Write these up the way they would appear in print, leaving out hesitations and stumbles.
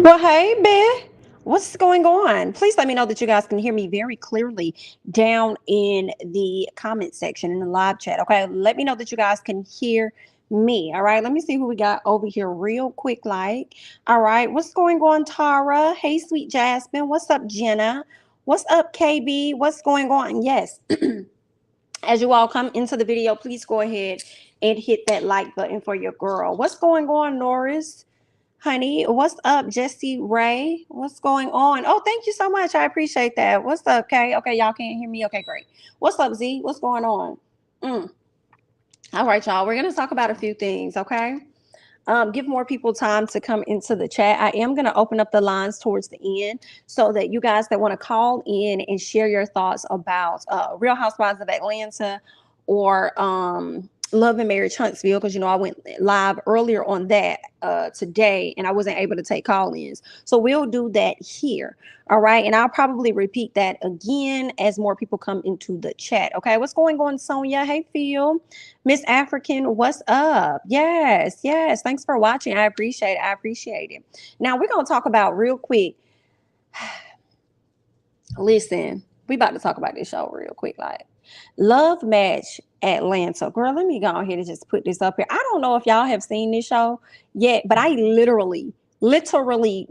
Well, hey, Beth, what's going on? Please let me know that you guys can hear me very clearly down in the comment section in the live chat. Okay, let me know that you guys can hear me. All right, let me see who we got over here real quick. All right, what's going on, Tara? Hey, sweet Jasmine. What's up, Jenna? What's up, KB? What's going on? Yes. As you all come into the video, please go ahead and hit that like button for your girl. What's going on, Norris? Honey, what's up, Jesse Ray? What's going on? Oh, thank you so much. I appreciate that. What's up, Kay? Okay, y'all can't hear me. Okay, great. What's up, Z? What's going on? Mm. All right, y'all. We're going to talk about a few things, okay? Give more people time to come into the chat. I am going to open up the lines towards the end so that you guys that want to call in and share your thoughts about Real Housewives of Atlanta or Love and Marriage Huntsville, because I went live earlier on that today and I wasn't able to take call-ins. So we'll do that here. All right. And I'll probably repeat that again as more people come into the chat. Okay. What's going on, Sonia? Hey, Phil. Miss African, what's up? Yes, yes. Thanks for watching. I appreciate it. I appreciate it. Now we're going to talk about real quick. Listen, we about to talk about this show real quick. Like, Love Match Atlanta. Girl, let me go ahead and just put this up here. I don't know if y'all have seen this show yet, but I literally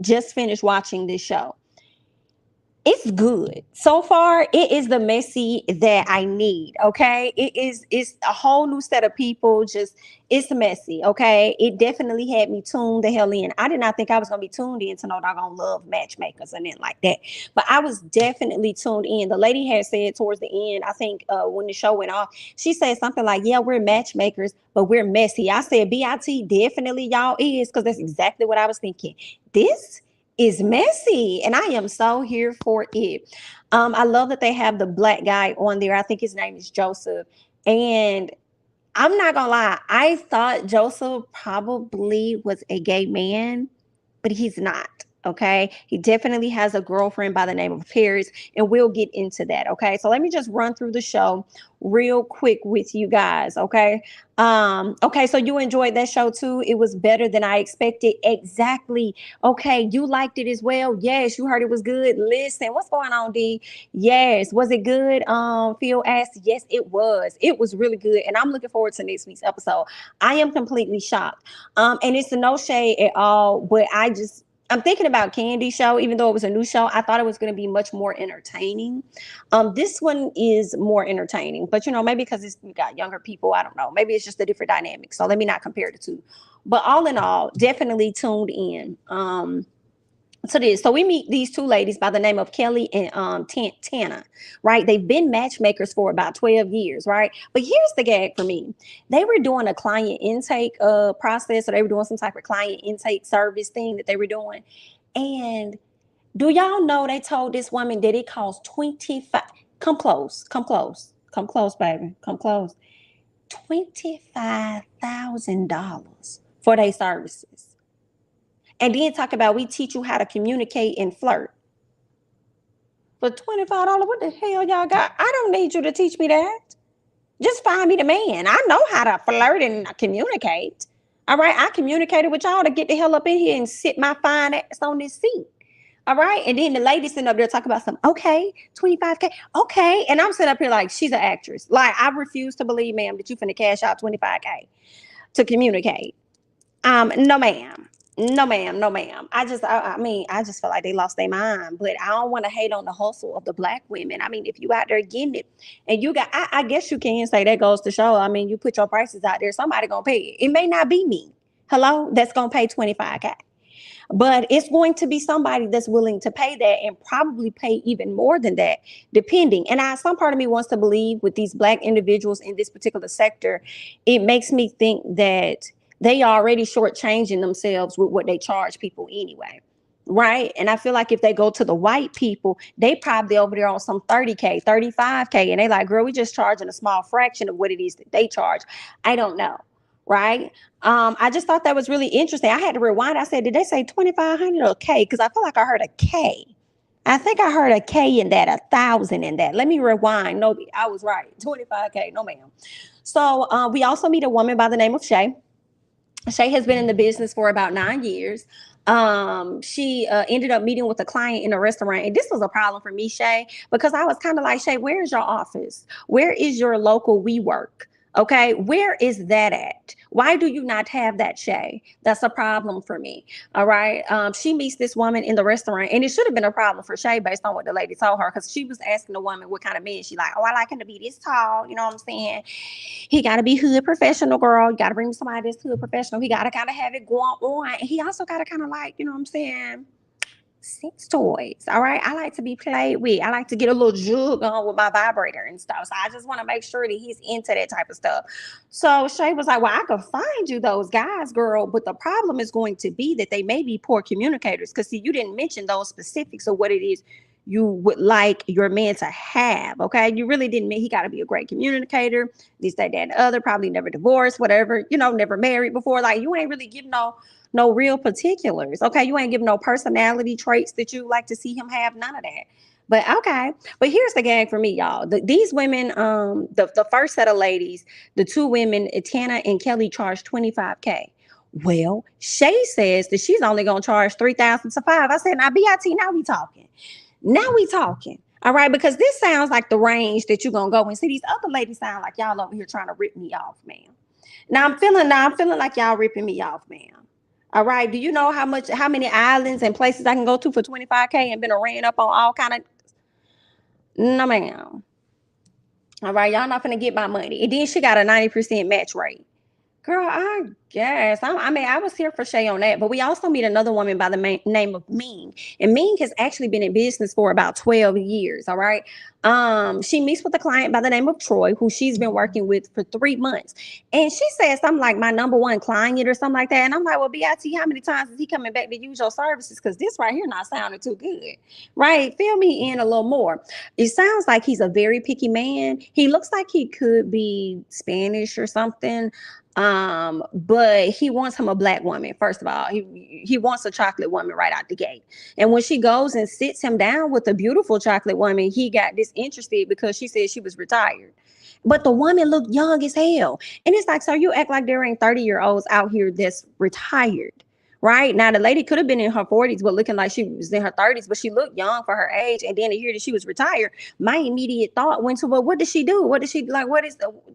just finished watching this show. It's good. So far, it is the messy that I need. Okay. It's a whole new set of people. Just it's messy. Okay. It definitely had me tuned the hell in. I did not think I was gonna be tuned in to no doggone Love Matchmakers and then like that. But I was definitely tuned in. The lady had said towards the end, I think when the show went off, she said something like, yeah, we're matchmakers, but we're messy. I said, BIT definitely y'all is, because that's exactly what I was thinking. This is messy and I am so here for it. I love that they have the black guy on there. I think his name is Joseph, and I'm not gonna lie, I thought Joseph probably was a gay man, but he's not. Okay, he definitely has a girlfriend by the name of Paris, and we'll get into that. Okay, so let me just run through the show real quick with you guys. Okay, so you enjoyed that show too. It was better than I expected. Exactly. Okay, you liked it as well. Yes, you heard it was good. Listen, what's going on, D? Yes, was it good? Phil asked. Yes, it was. It was really good, and I'm looking forward to next week's episode. I am completely shocked. And it's no shade at all, but I'm thinking about Candy show, even though it was a new show. I thought it was going to be much more entertaining. This one is more entertaining, but maybe because you got younger people. I don't know. Maybe it's just a different dynamic. So let me not compare the two. But all in all, definitely tuned in. To this. So we meet these two ladies by the name of Kelly and Tana, right? They've been matchmakers for about 12 years, right? But here's the gag for me. They were doing a client intake process, or they were doing some type of client intake service thing that they were doing. And do y'all know they told this woman that it costs 25, come close, baby, come close, $25,000 for their services. And then talk about we teach you how to communicate and flirt. For $25, what the hell y'all got? I don't need you to teach me that. Just find me the man. I know how to flirt and communicate. All right, I communicated with y'all to get the hell up in here and sit my fine ass on this seat. All right, and then the lady sitting up there talking about something. Okay, 25K. Okay, and I'm sitting up here like she's an actress. Like, I refuse to believe, ma'am, that you finna cash out 25K to communicate. No, ma'am. No, ma'am. No, ma'am. I just feel like they lost their mind. But I don't want to hate on the hustle of the black women. I mean, if you out there getting it, and you got, I guess you can say that goes to show. I mean, you put your prices out there, somebody gonna pay it. It may not be me. Hello, that's gonna pay 25K. But it's going to be somebody that's willing to pay that and probably pay even more than that, depending. And some part of me wants to believe with these black individuals in this particular sector, it makes me think that they already shortchanging themselves with what they charge people anyway. Right. And I feel like if they go to the white people, they probably over there on some 30K, 35K. And they like, girl, we just charging a small fraction of what it is that they charge. I don't know. Right. I just thought that was really interesting. I had to rewind. I said, did they say 2,500 or K? Because I feel like I heard a K. I think I heard a K in that, 1,000 in that. Let me rewind. No, I was right. 25K. No, ma'am. So we also meet a woman by the name of Shay. Shay has been in the business for about 9 years. She ended up meeting with a client in a restaurant, and this was a problem for me, Shay, because I was kind of like, Shay, where is your office? Where is your local WeWork? Okay, where is that at? Why do you not have that, Shay? That's a problem for me. All right. She meets this woman in the restaurant, and it should have been a problem for Shay based on what the lady told her, because she was asking the woman what kind of man she like. Oh, I like him to be this tall. You know what I'm saying? He got to be hood professional, girl. You got to bring me somebody that's hood professional. He got to kind of have it going on. And he also got to kind of like, you know what I'm saying? Sex toys. All right. I like to be played with. I like to get a little jug on with my vibrator and stuff. So I just want to make sure that he's into that type of stuff. So Shay was like, well, I could find you those guys, girl. But the problem is going to be that they may be poor communicators. Because see, you didn't mention those specifics of what it is you would like your man to have. Okay. You really didn't mean he got to be a great communicator. This, that, and the other, probably never divorced, whatever, never married before. Like you ain't really give no real particulars. Okay. You ain't give no personality traits that you like to see him have, none of that. But okay. But here's the gang for me, y'all. These women, the first set of ladies, the two women, Tana and Kelly, charged $25K. Well, Shay says that she's only gonna charge $3,000 to $5,000. I said, now BIT, now we talking. Now we talking. All right, because this sounds like the range that you're gonna go and see. These other ladies sound like y'all over here trying to rip me off, ma'am. Now I'm feeling like y'all ripping me off, ma'am. All right. Do you know how many islands and places I can go to for $25K and been ran up on all kind of? No, ma'am. All right, y'all not gonna get my money. And then she got a 90% match rate. Girl, I guess. I was here for Shay on that. But we also meet another woman by the name of Ming. And Ming has actually been in business for about 12 years. All right. She meets with a client by the name of Troy, who she's been working with for 3 months. And she says something like my number one client or something like that. And I'm like, well, BIT, how many times is he coming back to use your services? Because this right here not sounding too good. Right? Fill me in a little more. It sounds like he's a very picky man. He looks like he could be Spanish or something. But he wants him a black woman. First of all, he wants a chocolate woman right out the gate. And when she goes and sits him down with a beautiful chocolate woman, he got disinterested because she said she was retired. But the woman looked young as hell. And it's like, so you act like there ain't 30-year-olds out here that's retired. Right now, the lady could have been in her 40s, but looking like she was in her 30s, but she looked young for her age. And then to hear that she was retired, my immediate thought went to, well, what did she do? What did she like?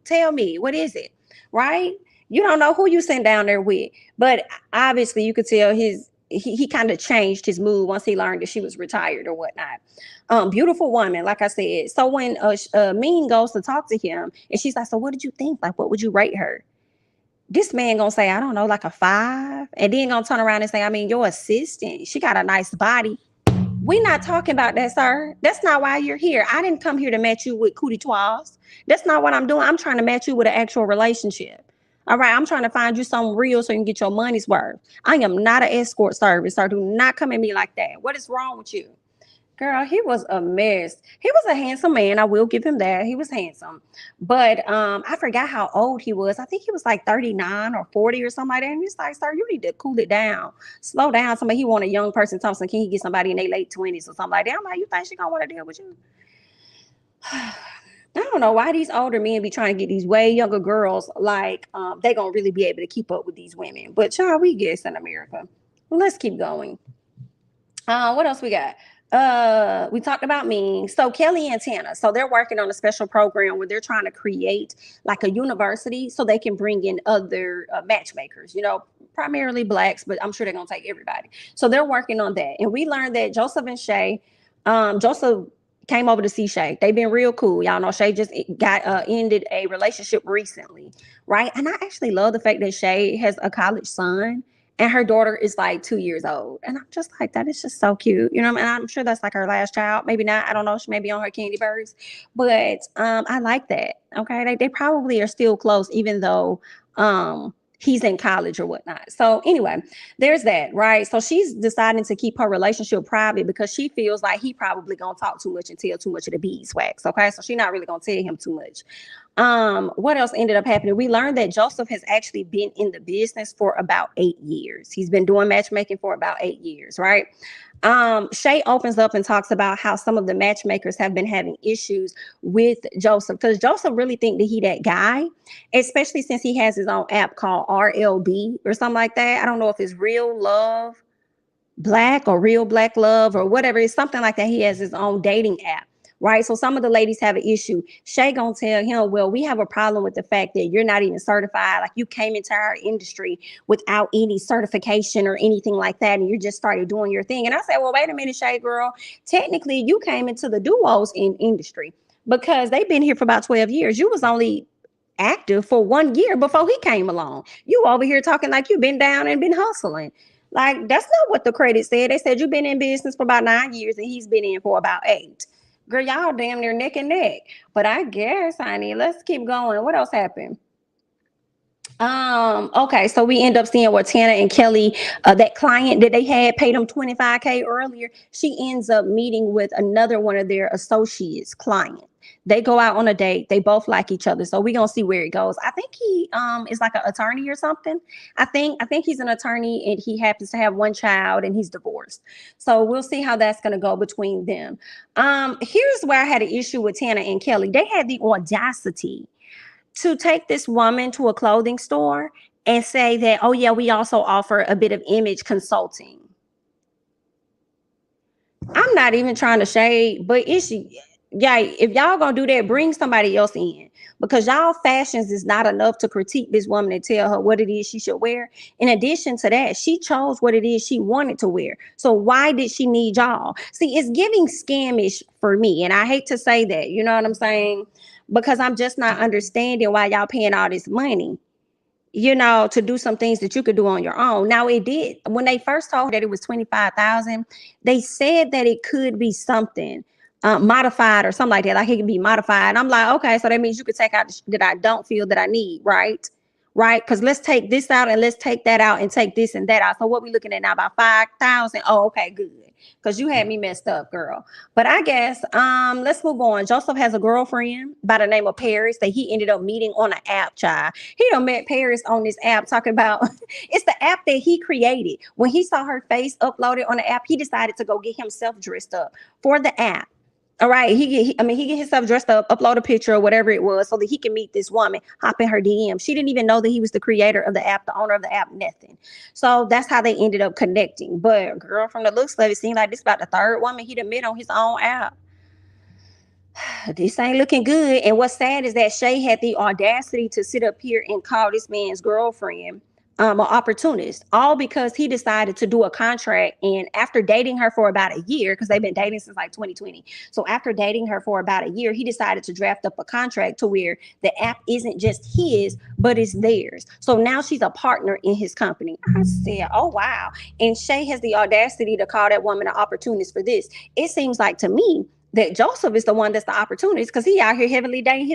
Tell me, what is it? Right? You don't know who you sent down there with, but obviously you could tell he kind of changed his mood once he learned that she was retired or whatnot. Beautiful woman, like I said. So when Mean goes to talk to him, and she's like, so what did you think? Like, what would you rate her? This man gonna say, I don't know, like a 5, and then gonna turn around and say, I mean, your assistant, she got a nice body. We not talking about that, sir. That's not why you're here. I didn't come here to match you with cootie tois. That's not what I'm doing. I'm trying to match you with an actual relationship. All right, I'm trying to find you something real so you can get your money's worth. I am not an escort service, sir. Do not come at me like that. What is wrong with you? Girl, he was a mess. He was a handsome man. I will give him that. He was handsome. But I forgot how old he was. I think he was like 39 or 40 or something like that. And he's like, sir, you need to cool it down. Slow down. He want a young person. Thompson, can he get somebody in their late 20s or something like that? I'm like, you think she gonna want to deal with you? I don't know why these older men be trying to get these way younger girls like they gonna really be able to keep up with these women. But child, we guess in America. Well, let's keep going. What else we got? We talked about me. So Kelly and Tana, so they're working on a special program where they're trying to create like a university so they can bring in other matchmakers, primarily blacks, but I'm sure they're gonna take everybody. So they're working on that. And we learned that Joseph and Shay, Joseph came over to see Shay. They've been real cool. Y'all know Shay just got ended a relationship recently, right? And I actually love the fact that Shay has a college son and her daughter is like 2 years old. And I'm just like, that is just so cute. And I'm sure that's like her last child. Maybe not. I don't know. She may be on her candy birds. But I like that. Okay. They probably are still close, even though he's in college or whatnot. So anyway, there's that, right? So she's deciding to keep her relationship private because she feels like he probably gonna talk too much and tell too much of the beeswax. Okay. So she's not really gonna tell him too much. What else ended up happening? We learned that Joseph has actually been in the business for about 8 years. He's been doing matchmaking for about 8 years, right? Shay opens up and talks about how some of the matchmakers have been having issues with Joseph because Joseph really think that he that guy, especially since he has his own app called RLB or something like that. I don't know if it's Real Love Black or Real Black Love or whatever. It's something like that. He has his own dating app. Right. So some of the ladies have an issue. Shay gonna tell him, well, we have a problem with the fact that you're not even certified. Like you came into our industry without any certification or anything like that. And you just started doing your thing. And I said, well, wait a minute, Shay girl. Technically, you came into the duos in industry because they've been here for about 12 years. You was only active for 1 year before he came along. You over here talking like you've been down and been hustling. Like that's not what the credit said. They said you've been in business for about 9 years and he's been in for about 8. Girl, y'all damn near neck and neck. But I guess, honey, let's keep going. What else happened? Okay, so we end up seeing where Tana and Kelly, that client that they had paid them 25K earlier, she ends up meeting with another one of their associates client. They go out on a date. They both like each other. So we're gonna see where it goes. I think he is like an attorney or something. I think he's an attorney and he happens to have one child and he's divorced. So we'll see how that's gonna go between them. Here's where I had an issue with Tana and Kelly. They had the audacity to take this woman to a clothing store and say that, oh yeah, we also offer a bit of image consulting. I'm not even trying to shade, but yeah, if y'all gonna do that, bring somebody else in because y'all fashions is not enough to critique this woman and tell her what it is she should wear. In addition to that, she chose what it is she wanted to wear. So why did she need y'all? See, it's giving scamish for me. And I hate to say that, you know what I'm saying? Because I'm just not understanding why y'all paying all this money, to do some things that you could do on your own. Now it did. When they first told that it was 25,000, they said that it could be something modified or something like that. Like it could be modified. I'm like, okay, so that means you could take out that I don't feel that I need, right? Right? Because let's take this out and let's take that out and take this and that out. So what we looking at now, about 5,000? Oh, okay, good. Because you had me messed up, girl. But I guess let's move on. Joseph has a girlfriend by the name of Paris that he ended up meeting on an app, child. He done met Paris on this app talking about it's the app that he created. When he saw her face uploaded on the app, he decided to go get himself dressed up for the app. All right, he get himself dressed up, upload a picture or whatever it was, so that he can meet this woman, hop in her DM. She didn't even know that he was the creator of the app, the owner of the app, nothing. So that's how they ended up connecting. But girl, from the looks of it, seemed like this about the third woman he'd met on his own app. This ain't looking good. And what's sad is that Shay had the audacity to sit up here and call this man's girlfriend an opportunist, all because he decided to do a contract. And after dating her for about a year, because they've been dating since like 2020. So after dating her for about a year, he decided to draft up a contract to where the app isn't just his, but it's theirs. So now she's a partner in his company. I said, oh, wow. And Shay has the audacity to call that woman an opportunist for this. It seems like to me that Joseph is the one that's the opportunist because he out here heavily dating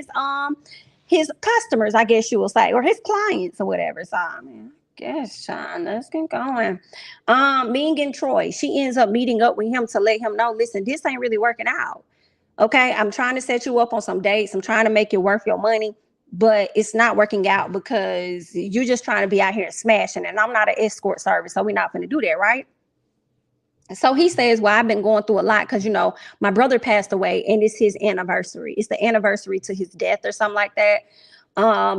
his customers, I guess you will say, or his clients or whatever. So I mean, guess Sean, let's get going. Ming and Troy, she ends up meeting up with him to let him know, listen, this ain't really working out. Okay, I'm trying to set you up on some dates. I'm trying to make it worth your money, but it's not working out because you're just trying to be out here smashing. And I'm not an escort service, so we're not going to do that, right? So he says, well, I've been going through a lot because, my brother passed away and it's his anniversary. It's the anniversary to his death or something like that.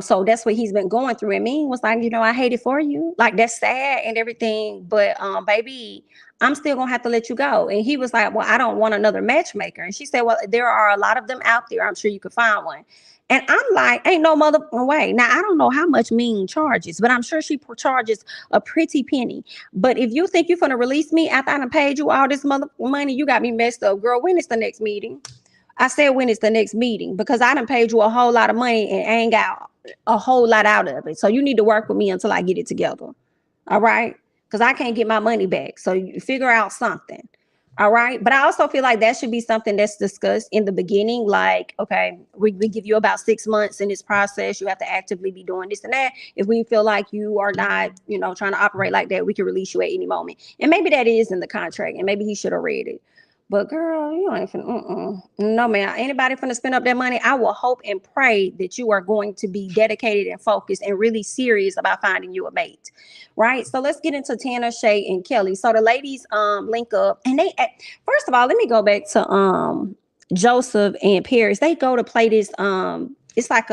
So that's what he's been going through. And Ming was like, I hate it for you. Like, that's sad and everything. But baby, I'm still going to have to let you go. And he was like, well, I don't want another matchmaker. And she said, well, there are a lot of them out there. I'm sure you could find one. And I'm like, ain't no motherfucking way. Now, I don't know how much Ming charges, but I'm sure she charges a pretty penny. But if you think you're going to release me after I done paid you all this money, you got me messed up. Girl, when is the next meeting? I said, when is the next meeting? Because I done paid you a whole lot of money and ain't got a whole lot out of it. So you need to work with me until I get it together. All right? Because I can't get my money back. So you figure out something. All right. But I also feel like that should be something that's discussed in the beginning. Like, okay, we give you about 6 months in this process. You have to actively be doing this and that. If we feel like you are not, trying to operate like that, we can release you at any moment. And maybe that is in the contract and maybe he should have read it. But girl, you ain't finna, no, man. Anybody finna spend up that money? I will hope and pray that you are going to be dedicated and focused and really serious about finding you a mate, right? So let's get into Tana, Shay, and Kelly. So the ladies link up, and they first of all, let me go back to Joseph and Paris. They go to play this. It's like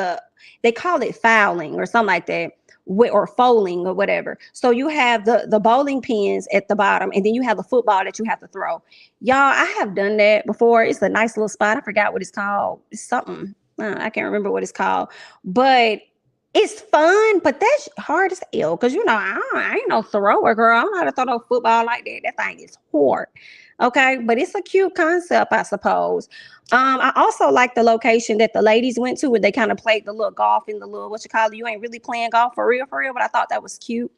they call it fouling or something like that, or foaling or whatever. So you have the bowling pins at the bottom, and then you have the football that you have to throw. Y'all, I have done that before. It's a nice little spot. I forgot what it's called. It's something. I can't remember what it's called, but it's fun, but that's hard as hell because I ain't no thrower, girl. I don't know how to throw no football like that. That thing is hard. Okay, but it's a cute concept, I suppose. I also like the location that the ladies went to where they kind of played the little golf in the little what you call it. You ain't really playing golf for real, but I thought that was cute.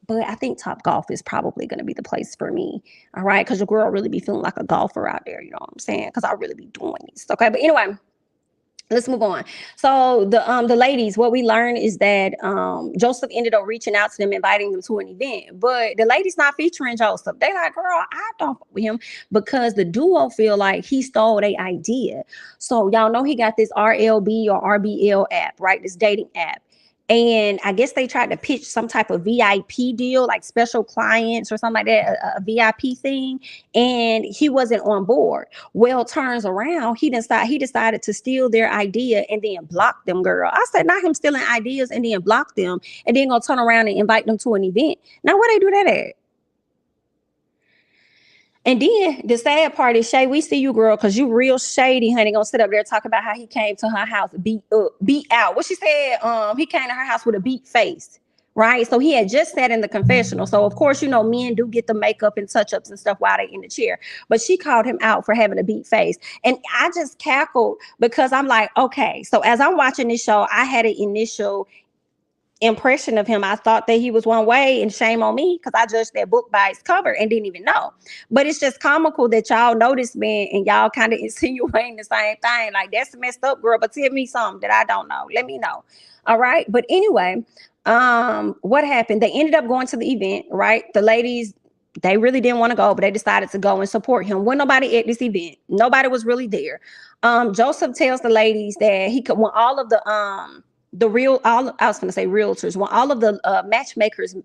But I think Top Golf is probably going to be the place for me. All right, because your girl really be feeling like a golfer out there. You know what I'm saying? Because I really be doing this. Okay, but anyway. Let's move on. So the ladies, what we learned is that Joseph ended up reaching out to them, inviting them to an event. But the ladies not featuring Joseph. They like, girl, I don't fuck with him because the duo feel like he stole their idea. So y'all know he got this RLB or RBL app, right? This dating app. And I guess they tried to pitch some type of VIP deal, like special clients or something like that, a VIP thing. And he wasn't on board. Well, turns around, he decided to steal their idea and then block them, girl. I said, not him stealing ideas and then block them and then gonna turn around and invite them to an event. Now, where they do that at? And then the sad part is, Shay, we see you, girl, because you real shady, honey. Gonna sit up there talking about how he came to her house beat out. What she said, he came to her house with a beat face, right? So he had just sat in the confessional. So of course, men do get the makeup and touch-ups and stuff while they in the chair. But she called him out for having a beat face. And I just cackled because I'm like, okay. So as I'm watching this show, I had an initial impression of him. I thought that he was one way, and shame on me because I judged that book by its cover and didn't even know. But it's just comical that y'all know this man and y'all kind of insinuating the same thing. Like, that's messed up, girl, but tell me something that I don't know. Let me know. All right. But anyway, what happened? They ended up going to the event, right? The ladies, they really didn't want to go, but they decided to go and support him. When nobody at this event, nobody was really there. Joseph tells the ladies that he could want all of I was going to say realtors. When all of the matchmakers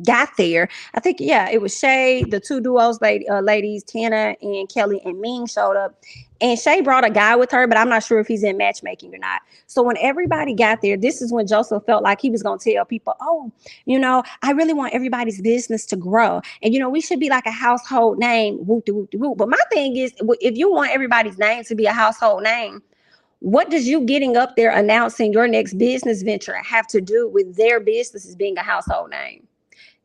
got there, I think, it was Shay, the two duos, ladies, Tana and Kelly and Ming showed up. And Shay brought a guy with her, but I'm not sure if he's in matchmaking or not. So when everybody got there, this is when Joseph felt like he was going to tell people, I really want everybody's business to grow. And, we should be like a household name. Whoop, whoop, whoop. But my thing is, if you want everybody's name to be a household name, what does you getting up there announcing your next business venture have to do with their businesses being a household name?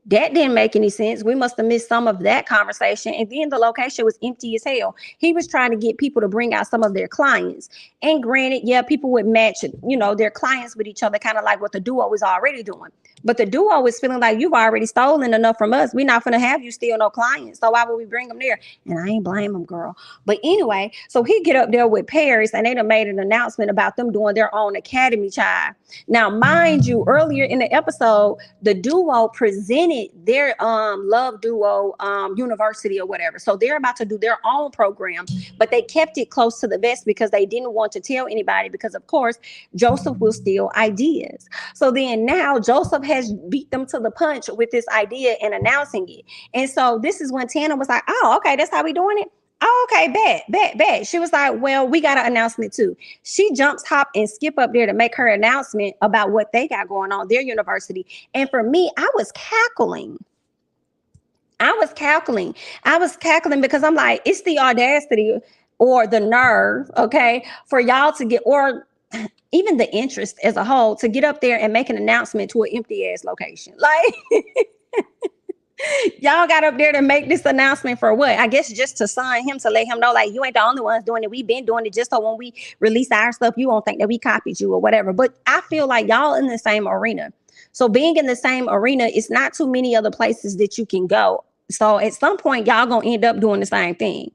That didn't make any sense. We must have missed some of that conversation. And then the location was empty as hell. He was trying to get people to bring out some of their clients. And granted, people would match, their clients with each other, kind of like what the duo was already doing. But the duo is feeling like you've already stolen enough from us. We're not going to have you steal no clients. So why would we bring them there? And I ain't blame them, girl. But anyway, so he get up there with Paris and they done made an announcement about them doing their own academy, child. Now, mind you, earlier in the episode, the duo presented their love duo university or whatever. So they're about to do their own program, but they kept it close to the vest because they didn't want to tell anybody because, of course, Joseph will steal ideas. So then now Joseph has beat them to the punch with this idea and announcing it. And so this is when Tana was like, oh, okay, that's how we doing it. Oh, okay, bet. She was like, well, we got an announcement too. She jumps, hop, and skip up there to make her announcement about what they got going on, their university. And for me, I was cackling because I'm like, it's the audacity or the nerve, okay, for y'all to get, or even the interest as a whole, to get up there and make an announcement to an empty ass location. Like, y'all got up there to make this announcement for what? I guess just to sign him, to let him know, like, you ain't the only ones doing it. We've been doing it just so when we release our stuff, you won't think that we copied you or whatever. But I feel like y'all in the same arena. So being in the same arena, it's not too many other places that you can go. So at some point, y'all gonna end up doing the same thing.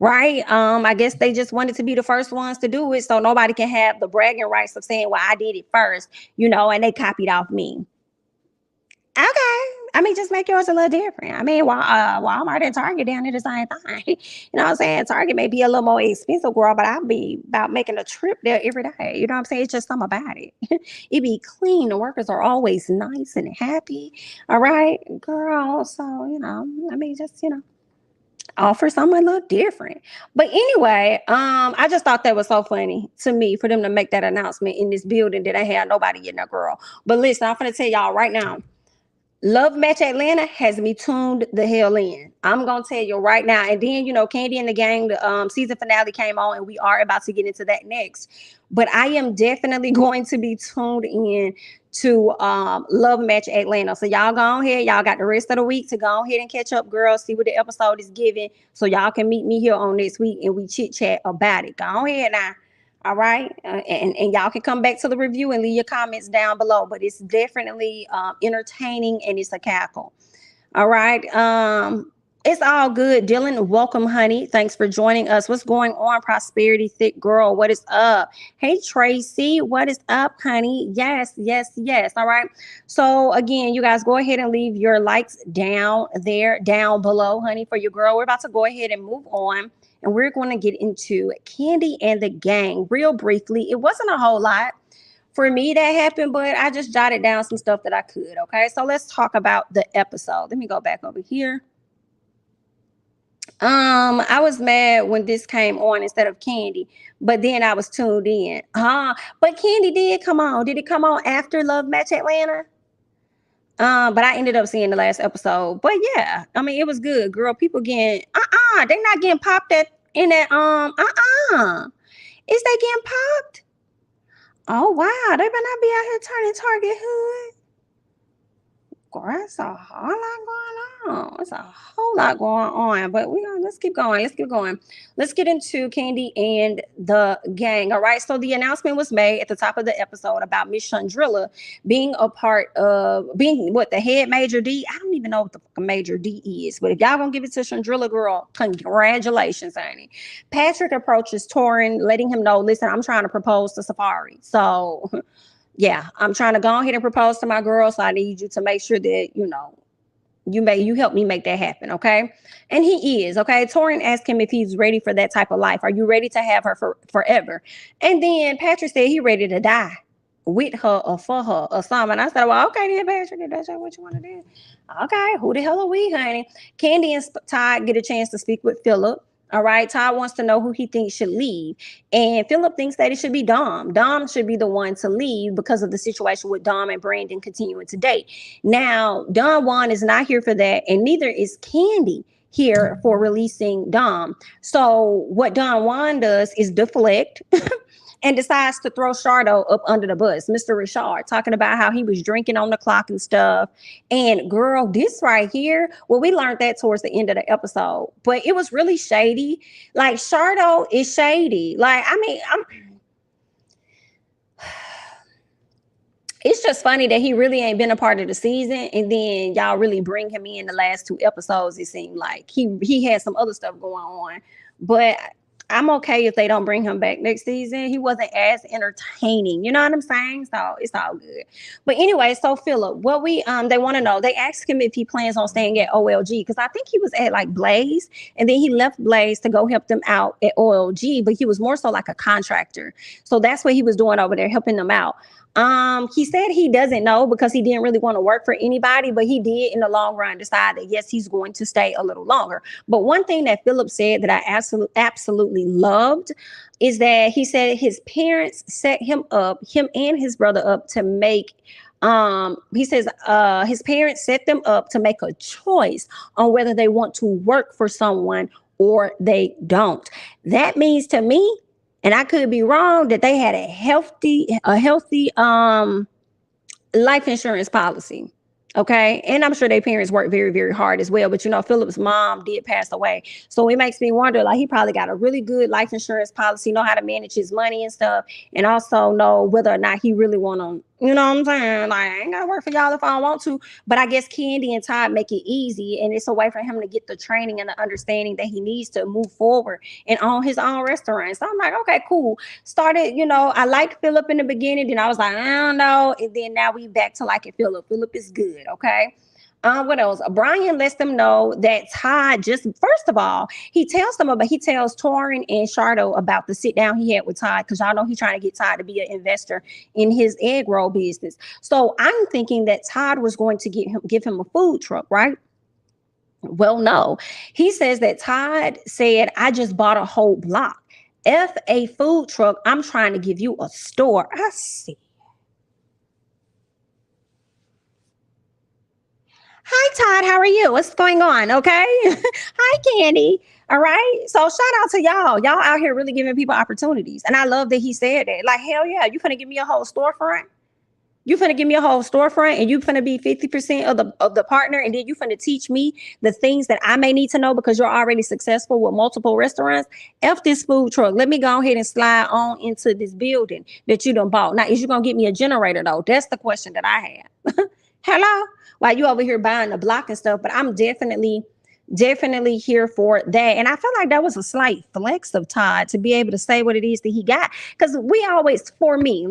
Right. I guess they just wanted to be the first ones to do it. So nobody can have the bragging rights of saying, well, I did it first, and they copied off me. Okay. I mean, just make yours a little different. I mean, Walmart and Target down there the same thing. You know what I'm saying? Target may be a little more expensive, girl, but I'll be about making a trip there every day. You know what I'm saying? It's just something about it. It be clean. The workers are always nice and happy. All right, girl. So, I mean, just, offer something a little different. But anyway, I just thought that was so funny to me for them to make that announcement in this building that ain't had nobody in there, girl. But listen, I'm gonna tell y'all right now. Love Match Atlanta has me tuned the hell in. I'm gonna tell you right now. And then Candy and the Gang, the season finale came on, and we are about to get into that next. But I am definitely going to be tuned in to Love Match Atlanta. So y'all go ahead. Y'all got the rest of the week to go ahead and catch up, girls. See what the episode is giving, so y'all can meet me here on next week and we chit chat about it. Go ahead now. All right. And y'all can come back to the review and leave your comments down below. But it's definitely entertaining and it's a cackle. All right. It's all good. Dylan, welcome, honey. Thanks for joining us. What's going on, Prosperity Thick Girl? What is up? Hey, Tracy, what is up, honey? Yes, yes, yes. All right. So again, you guys go ahead and leave your likes down there, down below, honey, for your girl. We're about to go ahead and move on. And we're going to get into Candy and the Gang real briefly. It wasn't a whole lot for me that happened, but I just jotted down some stuff that I could. Okay, so let's talk about the episode. Let me go back over here. I was mad when this came on instead of Candy, but then I was tuned in. But Candy did come on. Did it come on after Love Match Atlanta? But I ended up seeing the last episode. But yeah, I mean, it was good, girl. People getting they not getting popped in that Is they getting popped? Oh wow, they better not be out here turning Target Hood. Girl, it's a whole lot going on. It's a whole lot going on. But let's keep going. Let's keep going. Let's get into Candy and the Gang. All right. So the announcement was made at the top of the episode about Miss Chandrilla being a part of the head Major D. I don't even know what the fucking Major D is. But if y'all gonna give it to Chandrilla, girl, congratulations, honey. Patrick approaches Torin, letting him know, listen, I'm trying to propose to Safari. So yeah, I'm trying to go ahead and propose to my girl, so I need you to make sure that you help me make that happen, okay? And he is, okay. Torin asked him if he's ready for that type of life. Are you ready to have her for forever? And then Patrick said he ready to die with her or for her or something. And I said, well, okay then, Patrick, if that's what you want to do. Okay, who the hell are we, honey? Candy and Todd get a chance to speak with Philip. All right. Todd wants to know who he thinks should leave. And Philip thinks that it should be Dom. Dom should be the one to leave because of the situation with Dom and Brandon continuing to date. Now, Don Juan is not here for that. And neither is Candy here for releasing Dom. So what Don Juan does is deflect and decides to throw Shardo up under the bus. Mr. Richard talking about how he was drinking on the clock and stuff. And girl, this right here, well, we learned that towards the end of the episode, but it was really shady. Like Shardo is shady. Like, I mean, it's just funny that he really ain't been a part of the season, and then y'all really bring him in the last 2 episodes. It seemed like he had some other stuff going on, but I'm okay if they don't bring him back next season. He wasn't as entertaining. You know what I'm saying? So it's all good. But anyway, so Philip, what they want to know, they asked him if he plans on staying at OLG, because I think he was at like Blaze, and then he left Blaze to go help them out at OLG, but he was more so like a contractor. So that's what he was doing over there, helping them out. He said he doesn't know because he didn't really want to work for anybody, but he did in the long run decide that yes, he's going to stay a little longer. But one thing that Philip said that I absolutely loved is that he said his parents set him and his brother up to make he says his parents set them up to make a choice on whether they want to work for someone or they don't. That means to me, and I could be wrong, that they had a healthy life insurance policy. Okay. And I'm sure their parents worked very, very hard as well. But Philip's mom did pass away. So it makes me wonder, like, he probably got a really good life insurance policy, know how to manage his money and stuff, and also know whether or not he really want to, you know what I'm saying? Like, I ain't got to work for y'all if I don't want to. But I guess Candy and Todd make it easy, and it's a way for him to get the training and the understanding that he needs to move forward and own his own restaurant. So I'm like, okay, cool. Started, I liked Philip in the beginning. Then I was like, I don't know. And then now we back to liking Philip. Philip is good. Okay. What else? Brian lets them know that Todd first of all, he tells Torin and Shardo about the sit down he had with Todd, because y'all know he's trying to get Todd to be an investor in his egg roll business. So I'm thinking that Todd was going to give him a food truck, right? Well, no. He says that Todd said, I just bought a whole block. F a food truck. I'm trying to give you a store. I see. Hi, Todd. How are you? What's going on? Okay. Hi, Candy. All right. So shout out to y'all. Y'all out here really giving people opportunities. And I love that he said that. Like, hell yeah, you finna give me a whole storefront? You finna give me a whole storefront and you finna be 50% of the partner, and then you finna teach me the things that I may need to know because you're already successful with multiple restaurants. F this food truck. Let me go ahead and slide on into this building that you done bought. Now, is you gonna get me a generator though? That's the question that I have. Hello? While you over here buying the block and stuff, but I'm definitely here for that. And I feel like that was a slight flex of Todd to be able to say what it is that he got. Because we always, for me,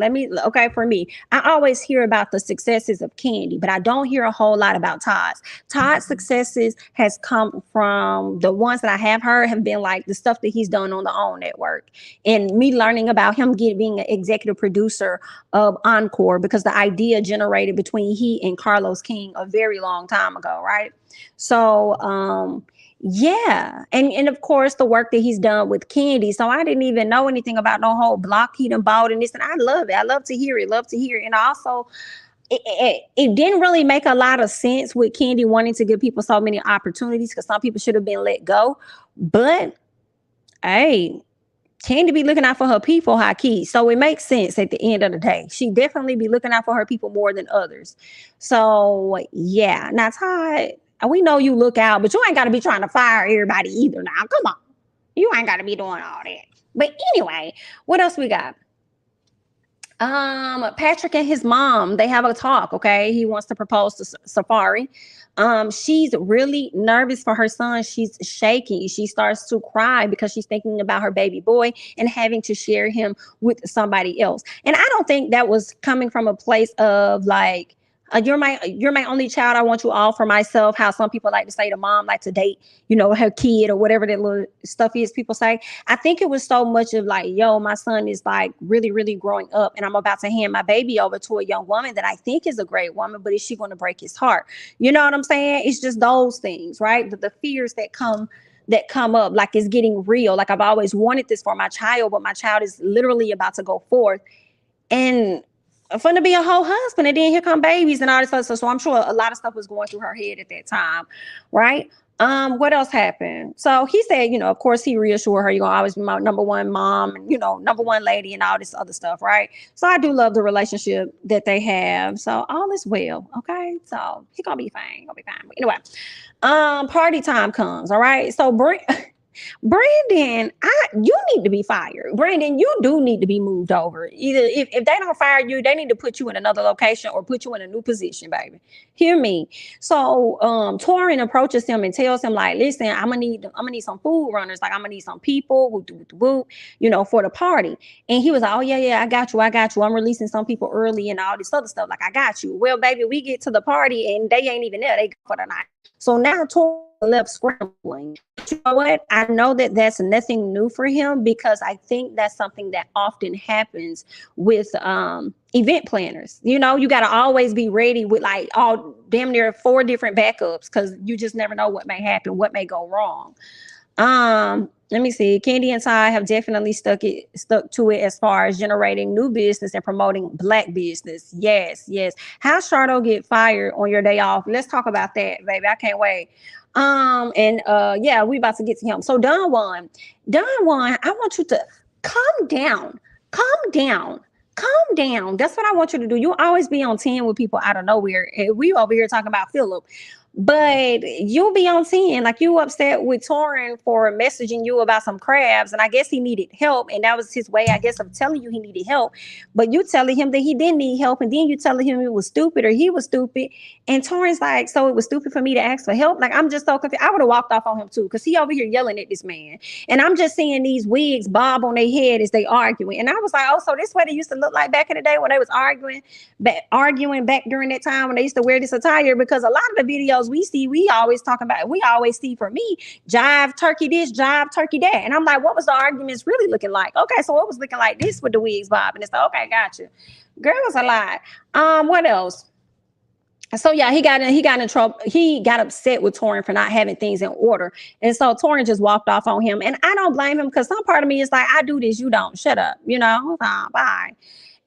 I always hear about the successes of Candy, but I don't hear a whole lot about Todd's. Todd's successes has come from the ones that I have heard have been like the stuff that he's done on the OWN network, and me learning about him being an executive producer of Encore, because the idea generated between he and Carlos King a very long time ago, right? So yeah, and of course the work that he's done with Candy. So I didn't even know anything about no whole block he done bought and this, and I love it. I love to hear it. And also it didn't really make a lot of sense with Candy wanting to give people so many opportunities, because some people should have been let go. But hey, Candy be looking out for her people, high key. So it makes sense at the end of the day. She definitely be looking out for her people more than others. So yeah. Now, Todd, we know you look out, but you ain't got to be trying to fire everybody either now. Come on. You ain't got to be doing all that. But anyway, what else we got? Patrick and his mom, they have a talk. Okay, he wants to propose to Safari. She's really nervous for her son. She's shaking. She starts to cry because she's thinking about her baby boy and having to share him with somebody else. And I don't think that was coming from a place of like, you're my only child. I want you all for myself. How some people like to say the mom like to date, her kid or whatever that little stuff is people say. I think it was so much of like, yo, my son is like really, really growing up, and I'm about to hand my baby over to a young woman that I think is a great woman, but is she going to break his heart? You know what I'm saying? It's just those things, right? The fears that come up, like it's getting real. Like I've always wanted this for my child, but my child is literally about to go forth and fun to be a whole husband, and then here come babies and all this other stuff. So I'm sure a lot of stuff was going through her head at that time, right? What else happened? So he said, of course he reassured her, you're gonna always be my number one mom and number one lady and all this other stuff, right? So I do love the relationship that they have. So all is well, okay? So he's gonna be fine, But anyway, party time comes, all right? So Brandon, you need to be fired. Brandon, you do need to be moved over. Either if they don't fire you, they need to put you in another location or put you in a new position, baby. Hear me. So Torin approaches him and tells him, like, listen, I'm gonna need some food runners, like I'm gonna need some people for the party. And he was like, oh yeah, I got you. I'm releasing some people early and all this other stuff. Like, I got you. Well, baby, we get to the party and they ain't even there. They go for the night. So now Torin left scrambling. You know what? I know that that's nothing new for him, because I think that's something that often happens with event planners. You got to always be ready with like all damn near 4 different backups, because you just never know what may happen, what may go wrong. Let me see. Candy and Ty have definitely stuck to it as far as generating new business and promoting Black business. Yes. How Shardo get fired on your day off? Let's talk about that, baby. I can't wait. Yeah, we about to get to him. So Don Juan, I want you to calm down. That's what I want you to do. You always be on 10 with people out of nowhere. We over here talking about Philip. But you'll be on 10, like you upset with Torin for messaging you about some crabs, and I guess he needed help, and that was his way, I guess, of telling you he needed help. But you telling him that he didn't need help, and then you telling him it was stupid or he was stupid, and Torin's like, so it was stupid for me to ask for help? Like, I'm just so confused. I would have walked off on him too, because he over here yelling at this man, and I'm just seeing these wigs bob on their head as they arguing, and I was like, oh, so this what it used to look like back in the day when they was arguing back during that time when they used to wear this attire? Because a lot of the videos we always see, for me, jive turkey this, jive turkey that. And I'm like, what was the arguments really looking like? Okay, so it was looking like this with the wigs bobbing. It's like, okay, gotcha. Girl, was a lot. What else? So yeah, he got in trouble. He got upset with Torin for not having things in order, and so Torin just walked off on him. And I don't blame him, because some part of me is like, I do this, you don't. Shut up, bye.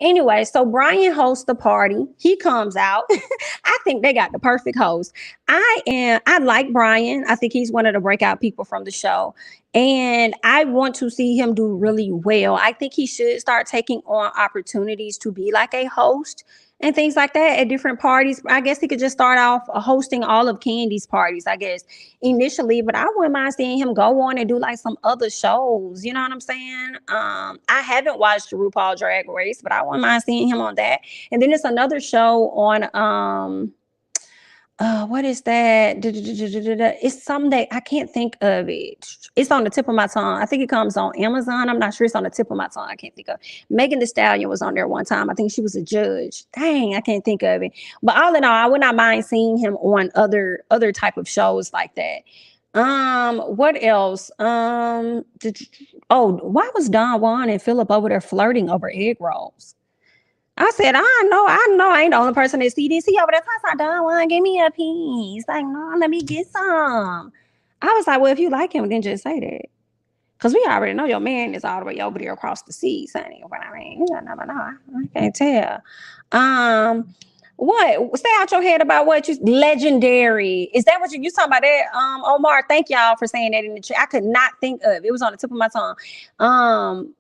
Anyway, so Brian hosts the party. He comes out. I think they got the perfect host. I like Brian. I think he's one of the breakout people from the show. And I want to see him do really well. I think he should start taking on opportunities to be like a host and things like that at different parties. I guess he could just start off hosting all of Candy's parties, I guess, initially. But I wouldn't mind seeing him go on and do like some other shows. You know what I'm saying? I haven't watched RuPaul Drag Race, but I wouldn't mind seeing him on that. And then it's another show on what is that? It's something that I can't think of it. It's on the tip of my tongue. I think it comes on Amazon. I'm not sure. It's on the tip of my tongue. I can't think of. Megan Thee Stallion was on there one time. I think she was a judge. Dang, I can't think of it. But all in all, I would not mind seeing him on other type of shows like that. What else? Why was Don Juan and Philip over there flirting over egg rolls? I said, I know, I ain't the only person that see this. He over there, I don't want to give me a piece. Like, no, let me get some. I was like, well, if you like him, then just say that. Because we already know your man is all the way over there across the sea, honey. But I mean, you never know. I can't tell. What? Stay out your head about what you legendary. Is that what you talking about that? Omar, thank y'all for saying that in the chat. I could not think of it. Was on the tip of my tongue.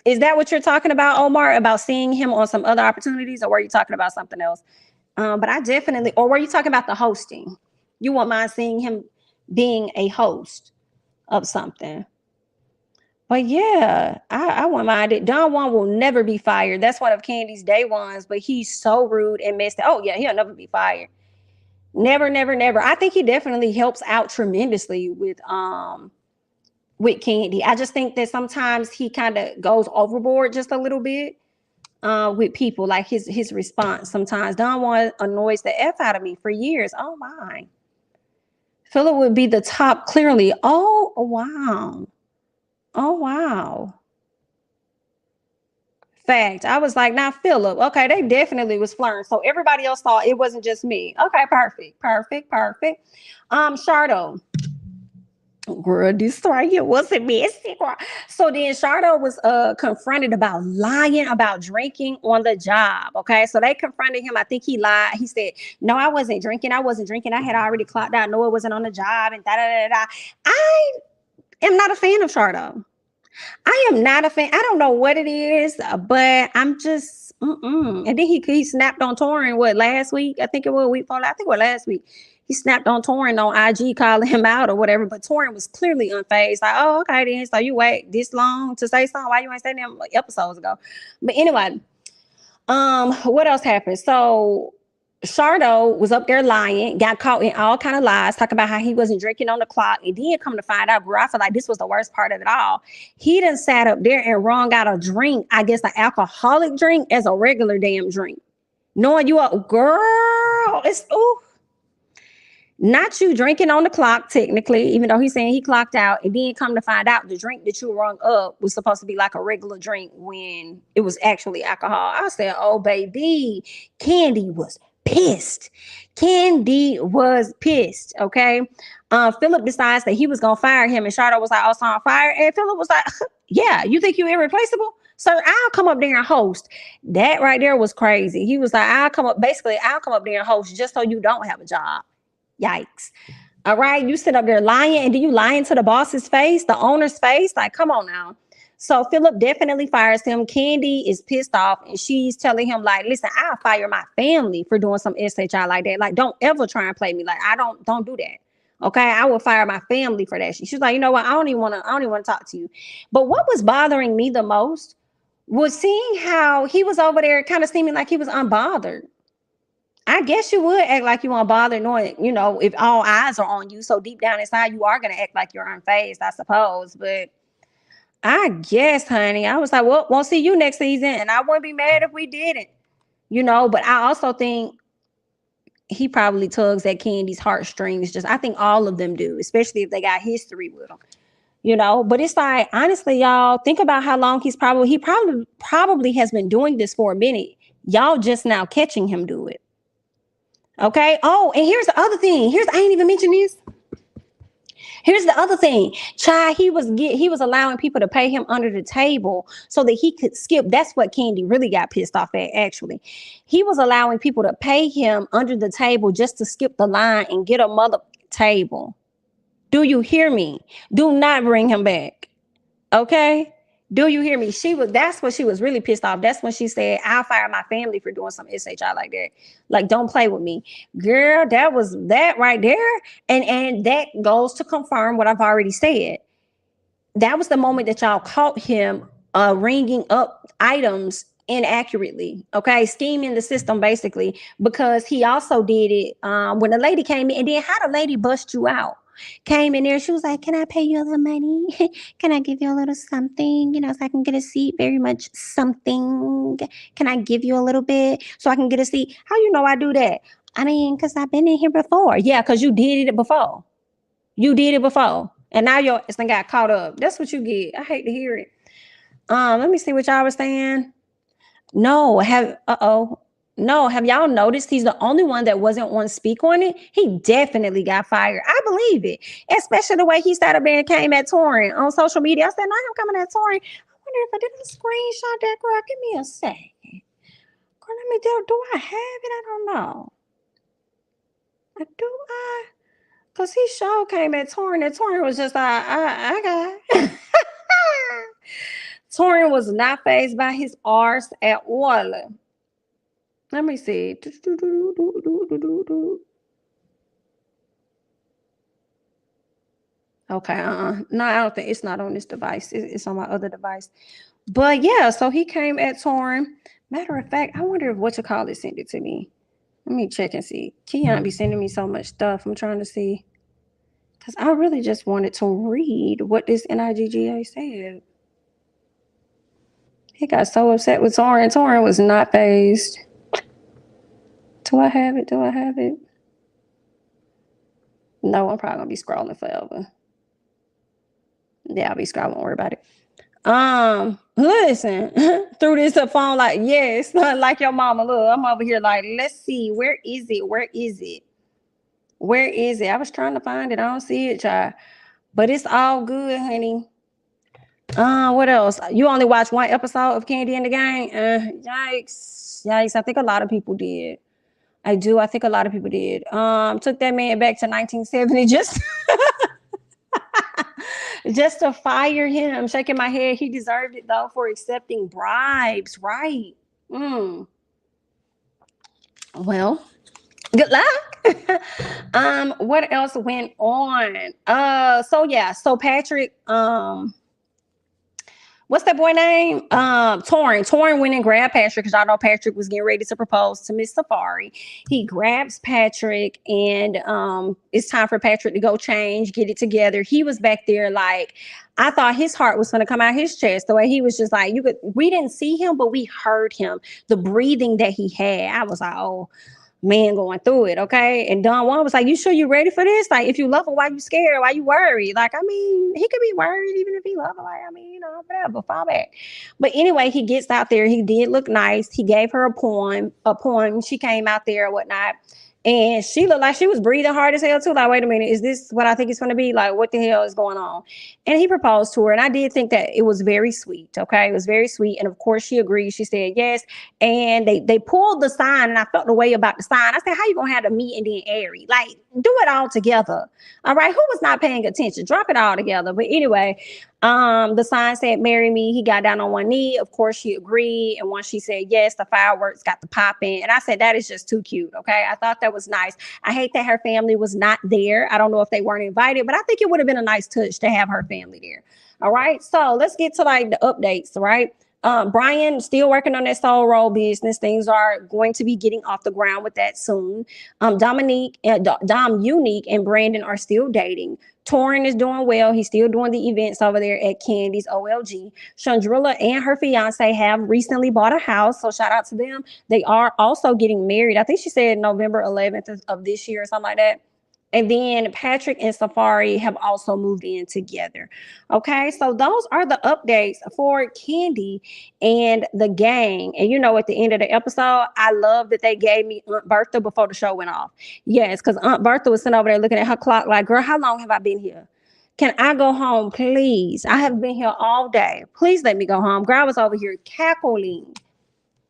Is that what you're talking about, Omar, about seeing him on some other opportunities, or were you talking about something else? But I definitely, or were you talking about the hosting? You won't mind seeing him being a host of something. But yeah, I wouldn't mind it. Don Juan will never be fired. That's one of Candy's day ones, but he's so rude and messed up. Oh yeah, he'll never be fired. Never, never, never. I think he definitely helps out tremendously with Candy. I just think that sometimes he kind of goes overboard just a little bit with people, like his response. Sometimes Don Juan annoys the F out of me for years. Oh my. Philip would be the top clearly. Oh wow. Oh wow. Fact. I was like, now Philip. Okay, they definitely was flirting. So everybody else thought it wasn't just me. Okay, perfect. Shardo. Girl, this right here wasn't messy. So then Shardo was confronted about lying about drinking on the job. Okay, so they confronted him. I think he lied. He said, no, I wasn't drinking. I had already clocked out. No, it wasn't on the job. And I am not a fan of Shardo. I am not a fan. I don't know what it is, but I'm just And then he snapped on Torin last week? I think it was week before. I think it was last week. He snapped on Torin on IG, calling him out or whatever. But Torin was clearly unfazed. Like, oh, okay, then. So you wait this long to say something? Why you ain't saying them episodes ago? But anyway, what else happened? So Shardo was up there lying, got caught in all kind of lies, talking about how he wasn't drinking on the clock, and then come to find out, girl, I feel like this was the worst part of it all. He done sat up there and wrung out a drink, I guess an alcoholic drink, as a regular damn drink. Knowing you are, girl, it's not you drinking on the clock, technically, even though he's saying he clocked out, and then come to find out the drink that you rung up was supposed to be like a regular drink when it was actually alcohol. I said, oh, baby, Candy was pissed. Okay. Philip decides that he was gonna fire him, and Shardo was like, oh, so I'm fired. And Philip was like, yeah, you think you're irreplaceable? Sir, I'll come up there and host. That right there was crazy. He was like, I'll come up there and host just so you don't have a job. Yikes. All right. You sit up there lying, and do you lying to the boss's face, the owner's face? Like, come on now. So Philip definitely fires him. Candy is pissed off, and she's telling him, like, listen, I'll fire my family for doing some SHI like that. Like, don't ever try and play me. Like, don't do that. Okay. I will fire my family for that. She's like, you know what? I don't even want to talk to you. But what was bothering me the most was seeing how he was over there kind of seeming like he was unbothered. I guess you would act like you unbothered, knowing, if all eyes are on you. So deep down inside, you are going to act like you're unfazed, I suppose. But I guess, honey, I was like, well, won't see you next season. And I wouldn't be mad if we didn't, but I also think he probably tugs at Candy's heartstrings. I think all of them do, especially if they got history with him, but it's like, honestly, y'all, think about how long he probably has been doing this for a minute. Y'all just now catching him do it. Okay. Oh, and here's the other thing. I ain't even mentioned this. Here's the other thing. Child, he was allowing people to pay him under the table so that he could skip. That's what Candy really got pissed off at, actually. He was allowing people to pay him under the table just to skip the line and get a mother table. Do you hear me? Do not bring him back. Okay? Do you hear me? That's what she was really pissed off. That's when she said, I'll fire my family for doing some SHI like that. Like, don't play with me. Girl, that was that right there. And that goes to confirm what I've already said. That was the moment that y'all caught him ringing up items inaccurately, okay, scheming the system basically, because he also did it when the lady came in. And then how the lady bust you out? Came in there, she was like, can I pay you a little money? Can I give you a little something, so I can get a seat? Very much something. Can I give you a little bit so I can get a seat? How you know I do that? I mean, because I've been in here before. Yeah, because you did it before. You did it before. And now your ass got caught up. That's what you get. I hate to hear it. Let me see what y'all was saying. No, have y'all noticed he's the only one that wasn't on speak on it? He definitely got fired. I believe it. Especially the way he started being came at Torin on social media. I said, now him coming at Torin. I wonder if I didn't screenshot that, girl. Give me a second. Girl, let me tell. Do I have it? I don't know. Do I? Because he sure came at Torin, and Torin was just like, I got Torin was not fazed by his arse at all. Let me see. Okay, no, I don't think it's not on this device. It's on my other device. But yeah, so he came at Torin. Matter of fact, I wonder if whatchamacallit sent it to me. Let me check and see. Keon be sending me so much stuff. I'm trying to see. Because I really just wanted to read what this NIGGA said. He got so upset with Torin. Torin was not fazed. Do I have it? No, I'm probably going to be scrolling forever. Yeah, I'll be scrolling. Don't worry about it. Listen, through this phone, like, yes, like your mama. Look, I'm over here like, let's see. Where is it? I was trying to find it. I don't see it, child. But it's all good, honey. What else? You only watched one episode of Candy in the Gang? Yikes. I think a lot of people did. I think a lot of people did. Took that man back to 1970 just to fire him. I'm shaking my head. He deserved it though for accepting bribes, right? Well, good luck. What else went on? So Patrick, what's that boy name? Torin went and grabbed Patrick because y'all know Patrick was getting ready to propose to Miss Safari. He grabs Patrick and it's time for Patrick to go change, get it together. He was back there like, I thought his heart was going to come out his chest. The way he was just like, we didn't see him, but we heard him. The breathing that he had. I was like, oh, man going through it, okay? And Don Juan was like, you sure you ready for this? Like, if you love him, why you scared? Why you worried? Like, I mean, he could be worried even if he love him. Like, I mean, whatever, fall back. But anyway, he gets out there. He did look nice. He gave her a poem. She came out there or whatnot. And she looked like she was breathing hard as hell too. Like, wait a minute, is this what I think it's going to be? Like, what the hell is going on? And he proposed to her. And I did think that it was very sweet. Okay. It was very sweet. And of course she agreed. She said yes. And they pulled the sign and I felt the way about the sign. I said, how you going to have the meet and then airy? Like, do it all together. All right. Who was not paying attention? Drop it all together. But anyway, the sign said, marry me. He got down on one knee. Of course, she agreed. And once she said yes, the fireworks got the popping. And I said, that is just too cute. Okay. I thought that was nice. I hate that her family was not there. I don't know if they weren't invited, but I think it would have been a nice touch to have her family there. All right. So let's get to like the updates. Right. Brian still working on that soul roll business. Things are going to be getting off the ground with that soon. Dom Unique and Brandon are still dating. Torin is doing well. He's still doing the events over there at Candy's OLG. Chandrilla and her fiance have recently bought a house, so shout out to them. They are also getting married. I think she said November 11th of this year or something like that. And then Patrick and Safari have also moved in together. Okay, so those are the updates for Candy and the gang. And at the end of the episode, I love that they gave me Aunt Bertha before the show went off. Yes, because Aunt Bertha was sitting over there looking at her clock like, girl, how long have I been here? Can I go home, please? I have been here all day. Please let me go home. Girl, I was over here cackling.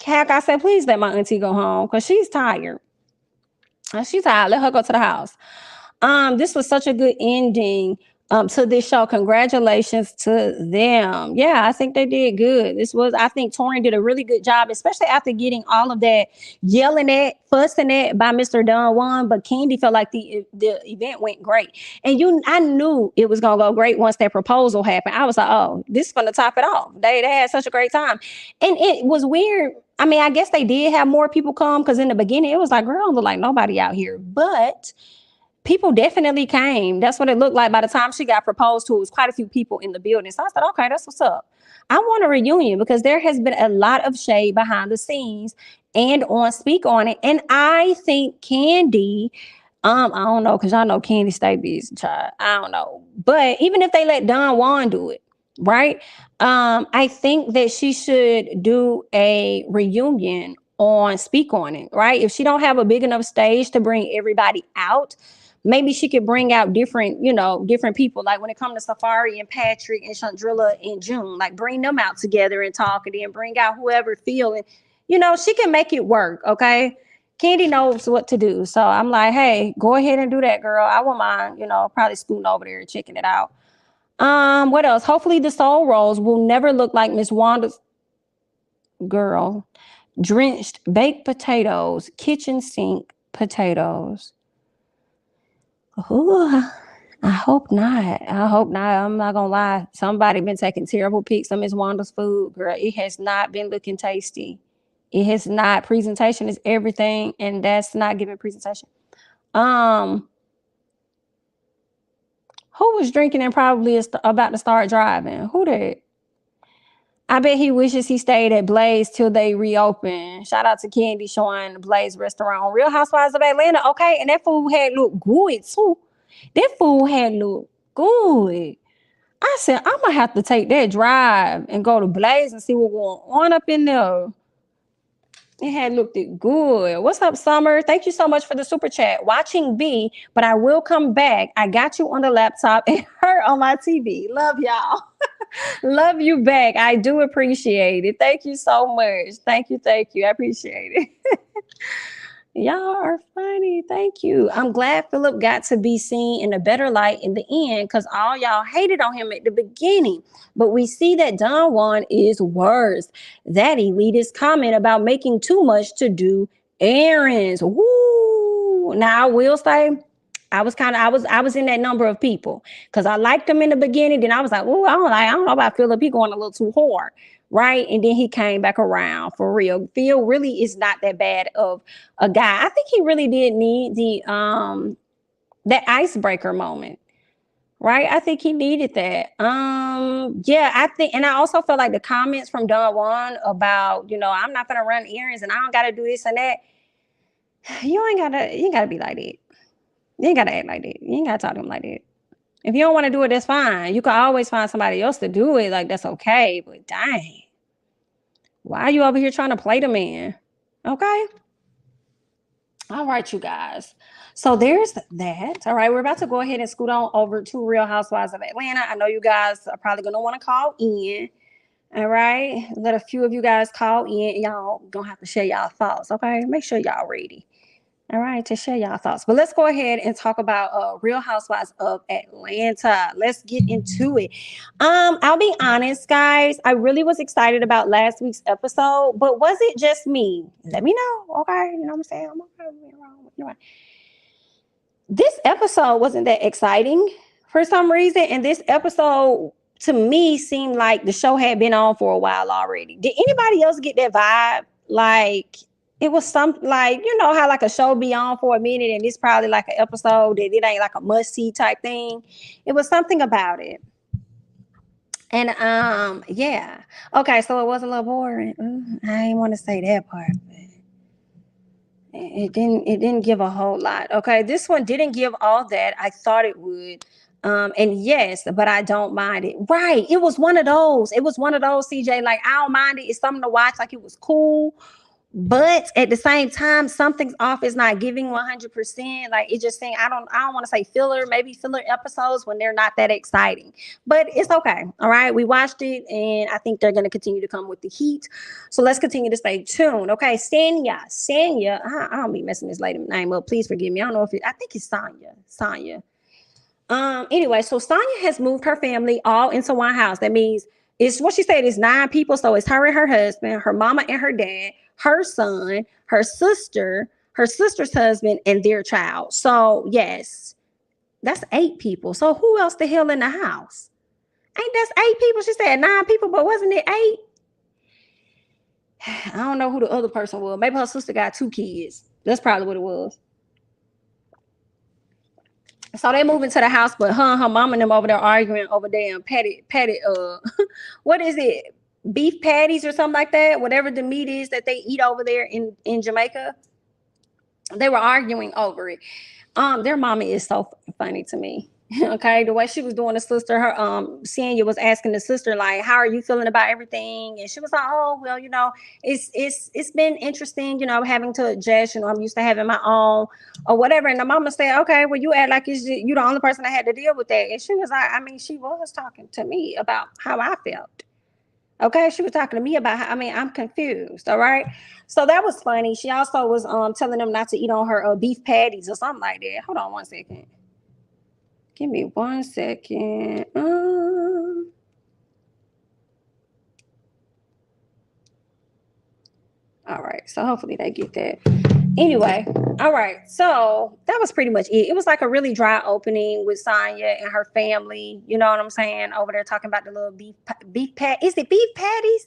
I said, please let my auntie go home because she's tired. She's tired. Let her go to the house. This was such a good ending to this show. Congratulations to them. Yeah, I think they did good. I think Torian did a really good job, especially after getting all of that yelling at, fussing at by Mr. Don Juan. But Candy felt like the event went great. And I knew it was gonna go great once that proposal happened. I was like, oh, this is gonna top it off. They had such a great time. And it was weird. I mean, I guess they did have more people come because in the beginning it was like, girl, don't look like nobody out here. But people definitely came. That's what it looked like by the time she got proposed to. It was quite a few people in the building. So I said, okay, that's what's up. I want a reunion because there has been a lot of shade behind the scenes and on Speak On It. And I think Candy, I don't know, because y'all know Candy stay busy, child. I don't know. But even if they let Don Juan do it, right? I think that she should do a reunion on Speak On It, right? If she don't have a big enough stage to bring everybody out, maybe she could bring out different people. Like when it comes to Safari and Patrick and Chandrilla and June, like bring them out together and talk, and then bring out whoever feeling, she can make it work. Okay. Candy knows what to do. So I'm like, hey, go ahead and do that, girl. I won't mind, probably scooting over there and checking it out. What else? Hopefully the soul rolls will never look like Miss Wanda's girl. Drenched baked potatoes, kitchen sink potatoes. Ooh, I hope not. I'm not gonna lie. Somebody been taking terrible pics of Miss Wanda's food, girl. It has not been looking tasty. It has not. Presentation is everything, and that's not giving presentation. Who was drinking and probably is about to start driving? Who that? I bet he wishes he stayed at Blaze till they reopen. Shout out to Candy showing the Blaze restaurant on Real Housewives of Atlanta. Okay, and that food had looked good too. That food had looked good. I said, I'm going to have to take that drive and go to Blaze and see what's going on up in there. It had looked good. What's up, Summer? Thank you so much for the super chat. Watching B, but I will come back. I got you on the laptop and her on my TV. Love y'all. Love you back. I do appreciate it. Thank you so much. Thank you. I appreciate it. Y'all are funny. Thank you. I'm glad Philip got to be seen in a better light in the end because all y'all hated on him at the beginning. But we see that Don Juan is worse. That elitist comment about making too much to do errands. Woo. Now I will say I was in that number of people because I liked him in the beginning. Then I was like, oh, I don't know about Philip. He going a little too hard. Right. And then he came back around for real. Phil really is not that bad of a guy. I think he really did need that icebreaker moment. Right. I think he needed that. Yeah, I think, and I also felt like the comments from Don Juan about, I'm not gonna run errands and I don't gotta do this and that. You ain't gotta be like that. You ain't gotta act like that. You ain't gotta talk to him like that. If you don't want to do it, that's fine. You can always find somebody else to do it. Like, that's okay. But dang, why are you over here trying to play the man? Okay. All right, you guys. So there's that. All right, we're about to go ahead and scoot on over to Real Housewives of Atlanta. I know you guys are probably going to want to call in. All right. Let a few of you guys call in. Y'all going to have to share y'all thoughts. Okay. Make sure y'all ready. All right, to share y'all thoughts. But let's go ahead and talk about Real Housewives of Atlanta. Let's get into it. I'll be honest, guys. I really was excited about last week's episode, but was it just me? Let me know. Okay, you know what I'm saying? I'm okay. This episode wasn't that exciting for some reason, and this episode to me seemed like the show had been on for a while already. Did anybody else get that vibe? Like, it was something like, how like a show be on for a minute and it's probably like an episode that it ain't like a must-see type thing. It was something about it. And yeah. Okay, so it was a little boring. I didn't want to say that part, but It didn't give a whole lot. Okay, this one didn't give all that I thought it would. And yes, but I don't mind it. Right. It was one of those. It was one of those, CJ. Like, I don't mind it. It's something to watch. Like, it was cool. But at the same time, something's off. It's not giving 100%. Like, it just saying, I don't want to say filler, maybe filler episodes when they're not that exciting. But it's okay. All right. We watched it, and I think they're going to continue to come with the heat. So let's continue to stay tuned. Okay. Sanya. I don't be messing this lady name up. Please forgive me. I don't know if I think it's Sonya. Anyway, so Sonya has moved her family all into one house. That means it's what she said is 9 people. So it's her and her husband, her mama and her dad, her son, her sister's husband, and their child. So yes, that's 8 people. So who else the hell in the house? Ain't that's 8 people? She said 9 people, but wasn't it 8? I don't know who the other person was. Maybe her sister got 2 kids. That's probably what it was. So they move into the house, but her mom and them over there arguing over damn patty, what is it? Beef patties or something like that, whatever the meat is that they eat over there in Jamaica. They were arguing over it. Their mommy is so funny to me. Okay, the way she was doing the sister, her Sanya was asking the sister, like, how are you feeling about everything? And she was like, oh, well, it's been interesting, having to adjust. I'm used to having my own or whatever. And the mama said, okay, well, you act like you the only person that had to deal with that. And she was like, she was talking to me about how I felt. Okay, she was talking to me about how, I'm confused. All right, so that was funny. She also was telling them not to eat on her beef patties or something like that. Hold on one second. Give me 1 second. All right, so hopefully they get that. Anyway, all right, so that was pretty much it. It was like a really dry opening with Sonya and her family. You know what I'm saying? Over there talking about the little beef pat. Is it beef patties?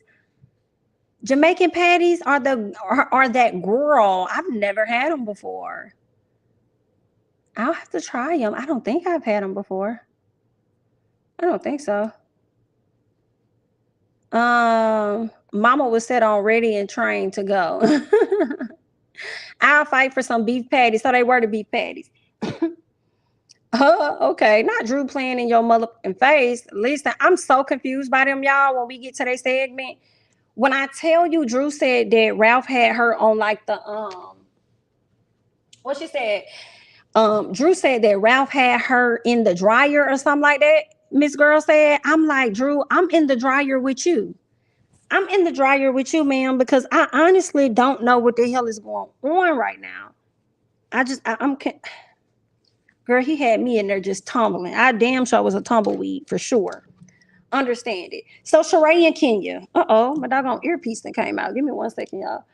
Jamaican patties are that girl. I've never had them before. I'll have to try them. I don't think I've had them before. I don't think so. Mama was set on ready and trained to go. I'll fight for some beef patties. So they were the beef patties. Okay. Not Drew playing in your motherfucking face. Listen, I'm so confused by them, y'all, when we get to their segment. When I tell you Drew said that Ralph had her on like the what she said? Drew said that Ralph had her in the dryer or something like that. Miss Girl said, I'm like, Drew, I'm in the dryer with you. I'm in the dryer with you, ma'am, because I honestly don't know what the hell is going on right now. Girl, he had me in there just tumbling. I damn sure was a tumbleweed for sure. Understand it. So Sheree and Kenya. My doggone earpiece that came out. Give me 1 second, y'all.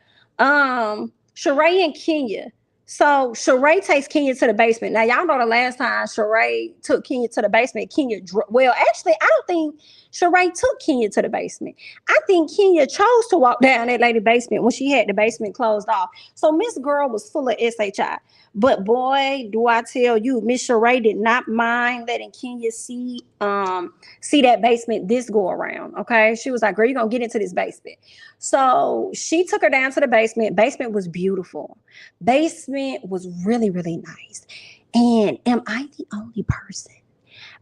Sheree and Kenya. So Sheree takes Kenya to the basement. Now, y'all know the last time Sheree took Kenya to the basement, actually, I don't think Sheree took Kenya to the basement. I think Kenya chose to walk down that lady basement when she had the basement closed off. So Miss Girl was full of SHI. But boy, do I tell you, Miss Sheree did not mind letting Kenya see that basement this go around. Okay. She was like, girl, you're gonna get into this basement. So she took her down to the basement. Basement was beautiful. Basement was really, really nice. And am I the only person?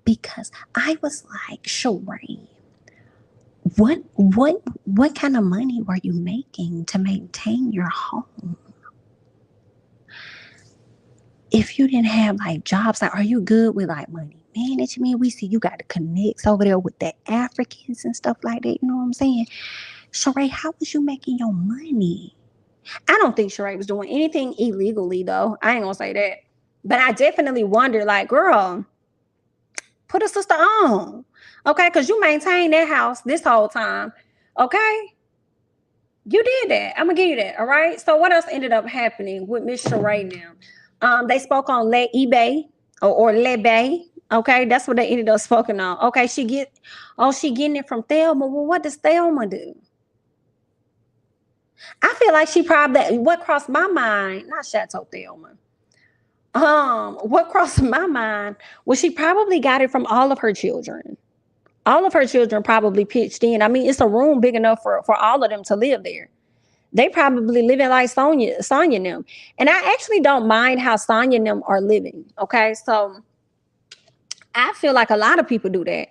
Because I was like, Sheree, what kind of money were you making to maintain your home? If you didn't have like jobs, like, are you good with like money management? We see you got the connects over there with the Africans and stuff like that. You know what I'm saying? Sheree, how was you making your money? I don't think Sheree was doing anything illegally though. I ain't gonna say that. But I definitely wonder, like, girl, put a sister on. Okay, because you maintained that house this whole time. Okay. You did that. I'm gonna give you that. All right. So what else ended up happening with Miss Sheree now? They spoke on eBay or Lebay. Okay, that's what they ended up spoken on. Okay, she getting it from Thelma. Well, what does Thelma do? I feel like she probably, what crossed my mind, not Chateau Thelma. What crossed my mind was she probably got it from all of her children. All of her children probably pitched in. I mean, it's a room big enough for all of them to live there. They probably living like Sonya and them. And I actually don't mind how Sonya and them are living. Okay. So I feel like a lot of people do that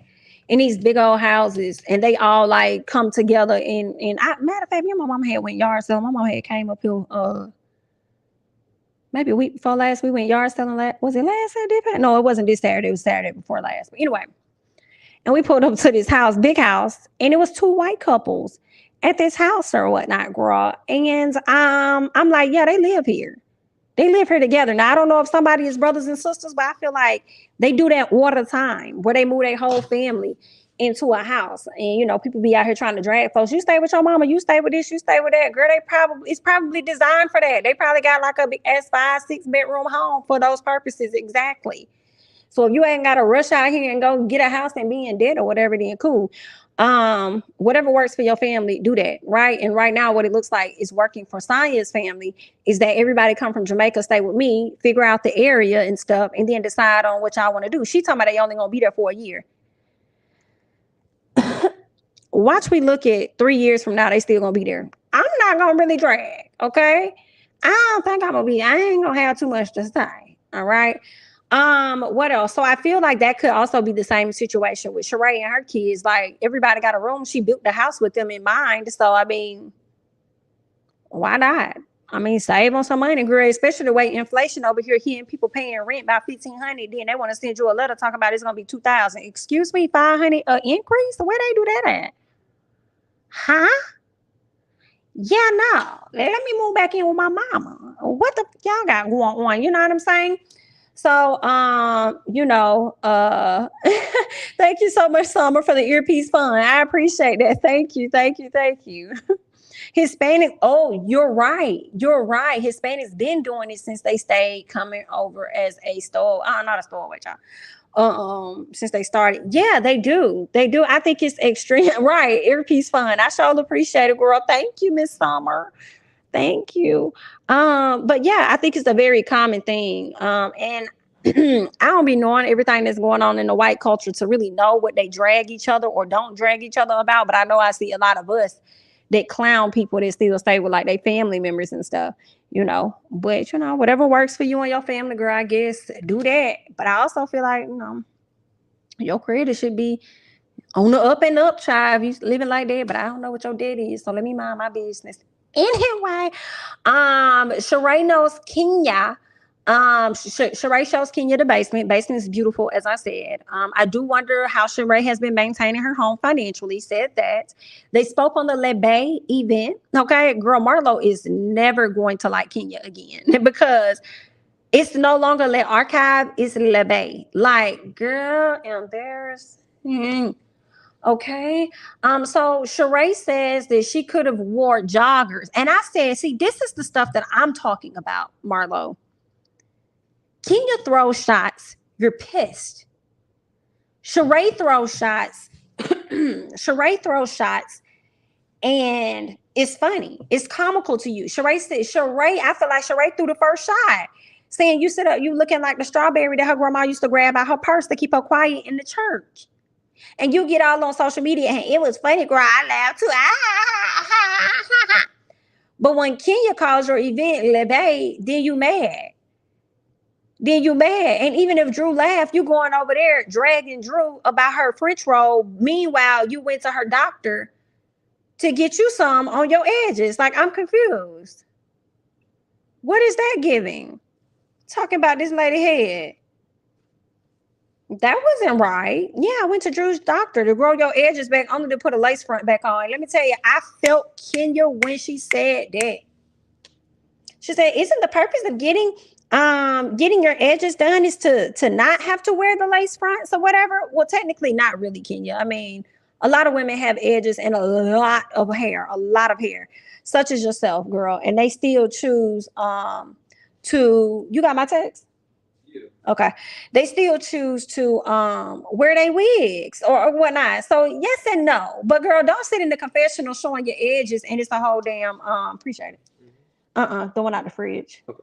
in these big old houses, and they all like come together. And matter of fact, me and my mama had went yard selling. My mama had came up here maybe a week before last. We went yard selling. Was it last Saturday? No, it wasn't this Saturday. It was Saturday before last. But anyway, and we pulled up to this house, big house, and it was two white couples at this house or whatnot, girl. And I'm like, yeah, they live here. They live here together. Now, I don't know if somebody is brothers and sisters, but I feel like they do that all the time, where they move their whole family into a house. And, you know, people be out here trying to drag folks. You stay with your mama, you stay with this, you stay with that. Girl, it's probably designed for that. They probably got like a big S5, 6-bedroom home for those purposes. Exactly. So if you ain't got to rush out here and go get a house and be in debt or whatever, then cool. Whatever works for your family, do that, right? And right now, what it looks like is working for Sonya's family is that everybody come from Jamaica, stay with me, figure out the area and stuff, and then decide on what y'all want to do. She talking about they only gonna be there for a year. Watch we look at 3 years from now, they still gonna be there. I'm not gonna really drag, okay? I don't think I ain't gonna have too much to say, all right? What else? So I feel like that could also be the same situation with Sheree and her kids. Like, everybody got a room. She built the house with them in mind. So, I mean, why not? I mean, save on some money, girl, especially the way inflation over here, hearing people paying rent by $1,500. Then they want to send you a letter talking about it's going to be $2,000. Excuse me, $500 increase? Where they do that at? Huh? Yeah, no. Let me move back in with my mama. What the y'all got going on? You know what I'm saying? So, thank you so much, Summer, for the earpiece fund. I appreciate that. Thank you. Hispanic. Oh, you're right. Hispanics been doing it since they stayed coming over as a store. Not a stowaway, y'all. Since they started. Yeah, they do. I think it's extreme. Right. Earpiece fund. I sure appreciate it, girl. Thank you, Miss Summer. Thank you. But yeah, I think it's a very common thing. And I don't be knowing everything that's going on in the white culture to really know what they drag each other or don't drag each other about. But I know I see a lot of us that clown people that still stay with like their family members and stuff, you know. But, you know, whatever works for you and your family, girl, I guess do that. But I also feel like, you know, your credit should be on the up and up, child. If you living like that, but I don't know what your debt is. So let me mind my business. Anyway, Sheree knows Kenya. Sheree shows Kenya the basement. Basement is beautiful, as I said. I do wonder how Sheree has been maintaining her home financially. Said that they spoke on the Le Bay event. Okay, girl, Marlo is never going to like Kenya again because it's no longer Le Archive. It's Le Bay. Like, girl, embarrassing. Okay. So Sheree says that she could have wore joggers. And I said, see, this is the stuff that I'm talking about, Marlo. Kenya throws shots, you're pissed. Sheree throws shots. And it's funny. It's comical to you. I feel like Sheree threw the first shot. Saying you sit up, you looking like the strawberry that her grandma used to grab out her purse to keep her quiet in the church. And you get all on social media and it was funny, girl. I laughed too. But when Kenya calls your event levee, then you mad. And even if Drew laughed, you going over there dragging Drew about her French roll. Meanwhile, you went to her doctor to get you some on your edges. Like, I'm confused. What is that giving? Talking about this lady head. That wasn't right. Yeah, I went to Drew's doctor to grow your edges back, only to put a lace front back on. Let me tell you, I felt Kenya when she said that. She said, isn't the purpose of getting your edges done is to not have to wear the lace fronts or whatever? Well, technically not really, Kenya. I mean, a lot of women have edges and a lot of hair, such as yourself, girl. And they still choose you got my text? Okay. They still choose to wear their wigs or whatnot. So yes and no. But girl, don't sit in the confessional showing your edges and it's a whole damn appreciate it. Throwing out the fridge. Okay.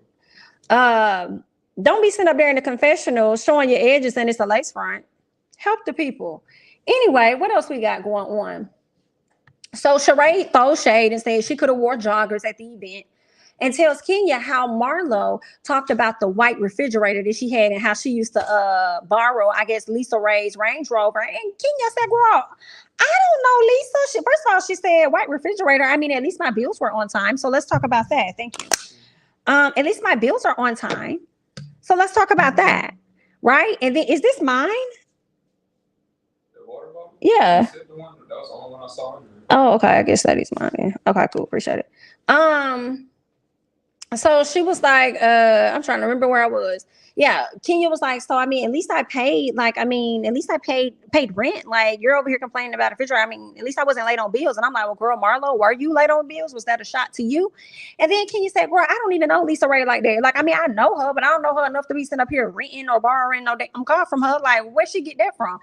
Don't be sitting up there in the confessional showing your edges and it's a lace front. Help the people. Anyway, what else we got going on? So Sheree throws shade and says she could have wore joggers at the event, and tells Kenya how Marlo talked about the white refrigerator that she had and how she used to borrow, I guess, Lisa Ray's Range Rover. And Kenya said, girl, I don't know, Lisa. First of all, she said white refrigerator. I mean, at least my bills were on time. So let's talk about that. Thank you. At least my bills are on time. So let's talk about that. Right? And then is this mine? The water bottle? Yeah. The one? That was the only one I saw. Oh, okay. I guess that is mine. Okay, cool. Appreciate it. So she was like, I'm trying to remember where I was. Yeah, Kenya was like, so I mean, at least I paid, like, I mean, at least I paid rent. Like, you're over here complaining about a refrigerator. I mean, at least I wasn't late on bills. And I'm like, well, girl, Marlo, were you late on bills? Was that a shot to you? And then Kenya said, girl, I don't even know Lisa Ray like that. Like, I mean, I know her, but I don't know her enough to be sitting up here renting or borrowing no damn car from her. Like, where'd she get that from?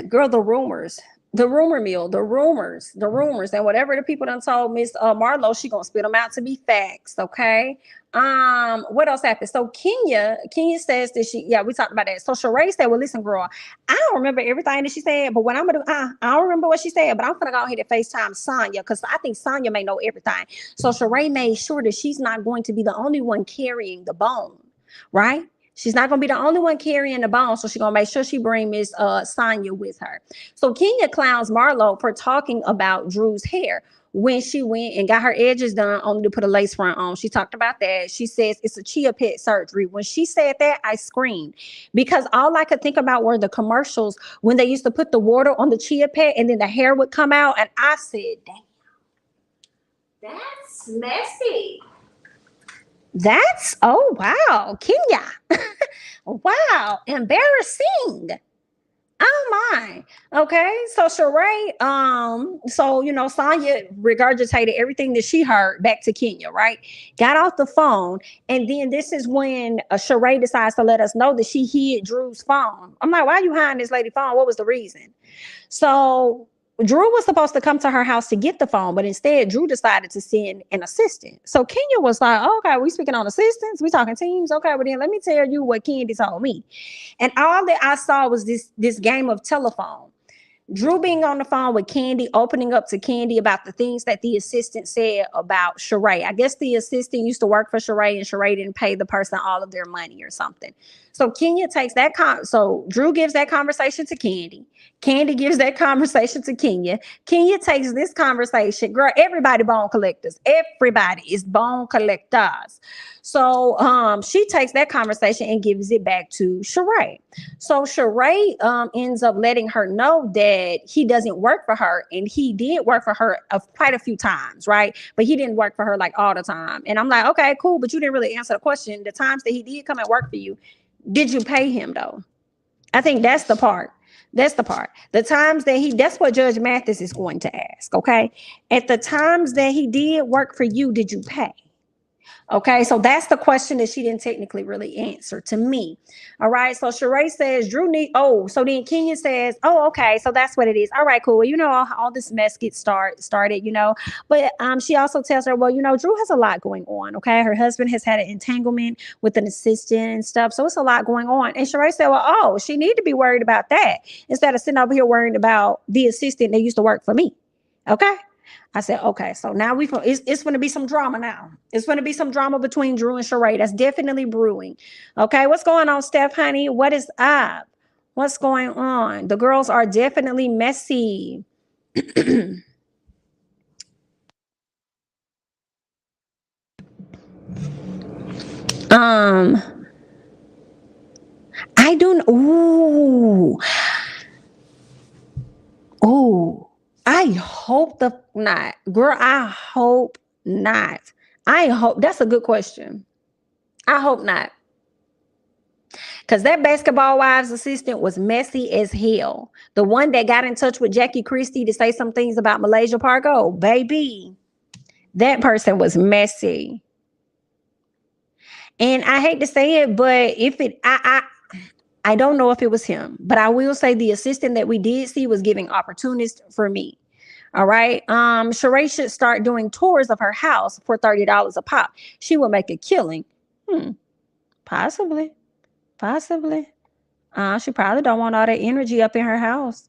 Girl, the rumors, the rumor mill, the rumors, and whatever the people done told Miss Marlo, she gonna spit them out to be facts. Okay. What else happened? So Kenya says that we talked about that. So Sheree said, well, listen, girl, I don't remember everything that she said, but what I'm gonna do, I don't remember what she said, but I'm gonna go ahead and FaceTime Sonya because I think Sonya may know everything. So Sheree made sure that she's not going to be the only one carrying the bone, right? She's not gonna be the only one carrying the bone, so she's gonna make sure she bring Miss Sonya with her. So Kenya clowns Marlo for talking about Drew's hair when she went and got her edges done, only to put a lace front on. She talked about that. She says it's a chia pet surgery. When she said that, I screamed because all I could think about were the commercials when they used to put the water on the chia pet and then the hair would come out, and I said, "Damn, that's messy." Oh wow, Kenya. Wow, embarrassing. Oh my. Okay. So Sheree, Sonya regurgitated everything that she heard back to Kenya, right? Got off the phone. And then this is when Sheree decides to let us know that she hid Drew's phone. I'm like, why are you hiding this lady's phone? What was the reason? So Drew was supposed to come to her house to get the phone, but instead Drew decided to send an assistant. So Kenya was like, oh, okay, we speaking on assistants, we talking teams. Okay, well then let me tell you what Candy told me. And all that I saw was this game of telephone. Drew being on the phone with Candy, opening up to Candy about the things that the assistant said about Sheree. I guess the assistant used to work for Sheree and Sheree didn't pay the person all of their money or something. So Kenya takes that so Drew gives that conversation to Candy. Candy gives that conversation to Kenya. Kenya takes this conversation. Girl, everybody bone collectors. Everybody is bone collectors. So she takes that conversation and gives it back to Sheree. So Sheree ends up letting her know that he doesn't work for her, and he did work for her quite a few times, right? But he didn't work for her like all the time. And I'm like, okay, cool, but you didn't really answer the question. The times that he did come and work for you, did you pay him though? I think that's the part. That's the part. The times that that's what Judge Mathis is going to ask, okay? At the times that he did work for you, did you pay? Okay, so that's the question that she didn't technically really answer to me. All right, so Sheree says Drew so then Kenya says, oh, okay, so that's what it is. All right, cool. Well, all this mess gets started, but she also tells her, well, Drew has a lot going on. Okay, her husband has had an entanglement with an assistant and stuff, so it's a lot going on. And Sheree said, well, oh, she need to be worried about that instead of sitting over here worrying about the assistant that used to work for me. Okay. I said, okay, so now it's going to be some drama now. It's going to be some drama between Drew and Sheree. That's definitely brewing. Okay, what's going on, Steph, honey? What is up? What's going on? The girls are definitely messy. I don't. Ooh. I hope not. Girl, I hope not. I hope that's a good question. I hope not. Because that Basketball Wives assistant was messy as hell. The one that got in touch with Jackie Christie to say some things about Malaysia Park. Oh, baby. That person was messy. And I hate to say it, but I don't know if it was him, but I will say the assistant that we did see was giving opportunist for me. All right. Sheree should start doing tours of her house for $30 a pop. She will make a killing. Possibly. She probably don't want all that energy up in her house,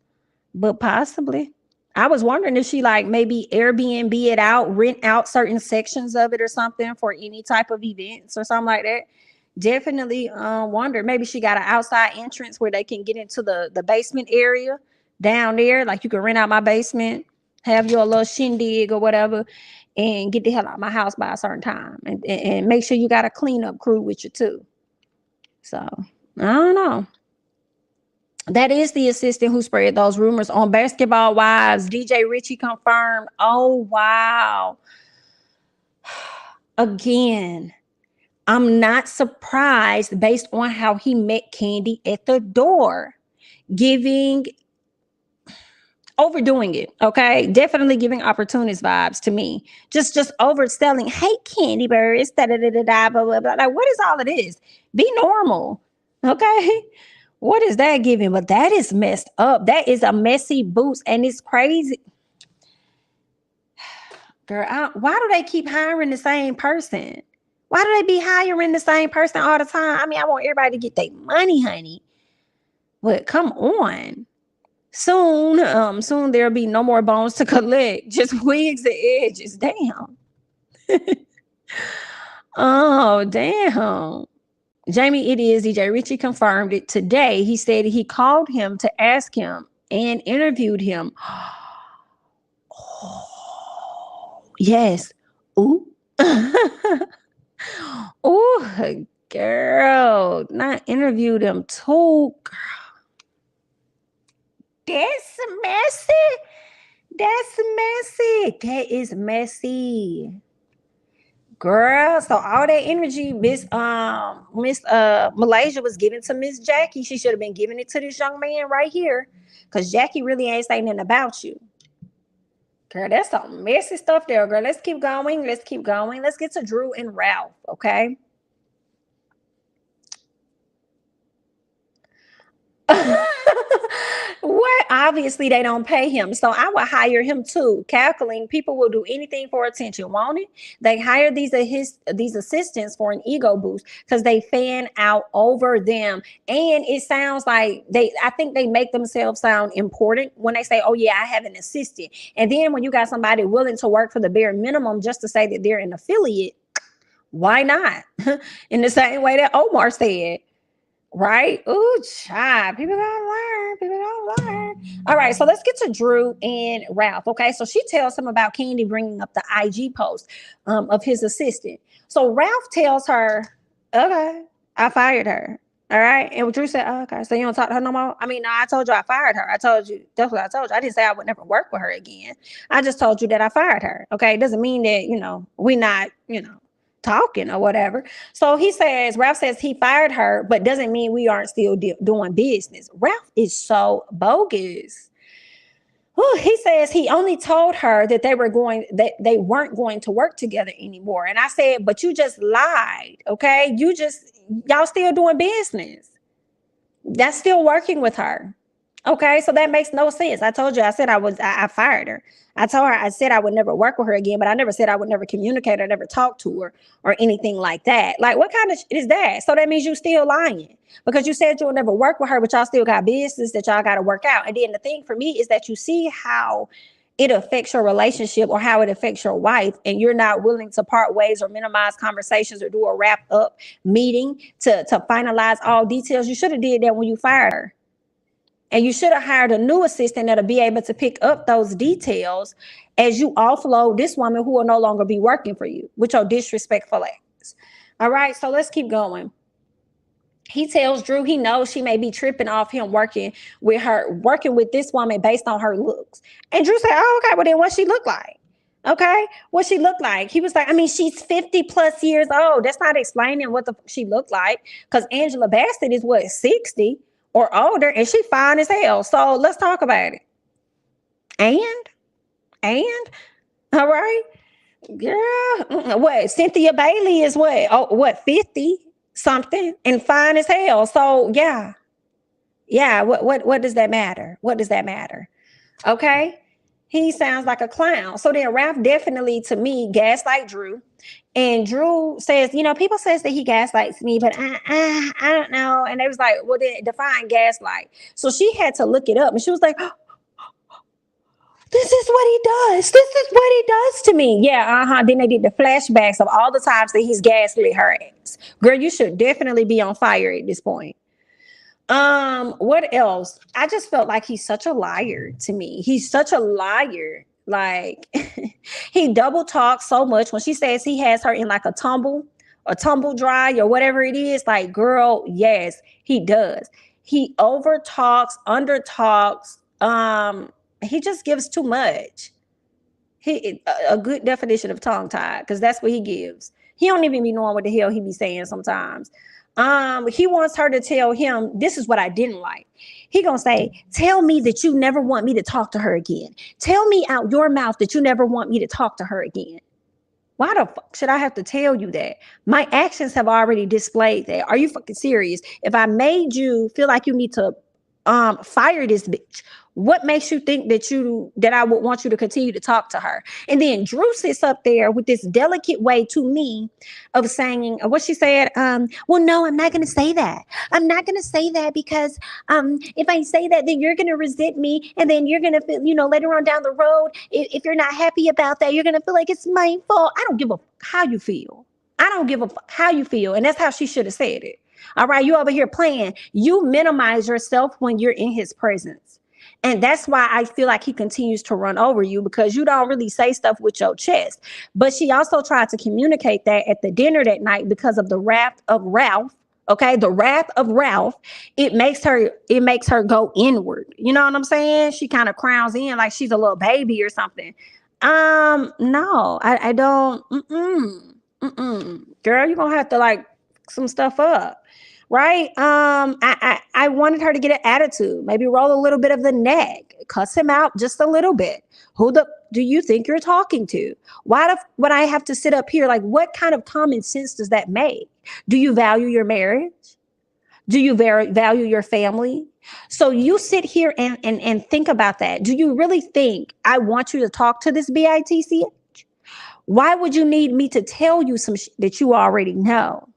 but possibly. I was wondering if she like maybe Airbnb it out, rent out certain sections of it or something for any type of events or something like that. Definitely wonder. Maybe she got an outside entrance where they can get into the basement area down there. Like you can rent out my basement, have your little shindig or whatever, and get the hell out of my house by a certain time. And make sure you got a cleanup crew with you too. So I don't know. That is the assistant who spread those rumors on Basketball Wives. DJ Richie confirmed. Oh, wow. Again, I'm not surprised based on how he met Candy at the door, giving, overdoing it. Okay. Definitely giving opportunist vibes to me. Just overselling. Hey, Candy Birds, da da da da da, blah, blah, blah. Like, what is all of this? Be normal. Okay. What is that giving? But that is messed up. That is a messy boost. And it's crazy. Girl, why do they keep hiring the same person? Why do they be hiring the same person all the time? I mean, I want everybody to get their money, honey. But come on. Soon there'll be no more bones to collect. Just wigs and edges. Damn. Oh, damn. Jamie, it is. DJ Richie confirmed it today. He said he called him to ask him and interviewed him. Oh, yes. Ooh. Ooh, girl. Not interviewed him too, girl. That's messy. That's messy. That is messy. Girl, so all that energy Miss Malaysia was giving to Miss Jackie, she should have been giving it to this young man right here, because Jackie really ain't saying nothing about you. Girl, that's some messy stuff there, girl. Let's keep going. Let's keep going. Let's get to Drew and Ralph, okay? What? Obviously, they don't pay him. So I would hire him too. Cackling, people will do anything for attention, won't it? They hire these assistants for an ego boost because they fan out over them. And it sounds like I think they make themselves sound important when they say, oh yeah, I have an assistant. And then when you got somebody willing to work for the bare minimum just to say that they're an affiliate, why not? In the same way that Omar said. Right? Ooh, child. People gotta learn. People gotta learn. All right, so let's get to Drew and Ralph. Okay, so she tells him about Candy bringing up the IG post of his assistant. So Ralph tells her, okay, I fired her. All right. And Drew said, oh, okay, so you don't talk to her no more? I mean, no, I told you I fired her. I told you, that's what I told you. I didn't say I would never work with her again. I just told you that I fired her. Okay, it doesn't mean that, we're not, talking or whatever. So Ralph says he fired her, but doesn't mean we aren't still doing business. Ralph is so bogus. He says he only told her that they weren't going to work together anymore. And I said, but you just lied. Okay. Y'all still doing business. That's still working with her. Okay, so that makes no sense. I told you, I said I fired her. I told her, I said I would never work with her again, but I never said I would never communicate or never talk to her or anything like that. Like, what kind of shit is that? So that means you still lying because you said you'll never work with her, but y'all still got business that y'all got to work out. And then the thing for me is that you see how it affects your relationship or how it affects your wife, and you're not willing to part ways or minimize conversations or do a wrap up meeting to finalize all details. You should have did that when you fired her. And you should have hired a new assistant that'll be able to pick up those details as you offload this woman who will no longer be working for you with your disrespectful acts. All right, so let's keep going. He tells Drew he knows she may be tripping off him working with this woman based on her looks. And Drew said, oh, okay, well then what she look like? Okay, what she looked like? He was like, I mean, she's 50 plus years old. That's not explaining what she looked like, because Angela Bassett is 60 or older, and she fine as hell. So let's talk about it. And all right, girl, what? Cynthia Bailey is what? Oh, what, 50 something and fine as hell. So yeah. What does that matter? What does that matter? Okay. He sounds like a clown. So then Ralph definitely, to me, gaslight Drew. And Drew says, people says that he gaslights me, but I don't know. And they was like, well, then define gaslight. So she had to look it up. And she was like, This is what he does. This is what he does to me. Yeah, Then they did the flashbacks of all the times that he's gaslit her ass. Girl, you should definitely be on fire at this point. What else? I just felt like he's such a liar to me. He's such a liar. Like he double talks so much when she says he has her in like a tumble dry or whatever it is. Like, girl, yes, he does. He over talks, under talks. He just gives too much. A good definition of tongue tied, because that's what he gives. He don't even be knowing what the hell he be saying sometimes. He wants her to tell him, this is what I didn't like. He gonna say, tell me that you never want me to talk to her again. Tell me out your mouth that you never want me to talk to her again. Why the fuck should I have to tell you that? My actions have already displayed that. Are you fucking serious? If I made you feel like you need to fire this bitch, what makes you think that I would want you to continue to talk to her? And then Drew sits up there with this delicate way to me of saying what she said. Well, no, I'm not going to say that. I'm not going to say that because if I say that, then you're going to resent me, and then you're going to feel, later on down the road, if you're not happy about that, you're going to feel like it's my fault. I don't give a how you feel. I don't give a how you feel, and that's how she should have said it. All right, you over here playing. You minimize yourself when you're in his presence. And that's why I feel like he continues to run over you, because you don't really say stuff with your chest. But she also tried to communicate that at the dinner that night because of the wrath of Ralph. Okay, the wrath of Ralph, it makes her go inward. You know what I'm saying? She kind of crowns in like she's a little baby or something. No, I don't. Girl, you're gonna have to like some stuff up. Right. I wanted her to get an attitude, maybe roll a little bit of the neck, cuss him out just a little bit. Who do you think you're talking to? Why would I have to sit up here? Like, what kind of common sense does that make? Do you value your marriage? Do you value your family? So you sit here and think about that. Do you really think I want you to talk to this bitch? Why would you need me to tell you some that you already know?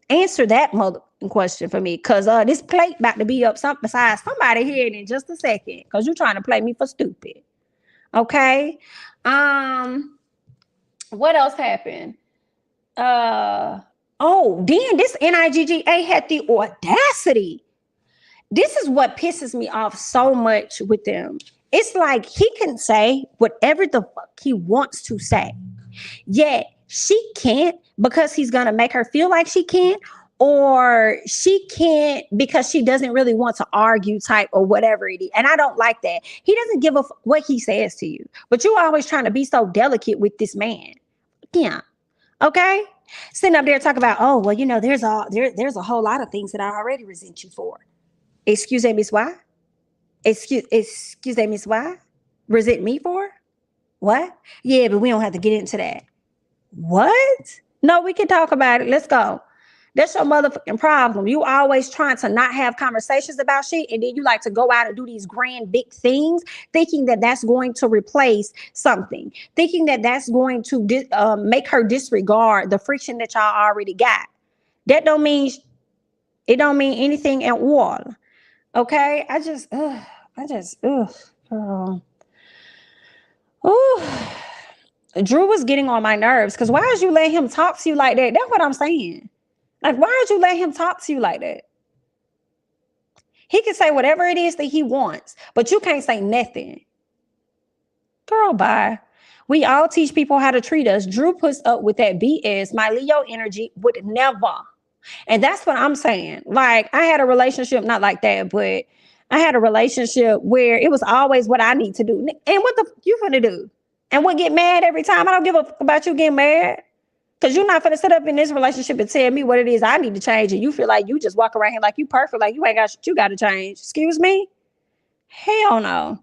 Answer that mother question for me, because this plate about to be up beside somebody here in just a second, because you're trying to play me for stupid. Okay. What else happened? Then this NIGGA had the audacity. This is what pisses me off so much with them. It's like he can say whatever the fuck he wants to say, yet she can't, because he's gonna make her feel like she can't, or she can't because she doesn't really want to argue type or whatever it is. And I don't like that. He doesn't give a what he says to you, but you're always trying to be so delicate with this man. Yeah. Okay. Sitting up there talking about, oh, well, there's a whole lot of things that I already resent you for. Excuse me, Miss Why? Excuse me, Miss Why? Resent me for? What? Yeah, but we don't have to get into that. What? No, we can talk about it. Let's go. That's your motherfucking problem. You always trying to not have conversations about shit, and then you like to go out and do these grand big things, thinking that that's going to replace something, thinking that that's going to make her disregard the friction that y'all already got. That don't mean anything at all. Okay, Drew was getting on my nerves, because why did you let him talk to you like that? That's what I'm saying. Like, why did you let him talk to you like that? He can say whatever it is that he wants, but you can't say nothing. Girl, bye. We all teach people how to treat us. Drew puts up with that BS. My Leo energy would never. And that's what I'm saying. Like, I had a relationship, not like that, but I had a relationship where it was always what I need to do. And what the you finna do? And what, get mad every time? I don't give a fuck about you getting mad. Because you're not finna sit up in this relationship and tell me what it is I need to change, and you feel like you just walk around here like you perfect, like you ain't got shit you got to change. Excuse me? Hell no.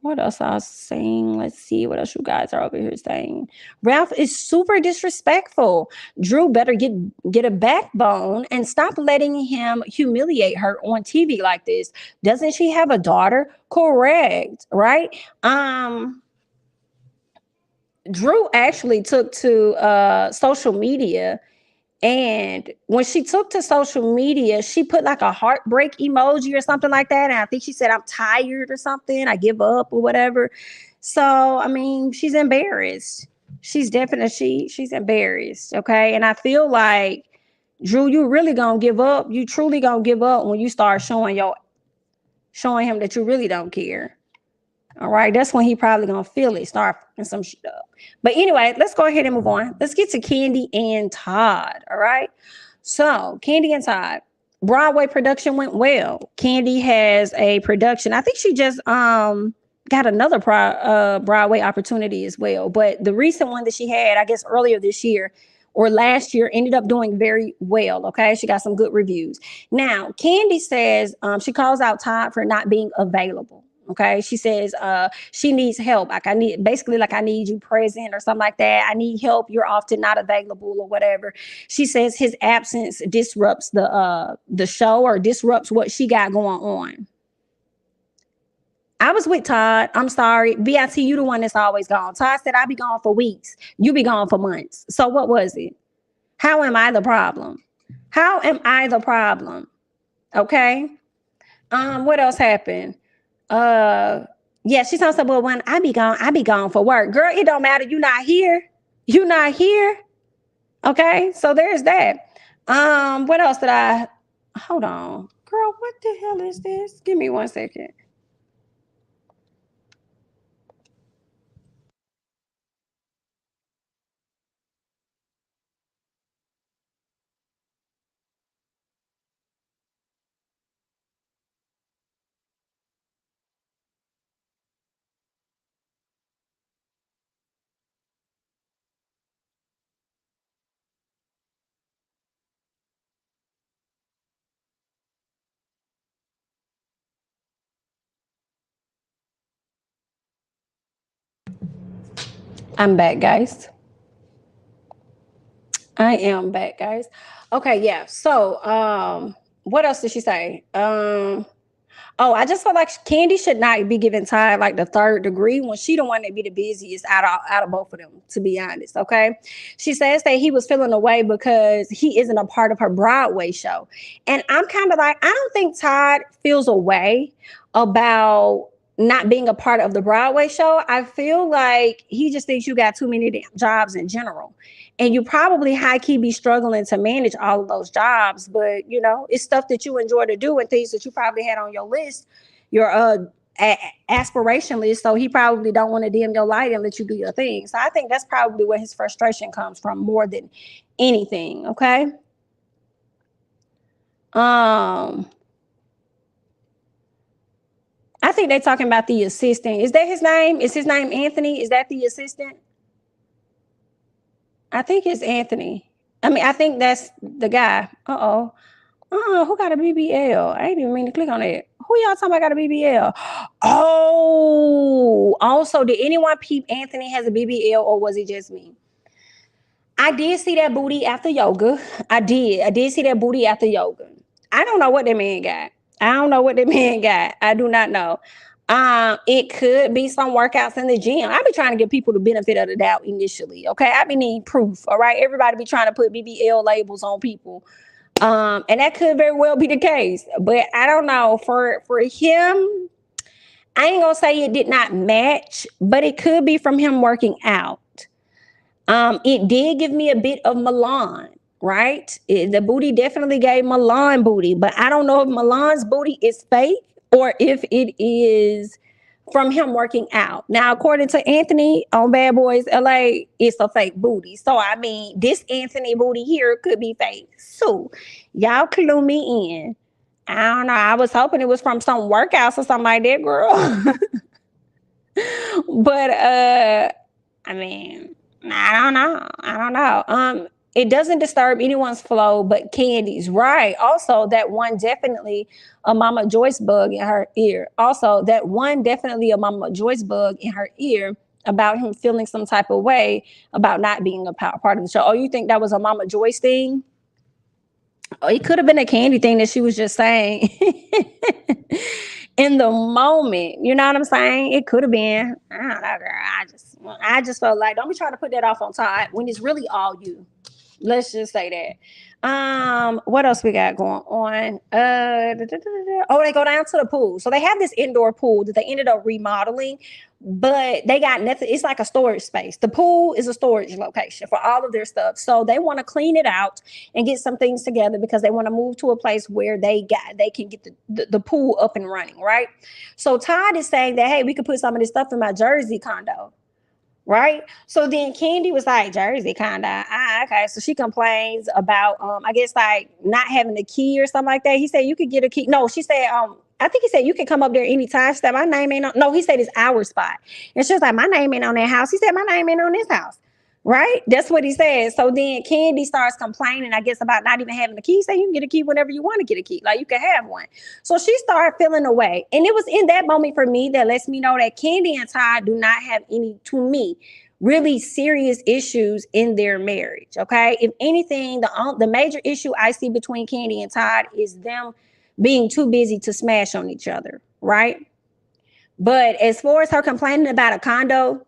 What else I was saying? Let's see what else you guys are over here saying. Ralph is super disrespectful. Drew better get a backbone and stop letting him humiliate her on TV like this. Doesn't she have a daughter? Correct, right? Drew actually took to social media And when she took to social media, she put like a heartbreak emoji or something like that. And I think she said, I'm tired or something. I give up or whatever. So, I mean, she's embarrassed. She's definitely, she's embarrassed. Okay. And I feel like, Drew, you really gonna give up. You truly gonna give up when you start showing him that you really don't care. All right, that's when he probably gonna feel it, start fucking some shit up. But anyway, let's go ahead and move on. Let's get to Candy and Todd. All right. So Candy and Todd, Broadway production went well. Candy has a production. I think she just got another Broadway opportunity as well. But the recent one that she had, I guess earlier this year or last year, ended up doing very well. Okay, she got some good reviews. Now, Candy says she calls out Todd for not being available. Okay, she says she needs help. Like I need you present or something like that. I need help. You're often not available or whatever. She says his absence disrupts the show or disrupts what she got going on. I was with Todd. I'm sorry. BIT, you the one that's always gone. Todd said I be gone for weeks. You be gone for months. So what was it? How am I the problem? How am I the problem? Okay. What else happened? Yeah, she talks about, well, when I be gone for work. Girl, it don't matter. You not here. You not here. Okay, so there's that. What else did I hold on? Girl, what the hell is this? Give me 1 second. I'm back, guys. I am back, guys. Okay, yeah. So, what else did she say? Oh, I just feel like Candy should not be giving Ty like the third degree when she the one that be the busiest out of both of them, to be honest. Okay. She says that he was feeling away because he isn't a part of her Broadway show. And I'm kind of like, I don't think Todd feels away about not being a part of the Broadway show. I feel like he just thinks you got too many damn jobs in general. And you probably high key be struggling to manage all of those jobs, but you know, it's stuff that you enjoy to do and things that you probably had on your list, your aspiration list. So he probably don't want to dim your light and let you do your thing. So I think that's probably where his frustration comes from more than anything. Okay. Um, I think they're talking about the assistant. Is that his name? Is his name Anthony? Is that the assistant? I think it's Anthony. I mean, I think that's the guy. Uh-oh. Who got a BBL? I ain't even mean to click on it. Who y'all talking about got a BBL? Oh, also, did anyone peep Anthony has a BBL or was it just me? I did see that booty after yoga. I did see that booty after yoga. I don't know what that man got. I don't know what that man got. I do not know. It could be some workouts in the gym. I be trying to give people the benefit of the doubt initially. Okay. I be needing proof. All right. Everybody be trying to put BBL labels on people. And that could very well be the case. But I don't know. For him, I ain't gonna say it did not match, but it could be from him working out. It did give me a bit of Milan, right? The booty definitely gave Milan booty, but I don't know if Milan's booty is fake or if it is from him working out. Now, according to Anthony on Bad Boys LA, it's a fake booty. So, I mean, this Anthony booty here could be fake. So, y'all clue me in. I don't know. I was hoping it was from some workouts or something like that, girl. But I mean, I don't know. It doesn't disturb anyone's flow but Candy's. Right. Also, that one definitely a Mama Joyce bug in her ear. Also, that one definitely a Mama Joyce bug in her ear about him feeling some type of way about not being a part of the show. Oh, you think that was a Mama Joyce thing? Oh, it could have been a Candy thing that she was just saying in the moment. You know what I'm saying? It could have been. I don't know, girl. I just felt like don't be trying to put that off on Todd when it's really all you. Let's just say that. What else we got going on? Oh, they go down to the pool. So they have this indoor pool that they ended up remodeling, but they got nothing. It's like a storage space. The pool is a storage location for all of their stuff. So they want to clean it out and get some things together because they want to move to a place where they can get the pool up and running, right? So Todd is saying that, hey, we could put some of this stuff in my Jersey condo. Right. So then Candy was like, Jersey kinda. Okay. So she complains about I guess like not having a key or something like that. He said you could get a key. No, she said, I think he said you can come up there anytime. She said my name ain't on, no, he said it's our spot. And she was like, my name ain't on that house. He said, my name ain't on this house. Right? That's what he said. So then Candy starts complaining, I guess, about not even having a key. Say you can get a key whenever you want to get a key. Like you can have one. So she started feeling away. And it was in that moment for me that lets me know that Candy and Todd do not have any, to me, really serious issues in their marriage. Okay. If anything, the major issue I see between Candy and Todd is them being too busy to smash on each other. Right. But as far as her complaining about a condo,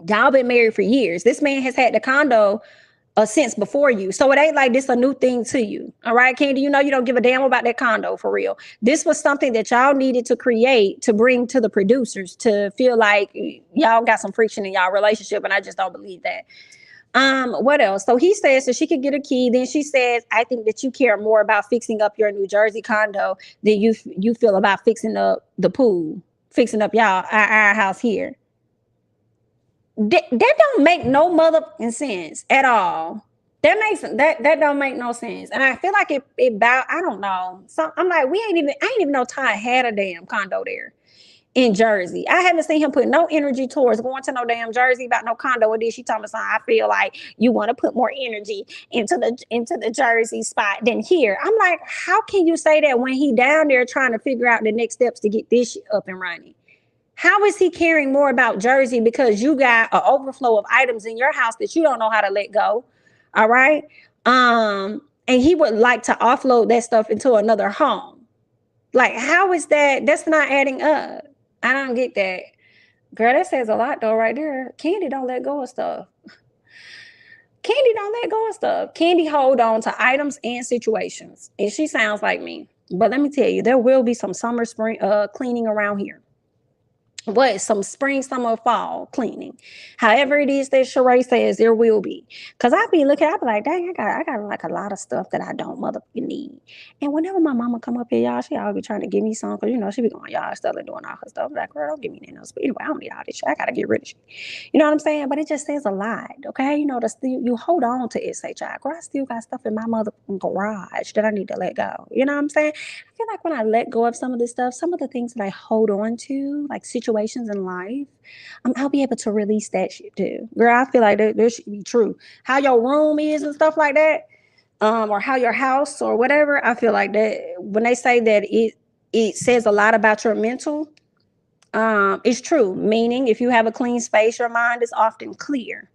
y'all been married for years. This man has had the condo since before you. So it ain't like this a new thing to you. All right, Candy, you know you don't give a damn about that condo for real. This was something that y'all needed to create to bring to the producers to feel like y'all got some friction in y'all relationship, and I just don't believe that. What else? So he says that she could get a key. Then she says, I think that you care more about fixing up your New Jersey condo than you feel about fixing up the pool, fixing up our house here. That don't make no motherfucking sense at all. That don't make no sense. And I feel like it bow, I don't know. So I'm like, I ain't even know Ty had a damn condo there in Jersey. I haven't seen him put no energy towards going to no damn Jersey about no condo. And then she told me something. I feel like you want to put more energy into the Jersey spot than here. I'm like, how can you say that when he down there trying to figure out the next steps to get this shit up and running? How is he caring more about Jersey because you got an overflow of items in your house that you don't know how to let go? All right. And he would like to offload that stuff into another home. Like, how is that? That's not adding up. I don't get that. Girl, that says a lot though, right there. Candy don't let go of stuff. Candy don't let go of stuff. Candy hold on to items and situations. And she sounds like me. But let me tell you, there will be some spring cleaning around here. What, some spring, summer, fall cleaning. However it is that Sheree says there will be. Because I be like, dang, I got like a lot of stuff that I don't motherfucking need. And whenever my mama come up here, y'all, she always be trying to give me some. Because, you know, she be going, y'all stuff and doing all her stuff. Like, girl, don't give me that else. But anyway, I don't need all this shit. I got to get rid of shit. You know what I'm saying? But it just says a lot, okay? You know, you hold on to SHI. Girl, I still got stuff in my motherfucking garage that I need to let go. You know what I'm saying? I feel like when I let go of some of this stuff, some of the things that I hold on to, like situations in life, I'll be able to release that shit too. Girl, I feel like that should be true. How your room is and stuff like that, or how your house or whatever. I feel like that when they say that it says a lot about your mental, it's true. Meaning, if you have a clean space, your mind is often clear.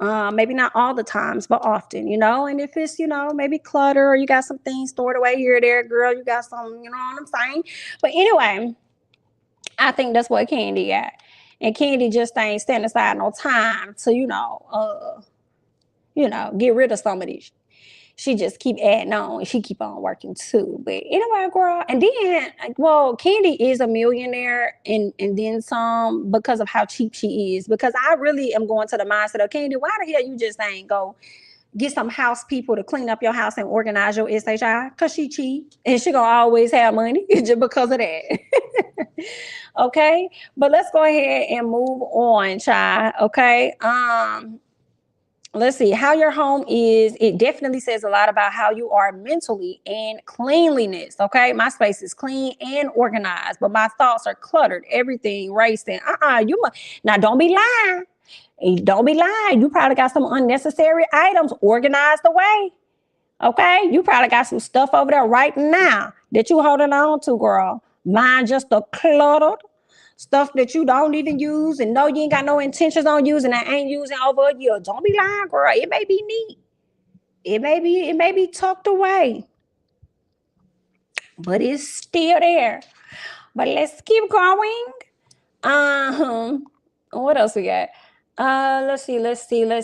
Maybe not all the times, but often, you know. And if it's, you know, maybe clutter or you got some things stored away here or there, girl, you got some, you know what I'm saying? But anyway, I think that's what Candy got. And Candy just ain't standing aside no time to, get rid of some of these. She just keep adding on and she keep on working too. But anyway, girl, and then Candy is a millionaire and then some because of how cheap she is. Because I really am going to the mindset of Candy, why the hell you just ain't go get some house people to clean up your house and organize your SHI? Because she cheap and she gonna always have money just because of that. Okay, but let's go ahead and move on, child. Okay. Let's see how your home is. It definitely says a lot about how you are mentally and cleanliness. Okay, my space is clean and organized, but my thoughts are cluttered, everything racing. You must now don't be lying. Don't be lying. You probably got some unnecessary items organized away. Okay, you probably got some stuff over there right now that you holding on to, girl. Mine just a cluttered stuff that you don't even use and know you ain't got no intentions on using and ain't using over a year. Don't be lying, girl. It may be neat. It may be tucked away. But it's still there. But let's keep going. What else we got? Let's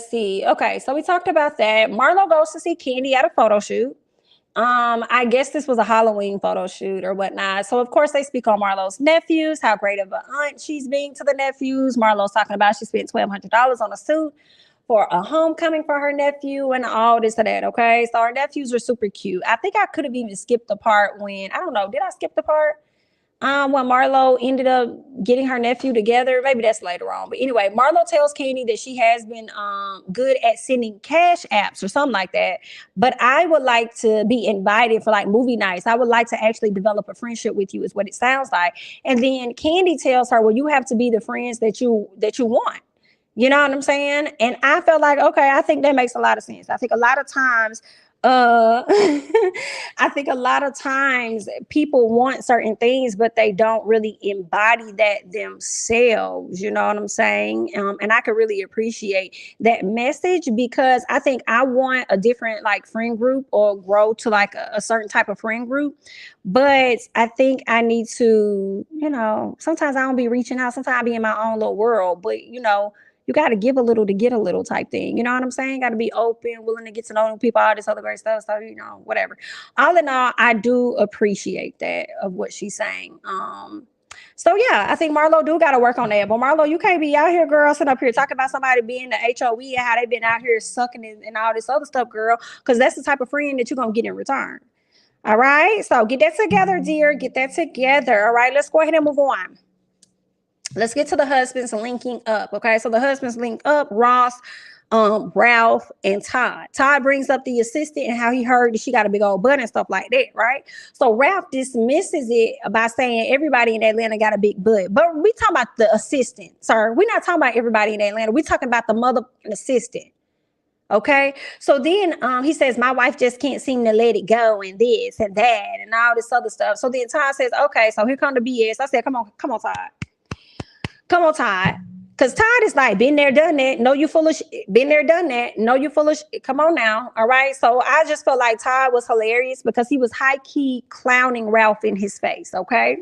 see. Okay, so we talked about that. Marlo goes to see Candy at a photo shoot. I guess this was a Halloween photo shoot or whatnot. So of course they speak on Marlo's nephews, how great of an aunt she's being to the nephews. Marlo's talking about she spent $1,200 on a suit for a homecoming for her nephew and all this and that. Okay, so our nephews are super cute. I think I could have even skipped the part when I don't know. Did I skip the part? When Marlo ended up getting her nephew together. Maybe that's later on. But anyway, Marlo tells Candy that she has been good at sending cash apps or something like that. But I would like to be invited for like movie nights. I would like to actually develop a friendship with you, is what it sounds like. And then Candy tells her, well, you have to be the friends that you want. You know what I'm saying? And I felt like, okay, I think that makes a lot of sense. I think a lot of times I think a lot of times people want certain things, but they don't really embody that themselves. You know what I'm saying? And I could really appreciate that message because I think I want a different like friend group or grow to like a certain type of friend group. But I think I need to, sometimes I don't be reaching out. Sometimes I be in my own little world, but you got to give a little to get a little type thing. You know what I'm saying? Got to be open, willing to get to know people, all this other great stuff. So, whatever. All in all, I do appreciate that of what she's saying. So yeah, I think Marlo do got to work on that. But Marlo, you can't be out here, girl, sitting up here talking about somebody being the HOE and how they been out here sucking and all this other stuff, girl, because that's the type of friend that you're going to get in return. All right. So get that together, dear. Get that together. All right. Let's go ahead and move on. Let's get to the husbands linking up. Okay, so the husbands link up, Ross, Ralph, and Todd. Todd brings up the assistant and how he heard that she got a big old butt and stuff like that, right? So Ralph dismisses it by saying everybody in Atlanta got a big butt. But we talking about the assistant, sir. We're not talking about everybody in Atlanta. We're talking about the motherfucking assistant. Okay, so then he says, my wife just can't seem to let it go and this and that and all this other stuff. So then Todd says, okay, so here come the BS. I said, come on, Todd. Come on, Todd. Because Todd is like, been there, done that. No, you full of shit. Been there, done that. No, you full of shit. Come on now. All right. So I just felt like Todd was hilarious because he was high-key clowning Ralph in his face. Okay.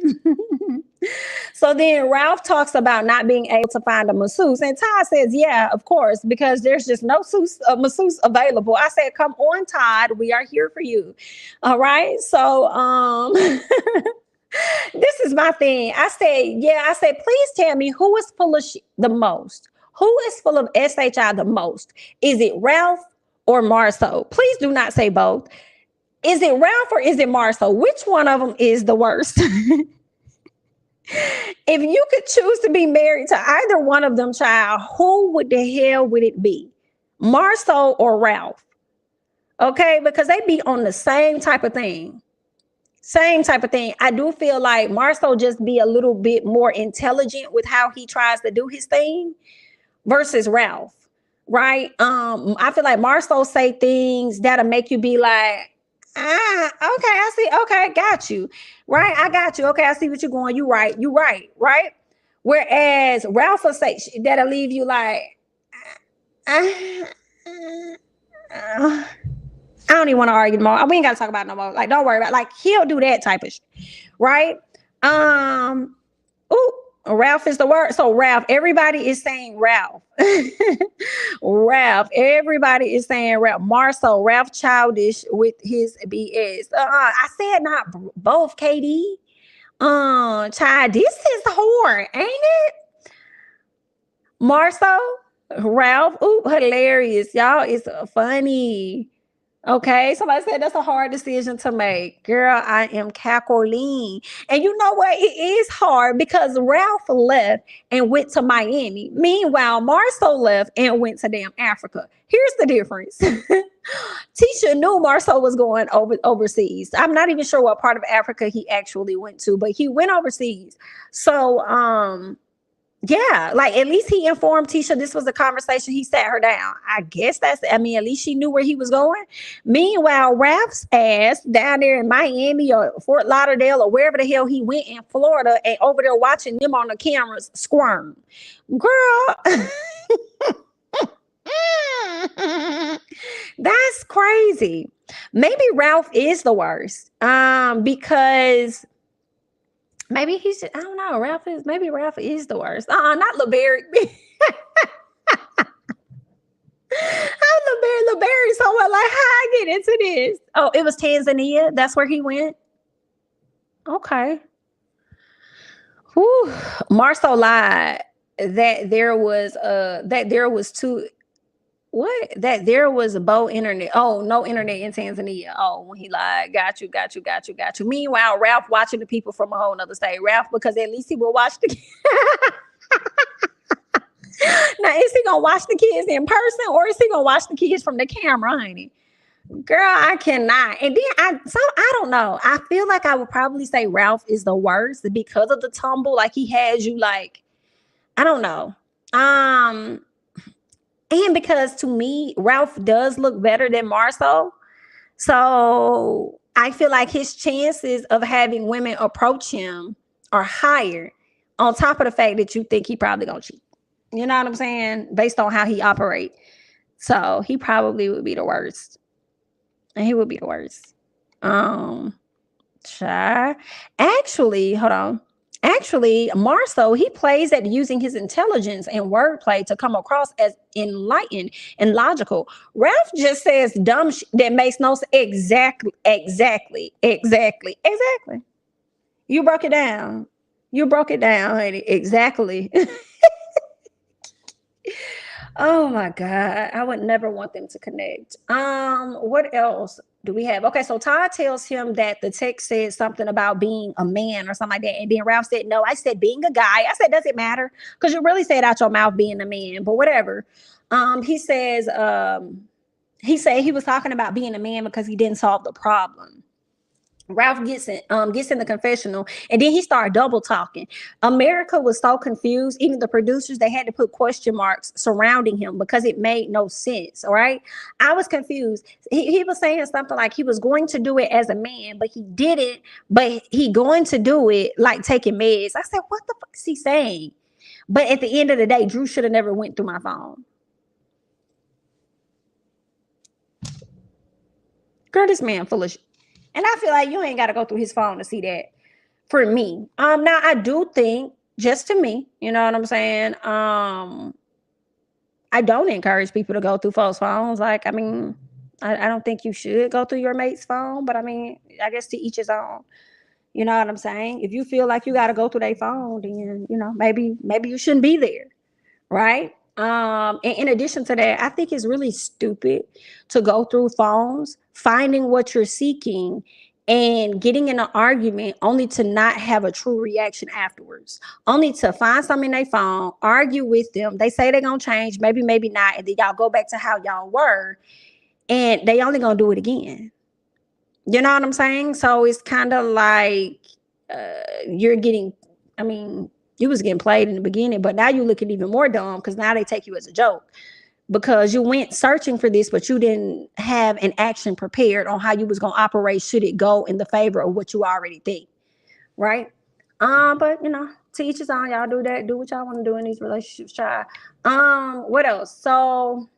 So then Ralph talks about not being able to find a masseuse. And Todd says, yeah, of course, because there's just no masseuse available. I said, come on, Todd. We are here for you. All right. So, this is my thing. I said, please tell me who is full of the most. Who is full of SHI the most? Is it Ralph or Marceau? Please do not say both. Is it Ralph or is it Marceau? Which one of them is the worst? If you could choose to be married to either one of them, child, who would the hell would it be? Marceau or Ralph? Okay, because they be on the same type of thing. Same type of thing. I do feel like Marceau just be a little bit more intelligent with how he tries to do his thing versus Ralph, right? I feel like Marceau say things that'll make you be like, okay, I see. Okay, got you. Right, I got you. Okay, I see what you're going. You right. Whereas Ralph will say that'll leave you like, I don't even want to argue more. We ain't got to talk about it no more. Like, don't worry about it. Like, he'll do that type of shit, right? Ralph is the word. So Ralph, everybody is saying Ralph. Ralph, everybody is saying Ralph. Marceau, Ralph childish with his BS. I said not both, KD. Child, this is hard, ain't it? Marceau, Ralph, hilarious. Y'all, it's funny. Okay, somebody said that's a hard decision to make. Girl, I am cackling. And you know what? It is hard because Ralph left and went to Miami. Meanwhile, Marceau left and went to damn Africa. Here's the difference. Tisha knew Marceau was going overseas. I'm not even sure what part of Africa he actually went to, but he went overseas. So, yeah, like at least he informed Tisha this was a conversation. He sat her down. I guess at least she knew where he was going. Meanwhile, Ralph's ass down there in Miami or Fort Lauderdale or wherever the hell he went in Florida and over there watching them on the cameras squirm. Girl, that's crazy. Maybe Ralph is the worst because maybe I don't know. Ralph is the worst. Not LeBaric. Little Barry somewhere like, how I get into this? Oh, it was Tanzania. That's where he went. Okay. Whew. Marceau lied that there was two what that there was a bow internet. Oh, no internet in Tanzania. Oh, when he lied, got you. Meanwhile, Ralph watching the people from a whole nother state. Ralph, because at least he will watch the now, is he gonna watch the kids in person or is he gonna watch the kids from the camera, honey? Girl, I cannot. And then I don't know. I feel like I would probably say Ralph is the worst because of the tumble. Like he has you like, I don't know. And because to me, Ralph does look better than Marceau. So I feel like his chances of having women approach him are higher, on top of the fact that you think he probably gonna cheat. You know what I'm saying? Based on how he operate. So he probably would be the worst. And he would be the worst. Actually, hold on. Actually, Marceau, he plays at using his intelligence and wordplay to come across as enlightened and logical. Ralph just says dumb that makes no sense. Exactly. You broke it down. Honey. Exactly. Oh my God. I would never want them to connect. What else do we have? Okay, so Todd tells him that the text said something about being a man or something like that. And then Ralph said, no, I said being a guy. I said, does it matter? Because you really said out your mouth being a man, but whatever. He says he was talking about being a man because he didn't solve the problem. Ralph gets in the confessional, and then he started double talking. America was so confused. Even the producers, they had to put question marks surrounding him because it made no sense. All right, I was confused. He was saying something like he was going to do it as a man, but he didn't. But he going to do it like taking meds. I said, what the fuck is he saying? But at the end of the day, Drew should have never went through my phone. Girl, this man full of shit. And I feel like you ain't got to go through his phone to see that. For me, now I do think, just to me, you know what I'm saying? I don't encourage people to go through folks' phones. Like, I mean, I don't think you should go through your mate's phone, but I mean, I guess to each his own. You know what I'm saying? If you feel like you got to go through their phone, then maybe you shouldn't be there, right? And in addition to that, I think it's really stupid to go through phones, finding what you're seeking, and getting in an argument only to not have a true reaction afterwards, only to find something in their phone, argue with them. They say they're going to change, maybe not. And then y'all go back to how y'all were, and they only going to do it again. You know what I'm saying? So it's kind of like you're getting, I mean, you was getting played in the beginning, but now you're looking even more dumb because now they take you as a joke because you went searching for this, but you didn't have an action prepared on how you was going to operate should it go in the favor of what you already think, right? But to each his own. Y'all do that. Do what y'all want to do in these relationships. Try. What else? So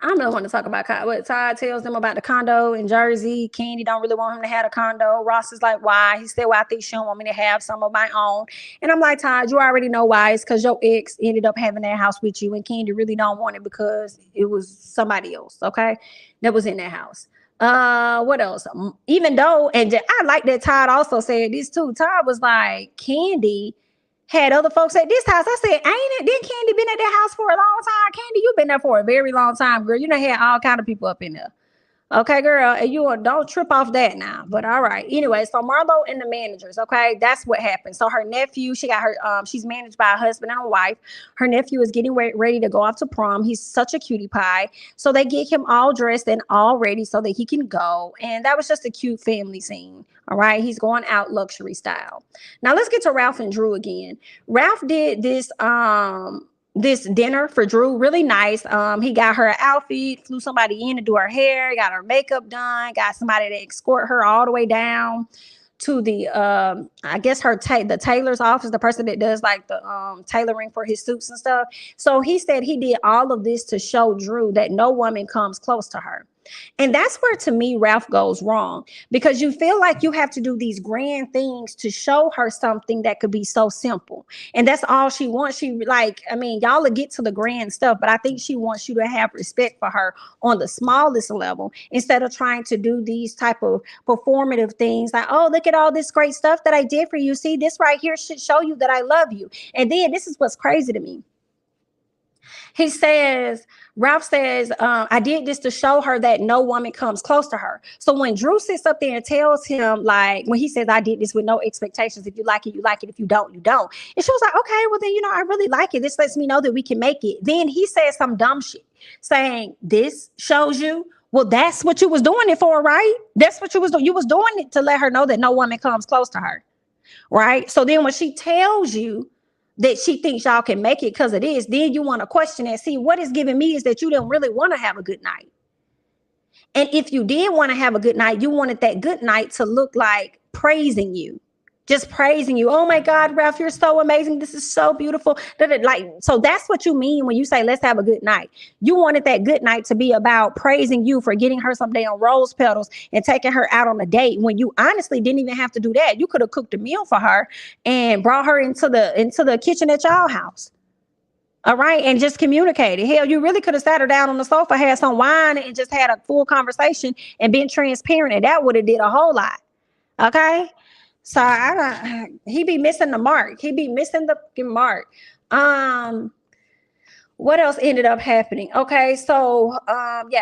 I don't really want to talk about what Todd tells them about the condo in Jersey. Candy don't really want him to have a condo. Ross is like, why? He said, well, I think she don't want me to have some of my own. And I'm like, Todd, you already know why. It's because your ex ended up having that house with you, and Candy really don't want it because it was somebody else, okay, that was in that house. What else? Even though, and I like that Todd also said this too. Todd was like, Candy had other folks at this house. I said, ain't it? Then Candy been at that house for a long time? Candy, you been there for a very long time, girl. You done had all kind of people up in there. Okay, girl, and you don't trip off that now. But all right. Anyway, so Marlo and the managers, okay, that's what happened. So her nephew, she got her, she's managed by a husband and a wife. Her nephew is getting ready to go off to prom. He's such a cutie pie. So they get him all dressed and all ready so that he can go. And that was just a cute family scene. All right. He's going out luxury style. Now let's get to Ralph and Drew again. Ralph did this dinner for Drew, really nice. He got her an outfit, flew somebody in to do her hair, got her makeup done, got somebody to escort her all the way down to the I guess the tailor's office, the person that does like the tailoring for his suits and stuff. So he said he did all of this to show Drew that no woman comes close to her. And that's where, to me, Ralph goes wrong, because you feel like you have to do these grand things to show her something that could be so simple. And that's all she wants. Y'all will get to the grand stuff, but I think she wants you to have respect for her on the smallest level, instead of trying to do these type of performative things like, oh, look at all this great stuff that I did for you. See, this right here should show you that I love you. And then this is what's crazy to me. Ralph says, I did this to show her that no woman comes close to her. So when Drew sits up there and tells him, like, when he says, I did this with no expectations. If you like it, you like it. If you don't, you don't. And she was like, okay, well then, I really like it. This lets me know that we can make it. Then he says some dumb shit saying, this shows you. Well, that's what you was doing it for, right? That's what you was doing. You was doing it to let her know that no woman comes close to her, right? So then when she tells you that she thinks y'all can make it because it is, then you want to question that. See, what is giving me is that you didn't really want to have a good night. And if you did want to have a good night, you wanted that good night to look like praising you. Just praising you. Oh my God, Ralph, you're so amazing. This is so beautiful. So that's what you mean when you say, let's have a good night. You wanted that good night to be about praising you for getting her some damn rose petals and taking her out on a date, when you honestly didn't even have to do that. You could have cooked a meal for her and brought her into the kitchen at y'all house. All right. And just communicated. Hell, you really could have sat her down on the sofa, had some wine, and just had a full conversation and been transparent. And that would have did a whole lot. Okay. So he be missing the mark. He be missing the mark. What else ended up happening? Okay, so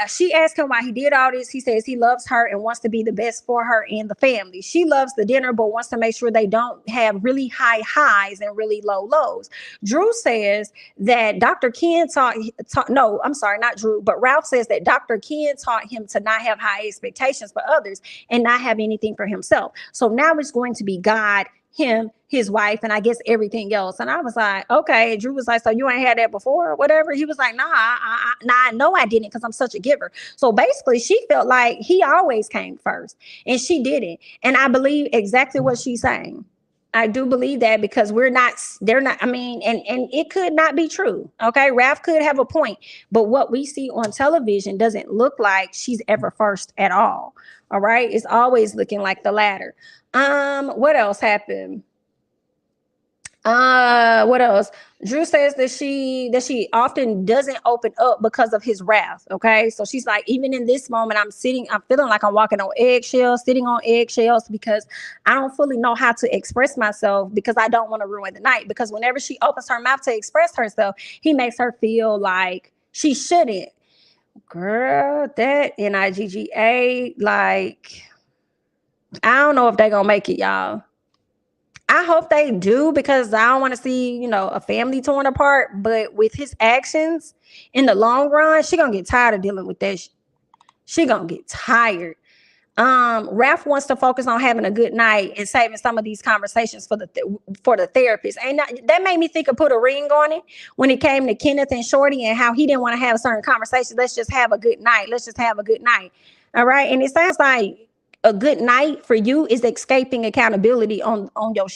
she asked him why he did all this. He says he loves her and wants to be the best for her and the family. She loves the dinner, but wants to make sure they don't have really high highs and really low lows. Drew says that Dr. Ken not Drew, but Ralph says that Dr. Ken taught him to not have high expectations for others and not have anything for himself. So now it's going to be God, him, his wife, and I guess everything else. And I was like, okay. Drew was like, so you ain't had that before or whatever? He was like, nah, I know I didn't, because I'm such a giver. So basically she felt like he always came first and she didn't. And I believe exactly what she's saying. I do believe that, because and it could not be true. Okay. Ralph could have a point, but what we see on television doesn't look like she's ever first at all. All right. It's always looking like the latter. What else happened? What else? Drew says that she often doesn't open up because of his wrath. Okay. So she's like, even in this moment, I'm feeling like I'm walking on eggshells, sitting on eggshells, because I don't fully know how to express myself, because I don't want to ruin the night. Because whenever she opens her mouth to express herself, he makes her feel like she shouldn't. Girl, that NIGGA, like, I don't know if they're gonna make it, y'all. I hope they do, because I don't want to see, a family torn apart. But with his actions in the long run, she gonna get tired of dealing with that. She gonna get tired. Ralph wants to focus on having a good night and saving some of these conversations for the therapist. And that made me think of Put a Ring on It, when it came to Kenneth and Shorty and how he didn't want to have certain conversations. Let's just have a good night. Let's just have a good night. All right. And it sounds like a good night for you is escaping accountability on your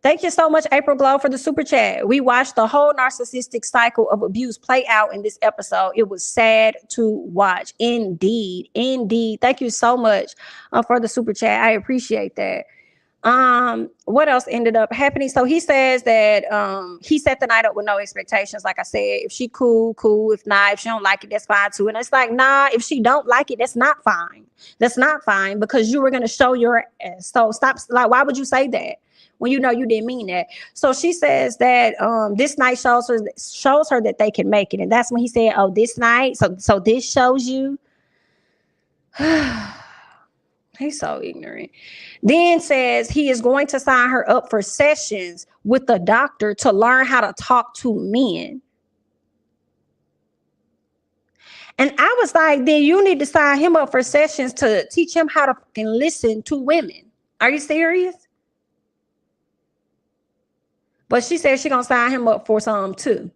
Thank you so much, April Glow, for the super chat. We watched the whole narcissistic cycle of abuse play out in this episode. It was sad to watch. Indeed. Thank you so much for the super chat. I appreciate that. What else ended up happening? So he says that he set the night up with no expectations. Like I said, if she cool. If not, if she don't like it, that's fine too. And it's like, nah, if she don't like it, that's not fine. That's not fine, because you were gonna show your ass. So stop. Like, why would you say that when you know you didn't mean that? So she says that this night shows her that they can make it. And that's when he said, oh, this night. So this shows you. He's so ignorant. Then says he is going to sign her up for sessions with the doctor to learn how to talk to men. And I was like, then you need to sign him up for sessions to teach him how to fucking listen to women. Are you serious? But she said she's going to sign him up for some too.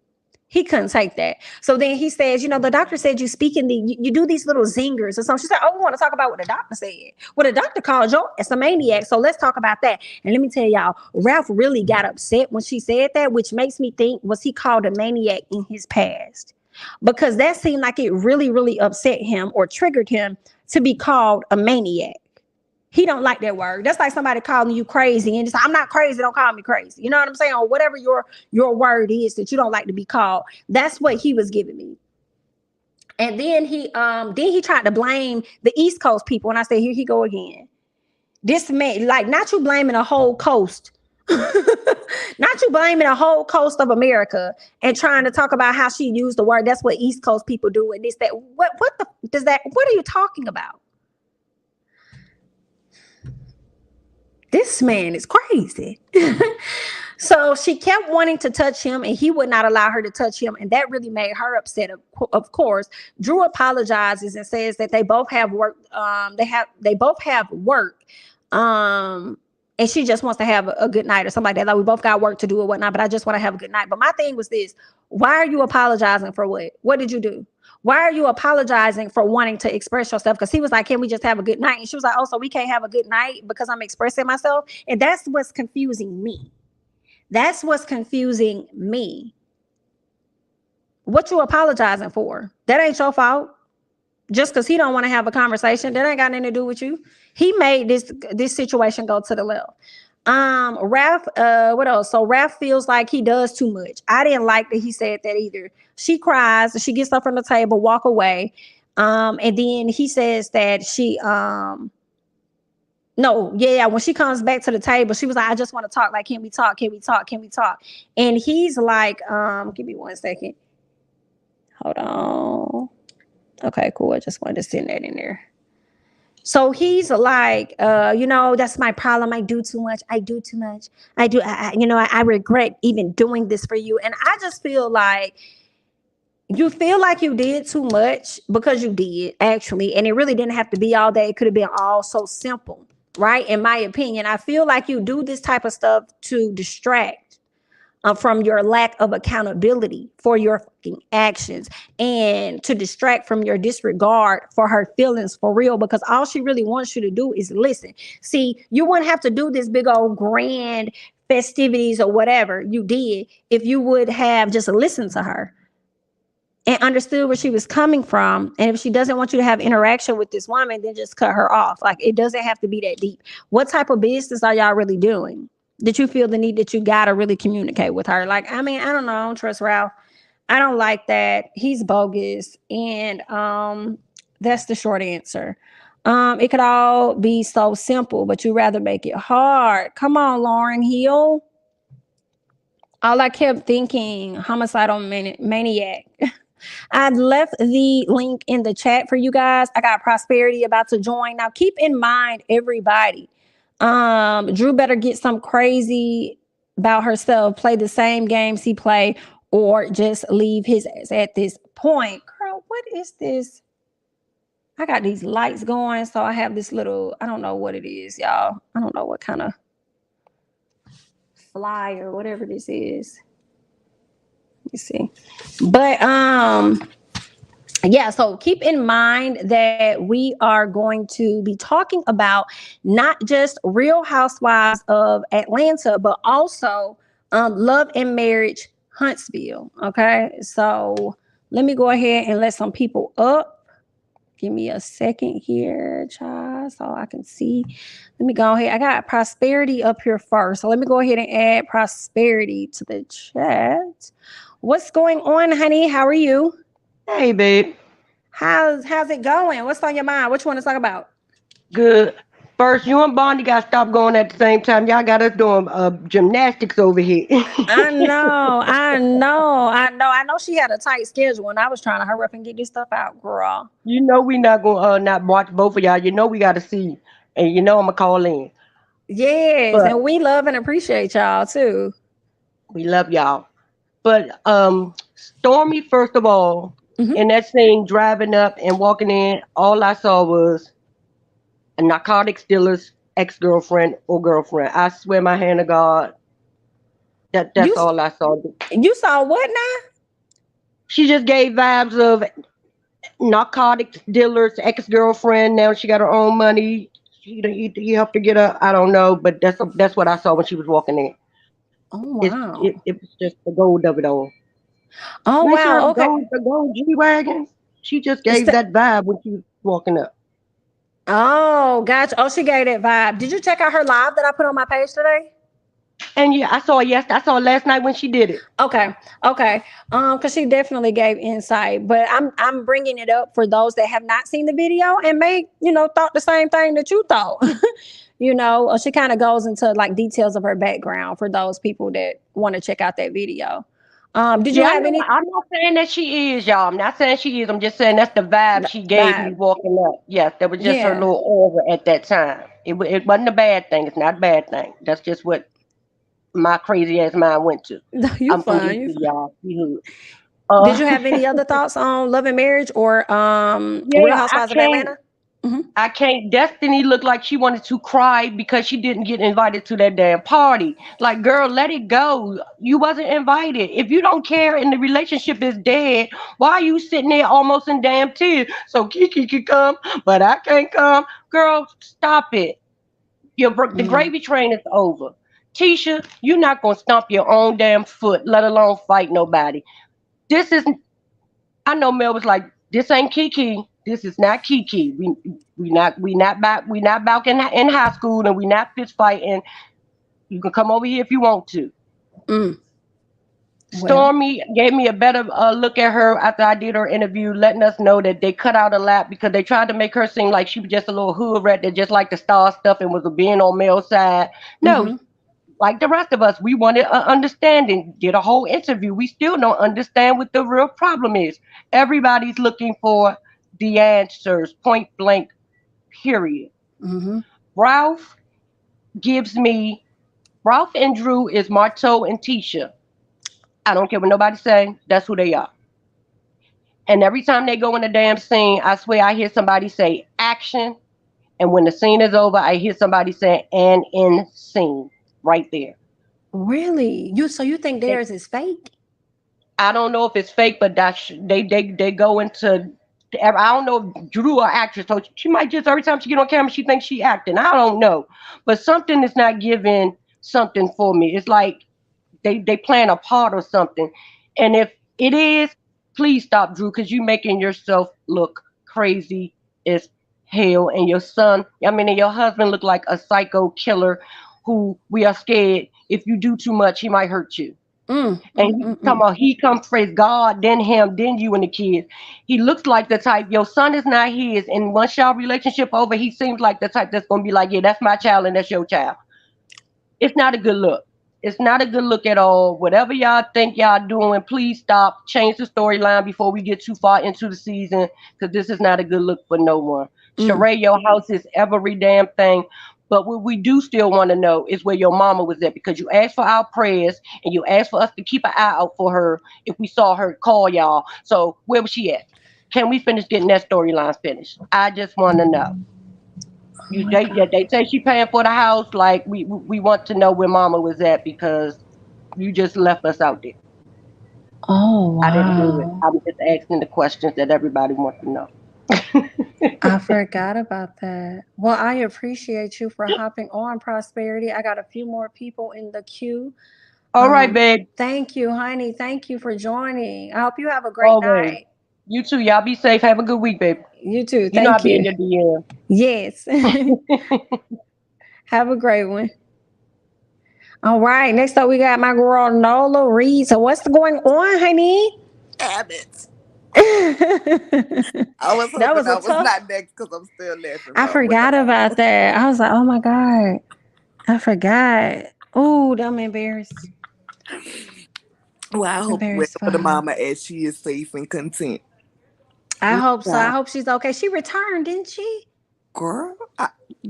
He couldn't take that. So then he says, the doctor said you do these little zingers or something. She said, oh, we want to talk about what the doctor said. Well, the doctor called you as a maniac. So let's talk about that. And let me tell y'all, Ralph really got upset when she said that, which makes me think, was he called a maniac in his past? because that seemed like it really, really upset him or triggered him to be called a maniac. He don't like that word. That's like somebody calling you crazy and just, I'm not crazy, don't call me crazy. You know what I'm saying? Or whatever your word is that you don't like to be called. That's what he was giving me. And then he tried to blame the East Coast people. And I said, here he go again. This man, like, not you blaming a whole coast. Not you blaming a whole coast of America and trying to talk about how she used the word. That's what East Coast people do. And this, that, what are you talking about? This man is crazy. So she kept wanting to touch him and he would not allow her to touch him. And that really made her upset. Of course, Drew apologizes and says that they both have work. They both have work. And she just wants to have a good night or something like that. Like, we both got work to do or whatnot, but I just want to have a good night. But my thing was this: why are you apologizing for what? What did you do? Why are you apologizing for wanting to express yourself? Because he was like, can we just have a good night? And she was like, oh, so we can't have a good night because I'm expressing myself? And that's what's confusing me. That's what's confusing me. What you apologizing for? That ain't your fault. Just because he don't want to have a conversation, that ain't got nothing to do with you. He made this situation go to the left. Raph, what else? So Raph feels like he does too much. I didn't like that he said that either. She cries, she gets up from the table, walk away. And then he says that when she comes back to the table, she was like, I just want to talk. Like, can we talk? Can we talk? Can we talk? And he's like, give me 1 second. Hold on. Okay, cool. I just wanted to send that in there. So he's like, that's my problem. I do too much. I do too much. I regret even doing this for you. And I just feel like you feel like you did too much because you did, actually. And it really didn't have to be all that. It could have been all so simple, right? In my opinion, I feel like you do this type of stuff to distract from your lack of accountability for your fucking actions, and to distract from your disregard for her feelings for real, because all she really wants you to do is listen. See, you wouldn't have to do this big old grand festivities or whatever you did if you would have just listened to her and understood where she was coming from. And if she doesn't want you to have interaction with this woman, then just cut her off. Like, it doesn't have to be that deep. What type of business are y'all really doing that you feel the need that you gotta really communicate with her? Like, I mean, I don't know. I don't trust Ralph. I don't like that. He's bogus. And that's the short answer. It could all be so simple, but you rather make it hard. Come on, Lauren Hill. All I kept thinking, homicidal maniac. I left the link in the chat for you guys. I got Prosperity about to join. Now, keep in mind, everybody, Drew better get some crazy about herself, play the same games he played, or just leave his ass at this point. Girl, what is this? I got these lights going, so I have this little, I don't know what it is, y'all. I don't know what kind of fly or whatever this is. Let me see. But yeah, so keep in mind that we are going to be talking about not just Real Housewives of Atlanta, but also Love and Marriage Huntsville. Okay, so let me go ahead and let some people up. Give me a second here, child, so I can see. Let me go ahead. I got Prosperity up here first. So let me go ahead and add Prosperity to the chat. What's going on, honey? How are you? Hey, babe. How's it going? What's on your mind? What you want to talk about? Good. First, you and Bondi got to stop going at the same time. Y'all got us doing gymnastics over here. I know she had a tight schedule and I was trying to hurry up and get this stuff out, girl. You know we not going to not watch both of y'all. You know we got to see. And you know I'm going to call in. Yes, But and we love and appreciate y'all too. we love y'all. But Stormy, first of all, Mm-hmm. in that scene, driving up and walking in, all I saw was a narcotics dealer's ex-girlfriend or girlfriend. I swear my hand to God, You that's all I saw. you saw what now? She just gave vibes of narcotics dealer's ex-girlfriend. Now she got her own money. He helped her get her. I don't know, but that's what I saw when she was walking in. Oh wow. It was just the gold of it all. Oh When she her wow. Okay. gold G wagon, she just It's gave the, that vibe when she was walking up. oh, gotcha. Oh, she gave that vibe. Did you check out her live that I put on my page today? And yeah, I saw it last night when she did it. Okay, okay. Because she definitely gave insight, but I'm bringing it up for those that have not seen the video and may thought the same thing that you thought. She kind of goes into like details of her background for those people that want to check out that video. Did you Yeah, I have know. any I'm not saying that she is, y'all. I'm not saying she is. I'm just saying that's the vibe she gave me vibe? walking up. Yes, that was just her Yeah. little aura at that time. It wasn't a bad thing. It's not a bad thing. That's just what my crazy ass mind went to. You I'm from fun. DC, y'all. We hood. Did you have any Uh, other thoughts on Love and Marriage or Real yeah, Housewives of Atlanta? Hmm. I can't. Destiny looked like she wanted to cry because she didn't get invited to that damn party. Like, girl, let it go. You wasn't invited. If you don't care and the relationship is dead, why are you sitting there almost in damn tears? So Kiki can come, but I can't come. Girl, stop it. The Mm. gravy train is over. Tisha, you're not gonna stomp your own damn foot, let alone fight nobody. This is I know Mel was like, "This ain't Kiki. This is not Kiki. We not back in high school, and we not fist fighting. You can come over here if you want to." Mm. Well. Stormy gave me a better look at her after I did her interview, letting us know that they cut out a lap because they tried to make her seem like she was just a little hood rat that just liked the star stuff and was being on Mel's side. No, Hmm. like the rest of us, we wanted an understanding. Did a whole interview. We still don't understand what the real problem is. Everybody's looking for the answers, point blank, period. Hmm. Ralph gives me Ralph and Drew is Marto and Tisha. I don't care what nobody say. That's who they are. And every time they go in the damn scene, I swear I hear somebody say action. And when the scene is over, I hear somebody say and in scene right there. Really? You think theirs is fake? I don't know if it's fake, but they go into. I don't know if Drew or actress, so she might just every time she get on camera, she thinks she acting. I don't know, but something is not giving something for me. It's like they playing a part or something, and if it is, please stop, Drew, because you making yourself look crazy as hell, and your son, I mean, and your husband look like a psycho killer who we are scared if you do too much, he might hurt you. Mm, And mm, he mm, talking mm. about he comes praise God, then him, then you and the kids. He looks like the type, your son is not his. And once y'all relationship over, he seems like the type that's gonna be like, yeah, that's my child and that's your child. It's not a good look. It's not a good look at all. Whatever y'all think y'all doing, please stop. Change the storyline before we get too far into the season, because this is not a good look for no one. Mm. Sheree, your house is every damn thing. But what we do still want to know is where your mama was at, because you asked for our prayers and you asked for us to keep an eye out for her if we saw her call y'all. So where was she at? Can we finish getting that storyline finished? I just want to know. Oh You my they yeah, god. they say she paying for the house. Like we want to know where Mama was at because you just left us out there. Oh I didn't do it. wow. I'm just asking the questions that everybody wants to know. I forgot about that. Well, I appreciate you for hopping on Prosperity. I got a few more people in the queue. All right, babe. Thank you, honey. Thank you for joining. I hope you have a great Always. night. You too. Y'all be safe. Have a good week, babe. You too. You know I'll Thank be in you. your DM. Yes. Have a great one. All right. Next up, we got my girl Nola Reed. So, what's going on, honey? Habits. That I was hoping was a I was tough. not next because I'm still laughing I from what I forgot about that. I was like, oh my God. I forgot. Oh, I'm embarrassed. Well, I hope well Embarrassed for for the her. mama as she is safe and content. I Ooh, hope so. I child. hope she's okay. She returned, didn't she? Girl,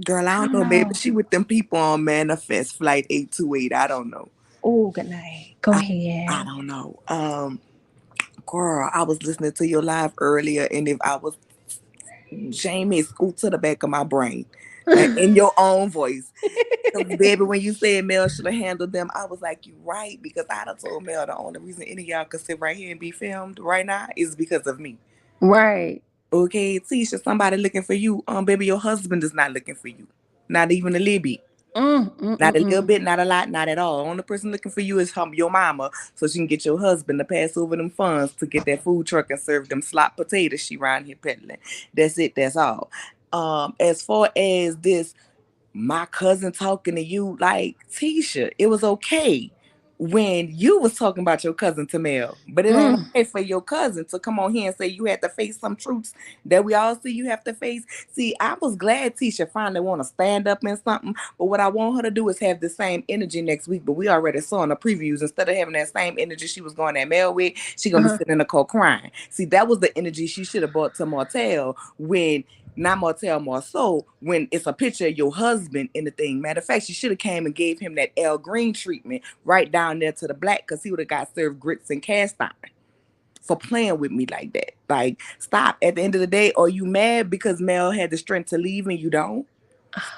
girl, I I don't don't know. Maybe know. she with them people on Manifest Flight 828. I don't know. Oh, good night. Go I ahead. don't know. Girl, I was listening to your live earlier, and if I was Jamie, scoot to the back of my brain, in your own voice. Because, baby, when you said Mel should have handled them, I was like, you right. Because I done told Mel the only reason any of y'all could sit right here and be filmed right now is because of me. Right. Okay, Tisha, somebody looking for you. Baby, your husband is not looking for you. Not even a little bit. Not a little bit, not a lot, not at all. Only person looking for you is your mama, so she can get your husband to pass over them funds to get that food truck and serve them slot potatoes she around here peddling. That's it. That's all. As far as this my cousin talking to you, like Tisha, it was okay when you was talking about your cousin to Mel, but it ain't okay for your cousin to come on here and say you had to face some truths that we all see you have to face. See, I was glad Tisha finally want to stand up in something, but what I want her to do is have the same energy next week. But we already saw in the previews, instead of having that same energy she was going at Mel with, she gonna be sitting in the car crying. See, that was the energy she should have brought to Martell when not Martell Marceau when it's a picture of your husband in the thing. Matter of fact, she should have came and gave him that Al Green treatment right down there to the black, because he would have got served grits and cast iron for playing with me like that. Like, stop. At the end of the day, are you mad because Mel had the strength to leave and you don't?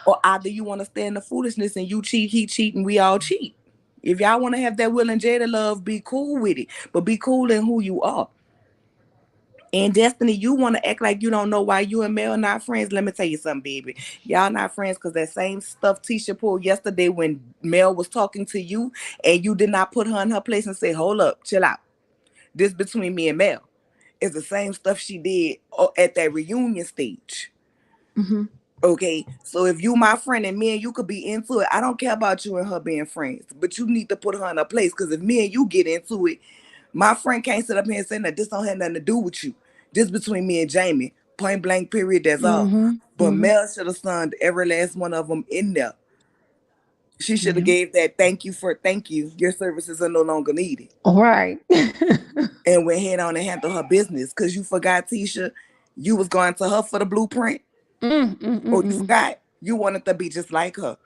Or either you want to stand the foolishness and you cheat, he cheat, and we all cheat. If y'all want to have that Will and Jada love, be cool with it. But be cool in who you are. And Destiny, you want to act like you don't know why you and Mel not friends. Let me tell you something, baby. Y'all not friends because that same stuff Tisha pulled yesterday when Mel was talking to you and you did not put her in her place and say, hold up, chill out. This between me and Mel. Is the same stuff she did at that reunion stage. Okay, so if you my friend and me and you could be into it, I don't care about you and her being friends, but you need to put her in her place, because if me and you get into it, my friend can't sit up here and say that this don't have nothing to do with you. This between me and Jamie. Point blank period, that's all. But Mel should have signed every last one of them in there. She should have gave that thank you. Your services are no longer needed. Right. And went head on and handle her business. Because you forgot, Tisha, you was going to her for the blueprint. Or you forgot you wanted to be just like her.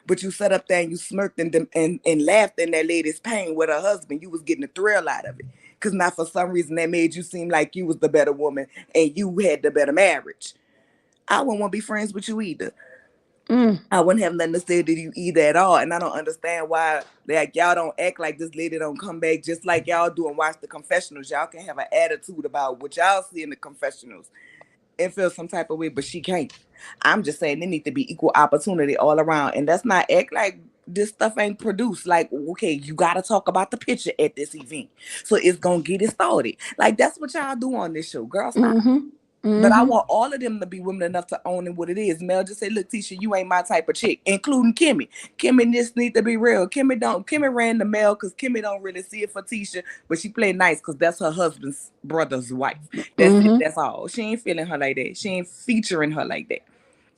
But you sat up there and you smirked and laughed in that lady's pain with her husband. You was getting a thrill out of it. Because not for some reason that made you seem like you was the better woman and you had the better marriage. I wouldn't want to be friends with you either. I wouldn't have nothing to say to you either at all. And I don't understand why like y'all don't act like this lady don't come back just like y'all do and watch the confessionals. Y'all can have an attitude about what y'all see in the confessionals and feel some type of way, but she can't. I'm just saying there need to be equal opportunity all around. And that's not act like this stuff ain't produced. Like, okay, you got to talk about the picture at this event. So it's going to get it started. Like, that's what y'all do on this show. Girl, stop. But I want all of them to be women enough to own it what it is. Mel just said, look, Tisha, you ain't my type of chick, including Kimmy. Kimmy just need to be real. Kimmy ran the Mel because Kimmy don't really see it for Tisha, but she played nice because that's her husband's brother's wife. That's it. That's all. She ain't feeling her like that. She ain't featuring her like that.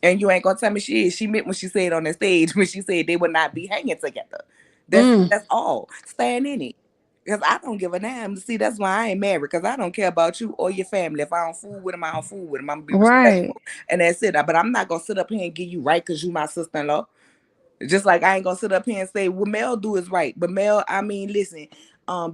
And you ain't gonna tell me she is. She meant when she said on the stage when she said they would not be hanging together. That's all. Stand in it. Because I don't give a damn. See, that's why I ain't married. Because I don't care about you or your family. If I don't fool with them, I don't fool with them. I'm going to be respectful. And that's it. But I'm not going to sit up here and give you right because you my sister-in-law. Just like I ain't going to sit up here and say, what Mel do is right. But Mel, I mean, listen,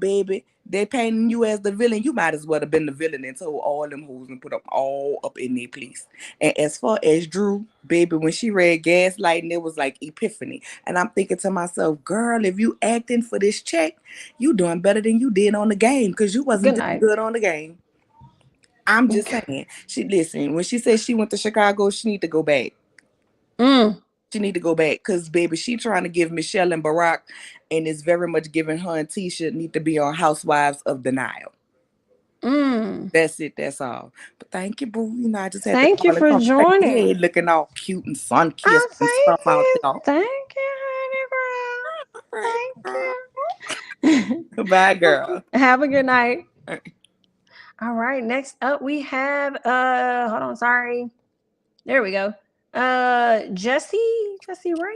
baby, they painting you as the villain. You might as well have been the villain and told all them hoes and put them all up in their place. And as far as Drew, baby, when she read Gaslighting, it was like epiphany. And I'm thinking to myself, girl, if you acting for this check, you doing better than you did on the game, because you wasn't doing good on the game. I'm just saying. Listen, when she said she went to Chicago, she need to go back. She need to go back because, baby, she trying to give Michelle and Barack, and it's very much giving her and Tisha need to be on Housewives of Denial. That's it. That's all. But thank you, boo. You know, I just had to Thank you call and for come back. joining. Yeah, looking all cute and sun kissed and stuff out there. Thank you, honey girl. Thank you. Bye, girl. Have a good night. All right. Next up, we have hold on, sorry. There we go. Jesse Ray.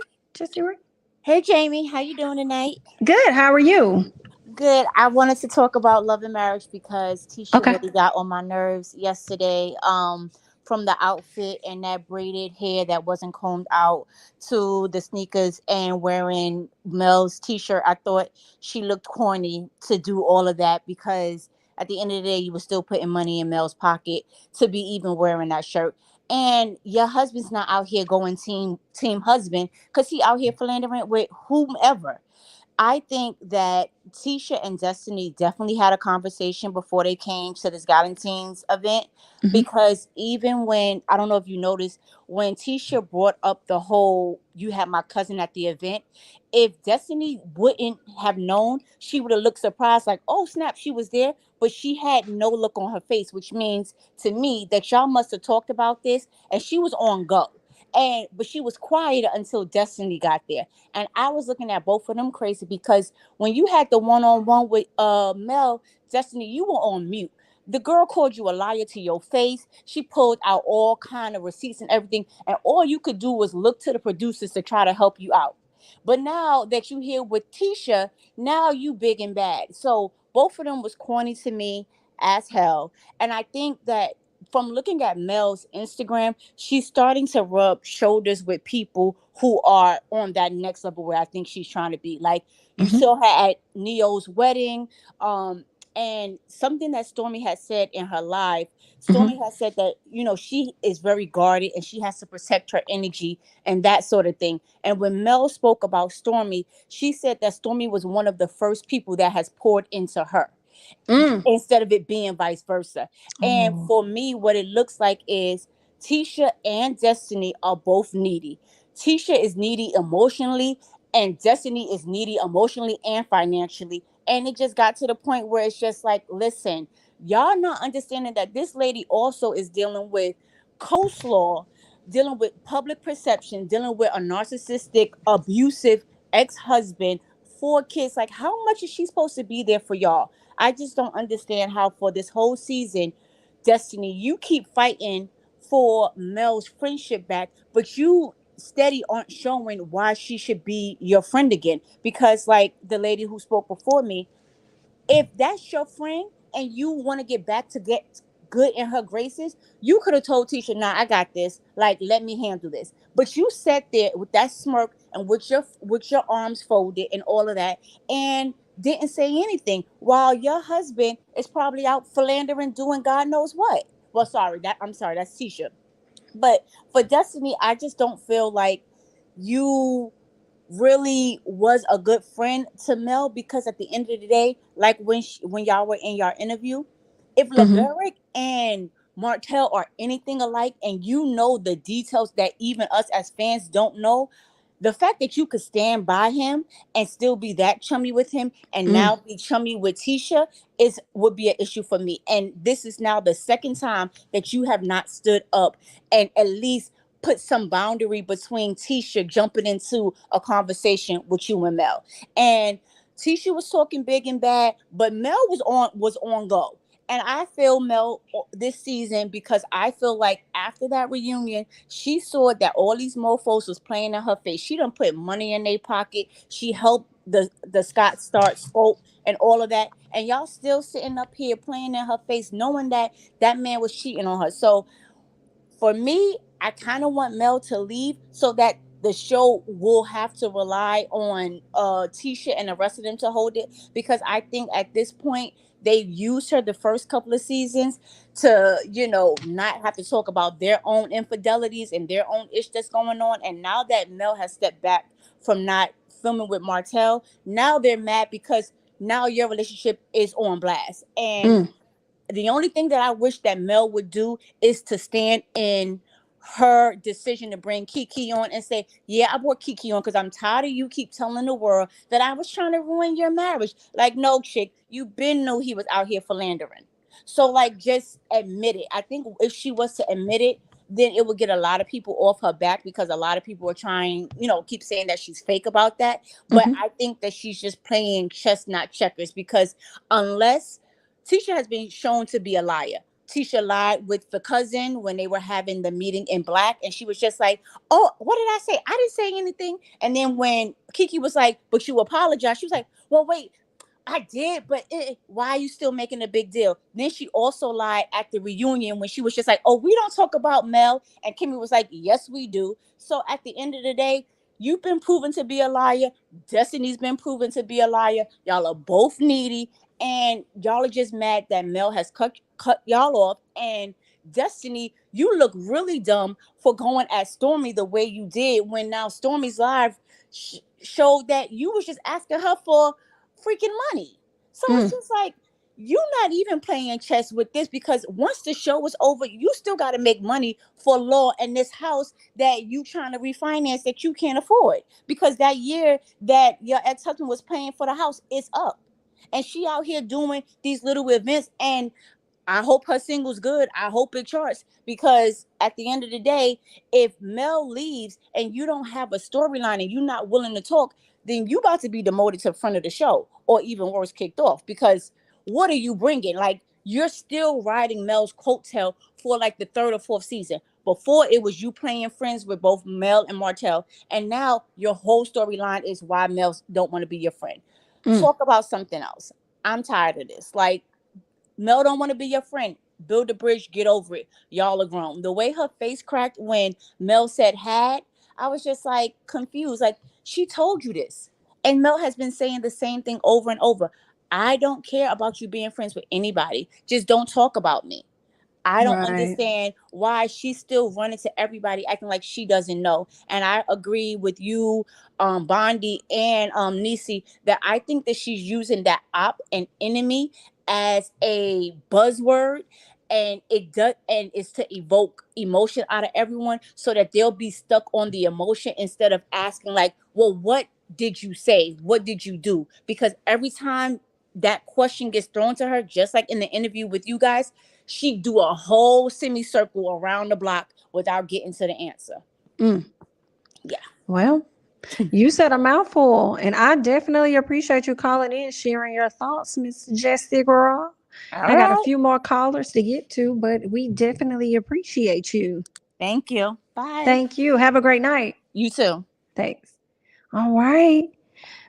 Hey Jamie, how you doing tonight? Good. How are you? Good. I wanted to talk about love and marriage because Tisha really got on my nerves yesterday. From the outfit and that braided hair that wasn't combed out to the sneakers and wearing Mel's t-shirt. I thought she looked corny to do all of that because at the end of the day, you were still putting money in Mel's pocket to be even wearing that shirt. And your husband's not out here going team husband because he out here philandering with whomever. I think that Tisha and Destiny definitely had a conversation before they came to this Galentine's event. Mhm. Because even when, I don't know if you noticed, when Tisha brought up the whole, you had my cousin at the event, if Destiny wouldn't have known, she would have looked surprised, like, oh snap, she was there. But she had no look on her face, which means to me that y'all must have talked about this and she was on go. But she was quiet until Destiny got there. And I was looking at both of them crazy because when you had the one-on-one with Mel, Destiny, you were on mute. The girl called you a liar to your face. She pulled out all kind of receipts and everything, and all you could do was look to the producers to try to help you out. But now that you here with Tisha, now you big and bad. So both of them was corny to me as hell. And I think that from looking at Mel's Instagram, she's starting to rub shoulders with people who are on that next level where I think she's trying to be. Like you Mhm. saw her at Neo's wedding. And something that Stormy had said in her live, Mhm. Stormy has said that, she is very guarded and she has to protect her energy and that sort of thing. And when Mel spoke about Stormy, she said that Stormy was one of the first people that has poured into her Mm. instead of it being vice versa. And Oh. for me, what it looks like is Tisha and Destiny are both needy. Tisha is needy emotionally, and Destiny is needy emotionally and financially. And it just got to the point where it's just like, listen, y'all not understanding that this lady also is dealing with coleslaw, dealing with public perception, dealing with a narcissistic, abusive ex-husband, 4 kids. Like, how much is she supposed to be there for y'all? I just don't understand how for this whole season, Destiny, you keep fighting for Mel's friendship back, but you steady aren't showing why she should be your friend again. Because like the lady who spoke before me, if that's your friend and you want to get back to get good in her graces, you could have told Tisha, "Nah, I got this. Like, let me handle this." But you sat there with that smirk and with your arms folded and all of that, and didn't say anything while your husband is probably out philandering, doing God knows what. Well, sorry, that's Tisha. But for Destiny, I just don't feel like you really was a good friend to Mel, because at the end of the day, like when y'all were in your interview, if Mhm. LeBerick and Martell are anything alike, and you know the details that even us as fans don't know, the fact that you could stand by him and still be that chummy with him and Mm. now be chummy with Tisha would be an issue for me. And this is now the second time that you have not stood up and at least put some boundary between Tisha jumping into a conversation with you and Mel. And Tisha was talking big and bad, but Mel was on go. And I feel Mel this season, because I feel like after that reunion, she saw that all these mofos was playing in her face. She done put money in their pocket. She helped the Scott start scope and all of that. And y'all still sitting up here playing in her face, knowing that that man was cheating on her. So for me, I kind of want Mel to leave so that the show will have to rely on Tisha and the rest of them to hold it, because I think at this point they've used her the first couple of seasons to, not have to talk about their own infidelities and their own ish that's going on. And now that Mel has stepped back from not filming with Martell, now they're mad because now your relationship is on blast. And Mm. the only thing that I wish that Mel would do is to stand in her decision to bring Kiki on and say, "Yeah, I brought Kiki on because I'm tired of you keep telling the world that I was trying to ruin your marriage." Like, no, chick, you been know he was out here philandering. So, like, just admit it. I think if she was to admit it, then it would get a lot of people off her back, because a lot of people are trying, keep saying that she's fake about that. But Mhm. I think that she's just playing chess, not checkers, because unless Tisha has been shown to be a liar. Tisha lied with the cousin when they were having the meeting in Black, and she was just like, "Oh, what did I say? I didn't say anything." And then when Kiki was like, "But you apologized," she was like, "Well, wait, I did, but why are you still making a big deal?" Then she also lied at the reunion when she was just like, "Oh, we don't talk about Mel." And Kimmy was like, "Yes, we do." So at the end of the day, you've been proven to be a liar. Destiny's been proven to be a liar. Y'all are both needy, and y'all are just mad that Mel has cut y'all off. And Destiny, you look really dumb for going at Stormy the way you did when now Stormy's live. showed that you was just asking her for freaking money. So it's just like, you're not even playing chess with this, because once the show is over, you still got to make money for law and this house that you trying to refinance that you can't afford, because that year that your ex-husband was paying for the house is up, and she out here doing these little events. And I hope her single's good. I hope it charts, because at the end of the day, if Mel leaves and you don't have a storyline and you're not willing to talk, then you about to be demoted to the front of the show, or even worse, kicked off. Because what are you bringing? Like, you're still riding Mel's coattail for like the third or fourth season. Before, it was you playing friends with both Mel and Martell, and now your whole storyline is why Mel don't want to be your friend. Talk about something else. I'm tired of this. Like, Mel don't want to be your friend. Build a bridge, get over it. Y'all are grown. The way her face cracked when Mel said had, I was just like confused. Like, she told you this. And Mel has been saying the same thing over and over. I don't care about you being friends with anybody. Just don't talk about me. I don't understand why she's still running to everybody acting like she doesn't know. And I agree with you, Bondi and Nisi, that I think that she's using that op and enemy as a buzzword, and it's to evoke emotion out of everyone, so that they'll be stuck on the emotion instead of asking, like, well, what did you say? What did you do? Because every time that question gets thrown to her, just like in the interview with you guys, she do a whole semicircle around the block without getting to the answer. Yeah. Well, you said a mouthful, and I definitely appreciate you calling in, sharing your thoughts, Miss Jessie Girl. I got a few more callers to get to, but we definitely appreciate you. Thank you. Bye. Thank you. Have a great night. You too. Thanks. All right.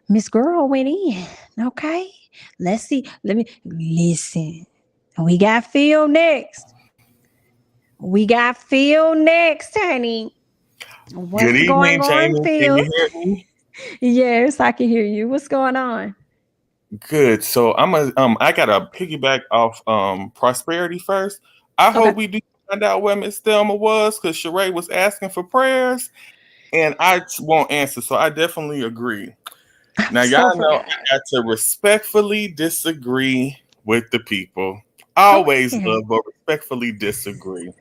Miss Girl went in. Okay. Let's see. Let me listen. We got Phil next. Honey. What's Good going evening, on, Jamie. Phil? Can you hear me? Yes, I can hear you. What's going on? Good. So I gotta piggyback off prosperity first. I hope we do find out where Miss Thelma was, because Sheree was asking for prayers and I won't answer. So I definitely agree. Now y'all know I got to respectfully disagree with the people. I always love, but respectfully disagree.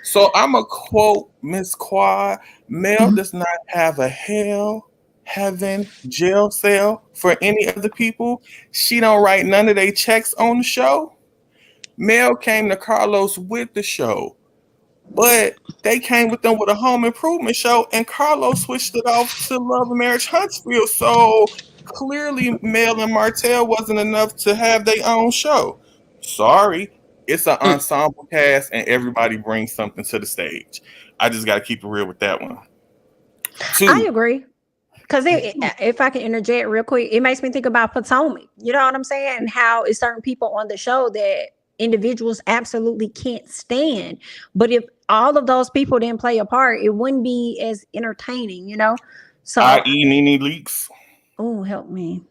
So I'm a quote Miss Quad. Mel does not have a hell, heaven, jail cell for any of the people. She don't write none of their checks on the show. Mel came to Carlos with the show, but they came with them with a home improvement show, and Carlos switched it off to Love and Marriage Huntsville. So clearly Mel and Martell wasn't enough to have their own show. Sorry. It's an ensemble cast, and everybody brings something to the stage. I just got to keep it real with that one. I agree. Because if I can interject real quick, it makes me think about Potomac. You know what I'm saying? And how it's certain people on the show that individuals absolutely can't stand. But if all of those people didn't play a part, it wouldn't be as entertaining, you know? So, i.e. Nene Leakes. Oh, help me.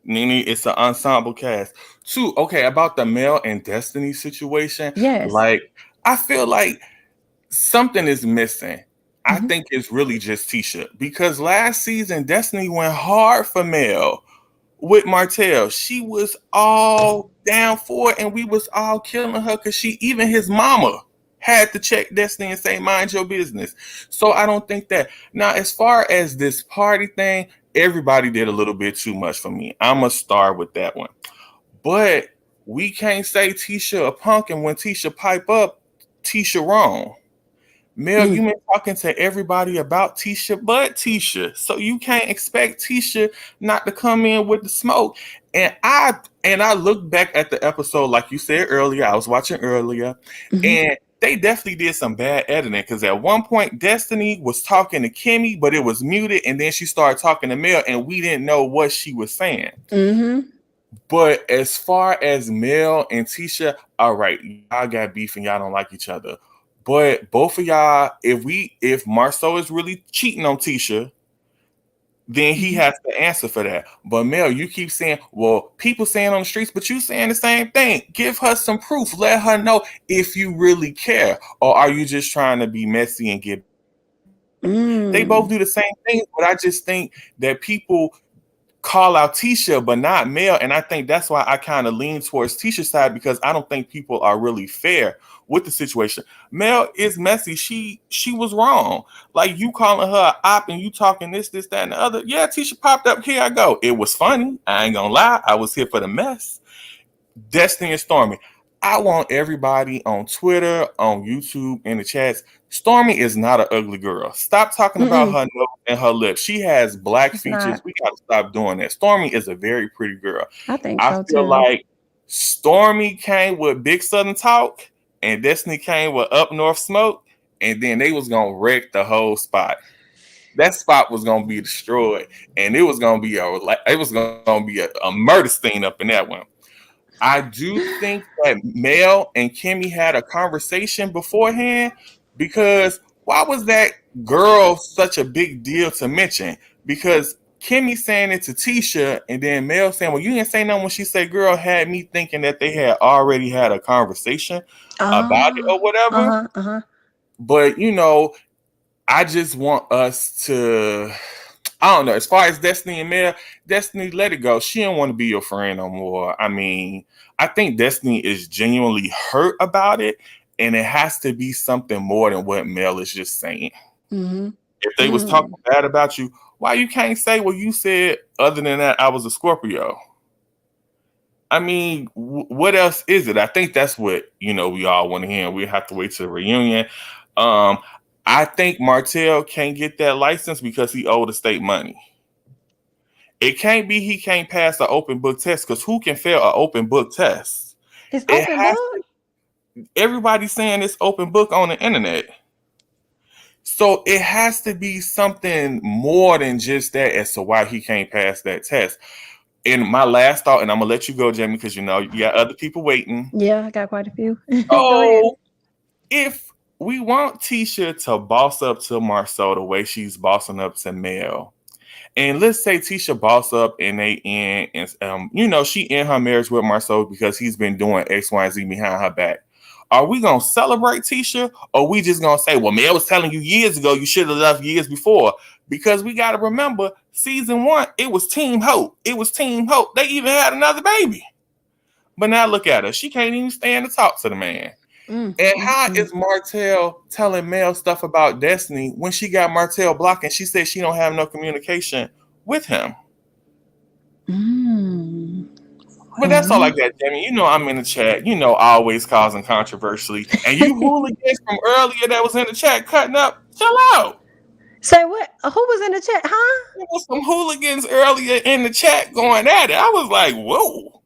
Nene, it's an ensemble cast. Two, okay, about the Mel and Destiny situation. Yes. Like, I feel like something is missing. I think it's really just Tisha, because last season Destiny went hard for Mel with Martell. She was all down for it, and we was all killing her, because even his mama had to check Destiny and say, mind your business. So I don't think that. Now, as far as this party thing, everybody did a little bit too much for me. I'm a star with that one. But we can't say Tisha a punk, and when Tisha pipe up, Tisha wrong. Mel, you been talking to everybody about Tisha but Tisha. So you can't expect Tisha not to come in with the smoke. And I look back at the episode, like you said earlier, I was watching earlier, and they definitely did some bad editing, because at one point Destiny was talking to Kimmy, but it was muted, and then she started talking to Mel, and we didn't know what she was saying. But as far as Mel and Tisha, all right, y'all got beef and y'all don't like each other. But both of y'all, if Marceau is really cheating on Tisha, then he has to answer for that. But Mel, you keep saying, well, people saying on the streets, but you saying the same thing. Give her some proof. Let her know if you really care. Or are you just trying to be messy and get They both do the same thing, but I just think that people call out Tisha, but not Mel. And I think that's why I kind of lean towards Tisha's side, because I don't think people are really fair with the situation. Mel is messy. She was wrong. Like, you calling her an op and you talking this, that, and the other. Yeah, Tisha popped up. Here I go. It was funny. I ain't gonna lie. I was here for the mess. Destiny and Stormy. I want everybody on Twitter, on YouTube, in the chats. Stormy is not an ugly girl. Stop talking about her nose and her lips. She has black features. not. We gotta stop doing that. Stormy is a very pretty girl. I think I so feel too. like Stormy came with Big Southern Talk, and Destiny came with Up North Smoke, and then they was gonna wreck the whole spot. That spot was gonna be destroyed, and it was gonna be a murder scene up in that one. I do think that Mel and Kimmy had a conversation beforehand, because why was that girl such a big deal to mention? Because Kimmy saying it to Tisha, and then Mel saying, well, you didn't say nothing when she said girl, had me thinking that they had already had a conversation about it or whatever. But, I just want us to, I don't know, as far as Destiny and Mel, Destiny, let it go. She don't want to be your friend no more. I mean, I think Destiny is genuinely hurt about it, and it has to be something more than what Mel is just saying. If they was talking bad about you, why you can't say what you said, other than that, I was a Scorpio? I mean, what else is it? I think that's what, we all want to hear. We have to wait to the reunion. I think Martell can't get that license because he owed the state money. It can't be he can't pass an open book test, because who can fail an open book test? It's open book? Everybody's saying it's open book on the internet. So it has to be something more than just that as to why he can't pass that test. And my last thought, and I'm going to let you go, Jamie, because you got other people waiting. Yeah, I got quite a few. Oh, if we want Tisha to boss up to Marceau the way she's bossing up to Mel, and let's say Tisha boss up and they end, and she in her marriage with Marceau because he's been doing X, Y, and Z behind her back. Are we gonna celebrate Tisha, or we just gonna say, well, Mel was telling you years ago you should have left years before? Because we gotta remember, season 1, it was Team Hope. It was Team Hope. They even had another baby. But now look at her. She can't even stand to talk to the man. And how is Martell telling Mel stuff about Destiny when she got Martell blocked and she said she don't have no communication with him? But that's all I got, Jamie. I'm in the chat. Always causing controversy. And you hooligans from earlier that was in the chat cutting up, chill out. Say what? Who was in the chat, huh? There was some hooligans earlier in the chat going at it. I was like, whoa.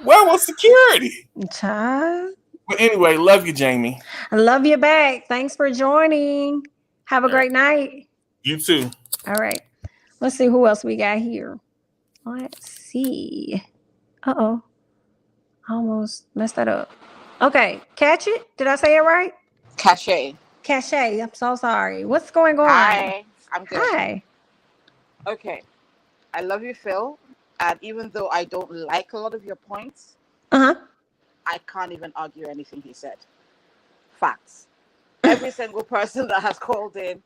Where was security? Child. But anyway, love you, Jamie. I love you back. Thanks for joining. Have a great night. You too. All right. Let's see who else we got here. Let's see. Uh-oh. I almost messed that up. Okay. Catch it? Did I say it right? Cachet. Cachet. I'm so sorry. What's going on? Hi. I'm good. Hi. Okay. I love you, Phil. And even though I don't like a lot of your points, I can't even argue anything he said. Facts. Every single person that has called in,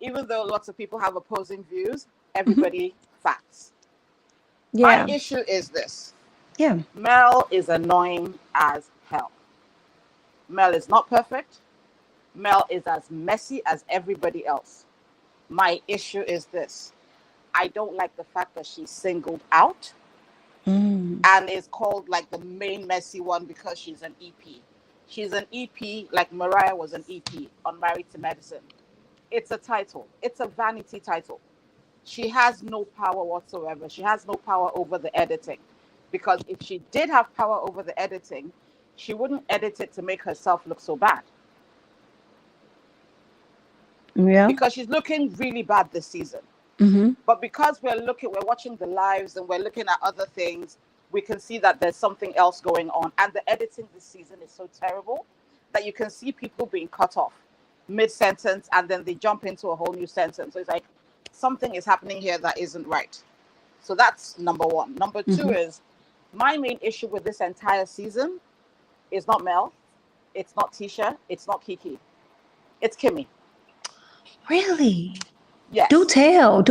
even though lots of people have opposing views, everybody facts. Yeah. My issue is this. Yeah. Mel is annoying as hell. Mel is not perfect. Mel is as messy as everybody else. My issue is this. I don't like the fact that she's singled out and is called like the main messy one because she's an EP. She's an EP like Mariah was an EP on Married to Medicine. It's a title. It's a vanity title. She has no power whatsoever. She has no power over the editing. Because if she did have power over the editing, she wouldn't edit it to make herself look so bad. Yeah. Because she's looking really bad this season. But because we're watching the lives and we're looking at other things, we can see that there's something else going on. And the editing this season is so terrible that you can see people being cut off mid-sentence and then they jump into a whole new sentence. So it's like something is happening here that isn't right. So that's number one. Number two is my main issue with this entire season is not Mel, it's not Tisha, it's not Kiki. It's Kimmy. Really? Yes. Do tell.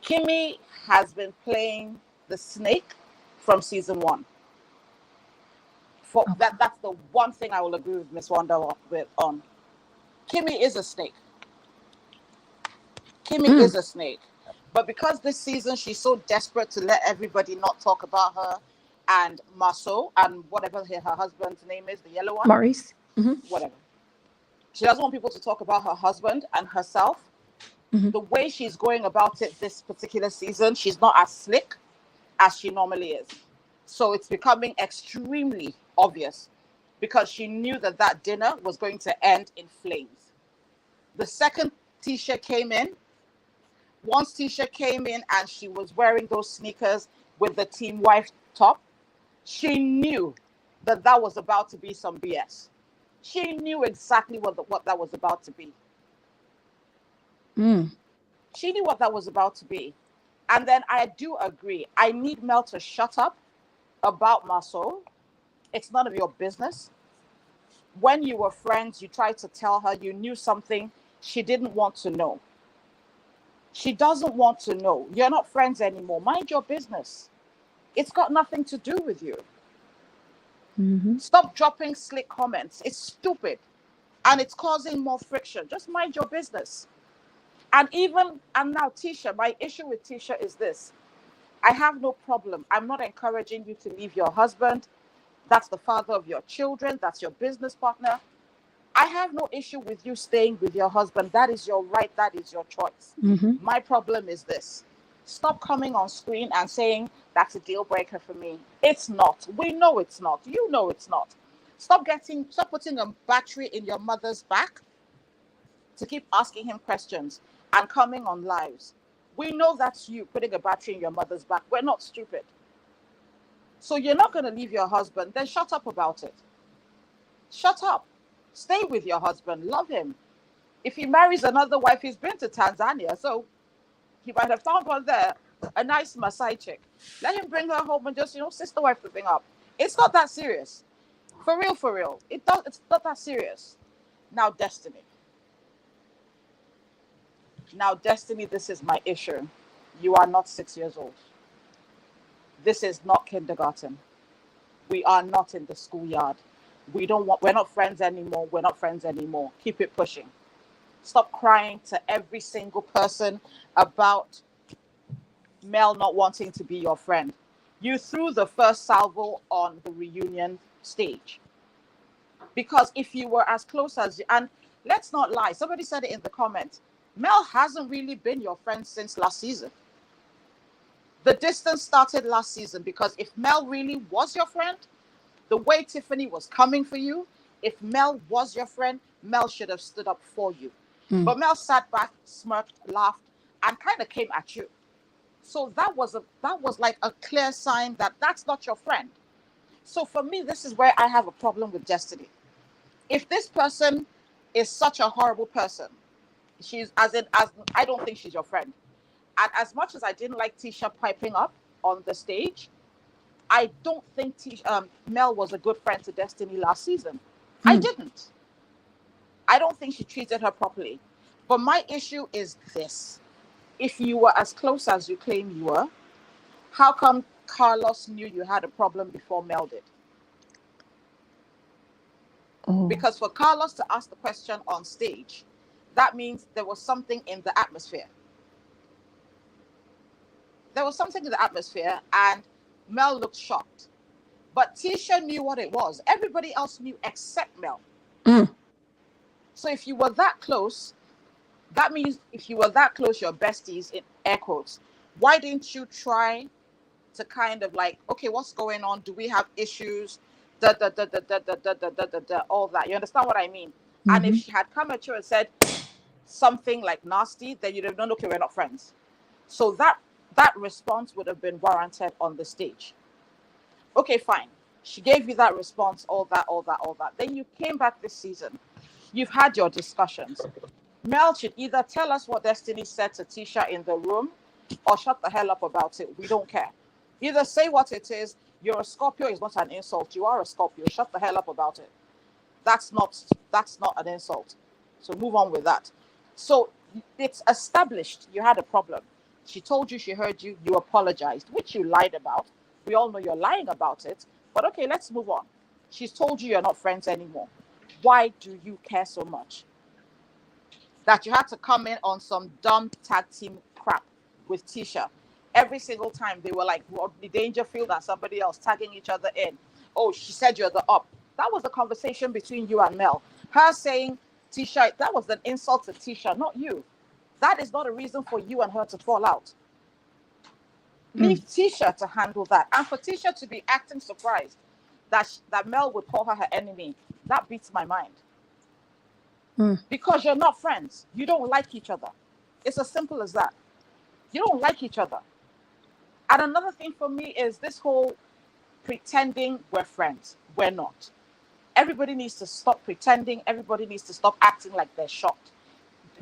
Kimmy has been playing the snake from season 1. That's the one thing I will agree with Miss Wanda on. Kimmy is a snake. Kimmy is a snake. But because this season she's so desperate to let everybody not talk about her and Marceau and whatever her husband's name is, the yellow one. Maurice. Whatever. She doesn't want people to talk about her husband and herself. The way she's going about it this particular season, she's not as slick as she normally is. So it's becoming extremely obvious because she knew that dinner was going to end in flames. The second Tisha came in, once Tisha came in and she was wearing those sneakers with the team wife top, she knew that was about to be some BS. She knew exactly what that was about to be. She knew what that was about to be. And then I do agree. I need Mel to shut up about Marceau. It's none of your business. When you were friends, you tried to tell her you knew something she didn't want to know. She doesn't want to know. You're not friends anymore. Mind your business. It's got nothing to do with you. Stop dropping slick comments. It's stupid. And it's causing more friction. Just mind your business. And now Tisha, my issue with Tisha is this. I have no problem. I'm not encouraging you to leave your husband. That's the father of your children. That's your business partner. I have no issue with you staying with your husband. That is your right. That is your choice. My problem is this. Stop coming on screen and saying that's a deal breaker for me. It's not. We know it's not. You know it's not. Stop putting a battery in your mother's back to keep asking him questions and coming on lives. We know that's you putting a battery in your mother's back. We're not stupid. So you're not going to leave your husband. Then shut up about it. Shut up. Stay with your husband. Love him. If he marries another wife, he's been to Tanzania, so he might have found one there, a nice Maasai chick. Let him bring her home and just, sister wife the thing up. It's not that serious. For real. It's not that serious. Now, Destiny, this is my issue. You are not 6 years old. This is not kindergarten. We are not in the schoolyard. We're not friends anymore. Keep it pushing. Stop crying to every single person about Mel not wanting to be your friend. You threw the first salvo on the reunion stage. Because if you were as close as you, and let's not lie, somebody said it in the comments, Mel hasn't really been your friend since last season. The distance started last season because if Mel really was your friend, the way Tiffany was coming for you, if Mel was your friend, Mel should have stood up for you. But Mel sat back, smirked, laughed, and kind of came at you. So that was like a clear sign that that's not your friend. So for me, this is where I have a problem with Destiny. If this person is such a horrible person, I don't think she's your friend. And as much as I didn't like Tisha piping up on the stage, I don't think Mel was a good friend to Destiny last season. I didn't. I don't think she treated her properly. But my issue is this. If you were as close as you claim you were, how come Carlos knew you had a problem before Mel did? Because for Carlos to ask the question on stage, that means there was something in the atmosphere. And Mel looked shocked. But Tisha knew what it was. Everybody else knew except Mel. So if you were that close, that means if you were that close, your besties, in air quotes, why didn't you try to kind of like, okay, what's going on? Do we have issues? All that. You understand what I mean? And if she had come at you and said something like nasty, then you'd have known, okay, we're not friends. So that response would have been warranted on the stage. Okay, fine. She gave you that response, all that. Then you came back this season. You've had your discussions. Mel should either tell us what Destiny said to Tisha in the room or shut the hell up about it. We don't care. Either say what it is. You're a Scorpio is not an insult. You are a Scorpio. Shut the hell up about it. That's not an insult. So move on with that. So it's established you had a problem. She told you she heard you, you apologized, which you lied about. We all know you're lying about it. But okay, let's move on. She's told you you're not friends anymore. Why do you care so much? That you had to come in on some dumb tag team crap with Tisha. Every single time they were like Rodney Dangerfield and somebody else tagging each other in. Oh, she said you're the up. That was the conversation between you and Mel. Her saying Tisha, that was an insult to Tisha, not you. That is not a reason for you and her to fall out. Leave Tisha to handle that. And for Tisha to be acting surprised that Mel would call her enemy, that beats my mind. Because you're not friends. You don't like each other. It's as simple as that. You don't like each other. And another thing for me is this whole pretending we're friends. We're not. Everybody needs to stop pretending. Everybody needs to stop acting like they're shocked.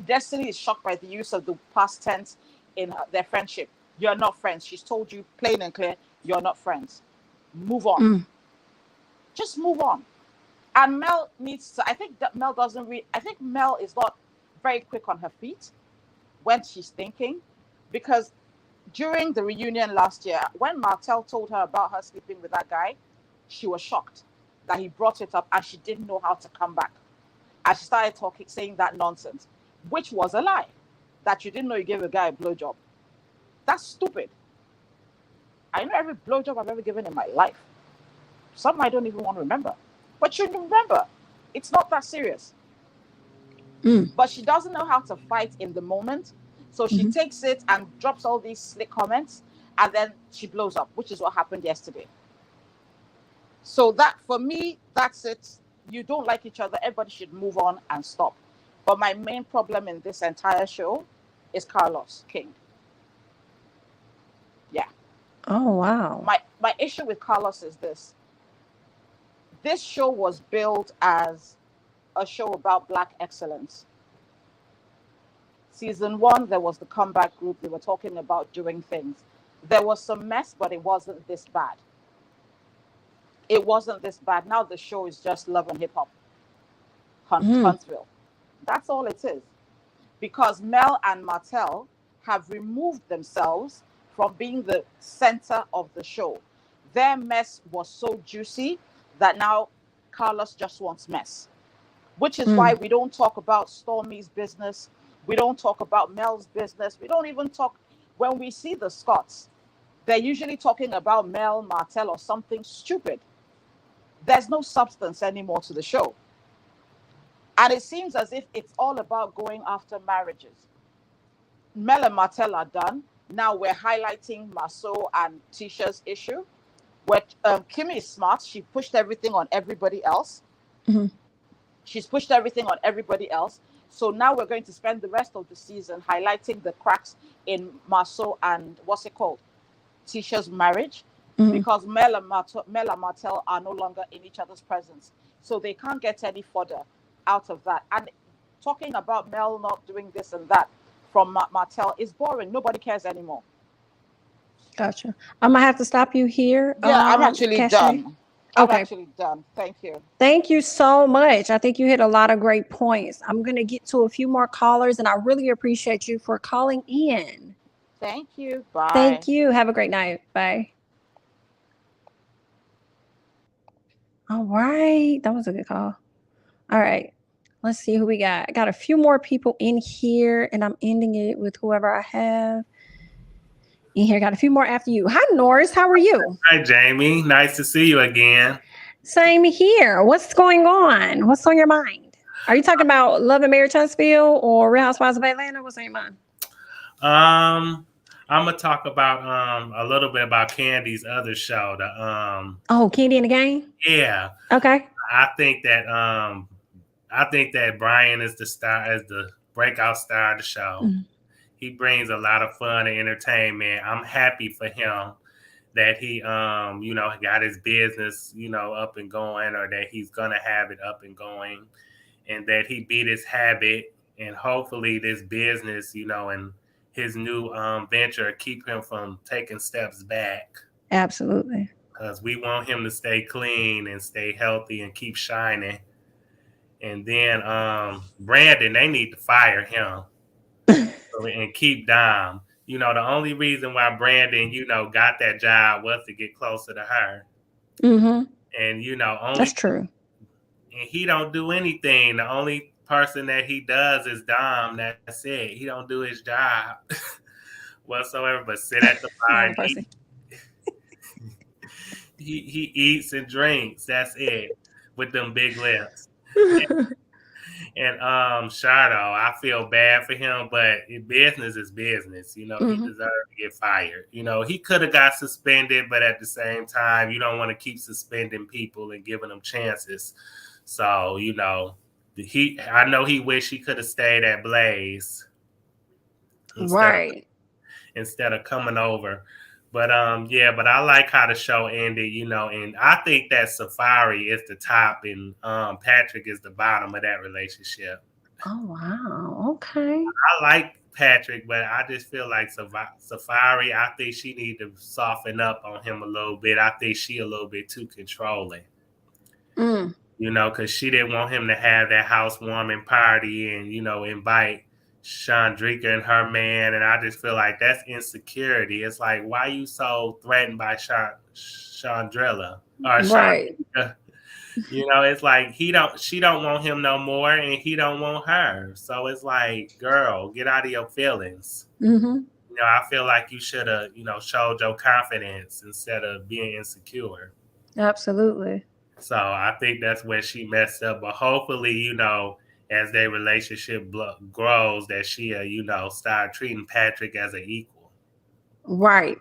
Destiny is shocked by the use of the past tense in their friendship. You're not friends. She's told you plain and clear, you're not friends. Move on. Just move on. And Mel needs to, I think that Mel doesn't read, I think Mel is not very quick on her feet when she's thinking, because during the reunion last year, when Martell told her about her sleeping with that guy, she was shocked that he brought it up and she didn't know how to come back. And she started talking, saying that nonsense, which was a lie, that you didn't know you gave a guy a blowjob. That's stupid. I know every blowjob I've ever given in my life. Some I don't even want to remember. But you remember, it's not that serious. But she doesn't know how to fight in the moment. So she takes it and drops all these slick comments, and then she blows up, which is what happened yesterday. So that, for me, that's it. You don't like each other. Everybody should move on and stop. But my main problem in this entire show is Carlos King. Yeah. Oh, wow. My issue with Carlos is this. This show was billed as a show about Black excellence. Season 1, there was the comeback group. They were talking about doing things. There was some mess, but it wasn't this bad. It wasn't this bad. Now the show is just love and hip hop. Huntsville. That's all it is. Because Mel and Martell have removed themselves from being the center of the show. Their mess was so juicy that now Carlos just wants mess. Which is why we don't talk about Stormy's business. We don't talk about Mel's business. We don't even talk, when we see the Scots, they're usually talking about Mel, Martell, or something stupid. There's no substance anymore to the show. And it seems as if it's all about going after marriages. Mel and Martell are done. Now we're highlighting Maso and Tisha's issue. Where Kimmy is smart. She pushed everything on everybody else. She's pushed everything on everybody else. So now we're going to spend the rest of the season highlighting the cracks in Maso and what's it called? Tisha's marriage. Because Mel and Martell are no longer in each other's presence. So they can't get any further out of that. And talking about Mel not doing this and that from Martell is boring. Nobody cares anymore. Gotcha. I'm going to have to stop you here. Yeah, I'm actually Cashapp. done. I'm Okay. actually done. Thank you. Thank you so much. I think you hit a lot of great points. I'm going to get to a few more callers, and I really appreciate you for calling in. Thank you. Bye. Thank you. Have a great night. Bye. All right. That was a good call. All right. Let's see who we got. I got a few more people in here, and I'm ending it with whoever I have in here. Got a few more after you. Hi, Norris. How are you? Hi, Jamie. Nice to see you again. Same here. What's going on? What's on your mind? Are you talking about Love and Marriage Huntsville or Real Housewives of Atlanta? What's on your mind? I'm gonna talk about a little bit about Candy's other show. Candy in the Game? Yeah. Okay. I think that Brian is the star, as the breakout star of the show. He brings a lot of fun and entertainment. I'm happy for him that he got his business, up and going, or that he's gonna have it up and going, and that he beat his habit, and hopefully this business, and his new venture keep him from taking steps back. Absolutely. Because we want him to stay clean and stay healthy and keep shining. And then Brandon, they need to fire him and keep Dom. You know, the only reason why Brandon, you know, got that job was to get closer to her. Mm-hmm. And you know, only That's true. And he don't do anything. The only person that he does is Dom. That's it. He don't do his job whatsoever, but sit at the bar Wrong and person. he eats and drinks. That's it. With them big lips. And Shardo, I feel bad for him, but business is business. You know, he deserved to get fired. You know, he could have got suspended, but at the same time, you don't want to keep suspending people and giving them chances. So, you know, I know he wished he could have stayed at Blaze instead of coming over. But yeah, but I like how the show ended, you know, and I think that Safari is the top and Patrick is the bottom of that relationship. Oh wow. Okay. I like Patrick, but I just feel like Safari, I think she need to soften up on him a little bit. I think she a little bit too controlling. You know, because she didn't want him to have that housewarming party and, you know, invite Chandrika and her man. And I just feel like that's insecurity. It's like, why are you so threatened by Chandrilla? Right. You know, it's like she don't want him no more and he don't want her. So it's like, girl, get out of your feelings. You know, I feel like you should have, you know, showed your confidence instead of being insecure. Absolutely. So I think that's where she messed up. But hopefully, you know, as their relationship grows, that she, you know, start treating Patrick as an equal. Right.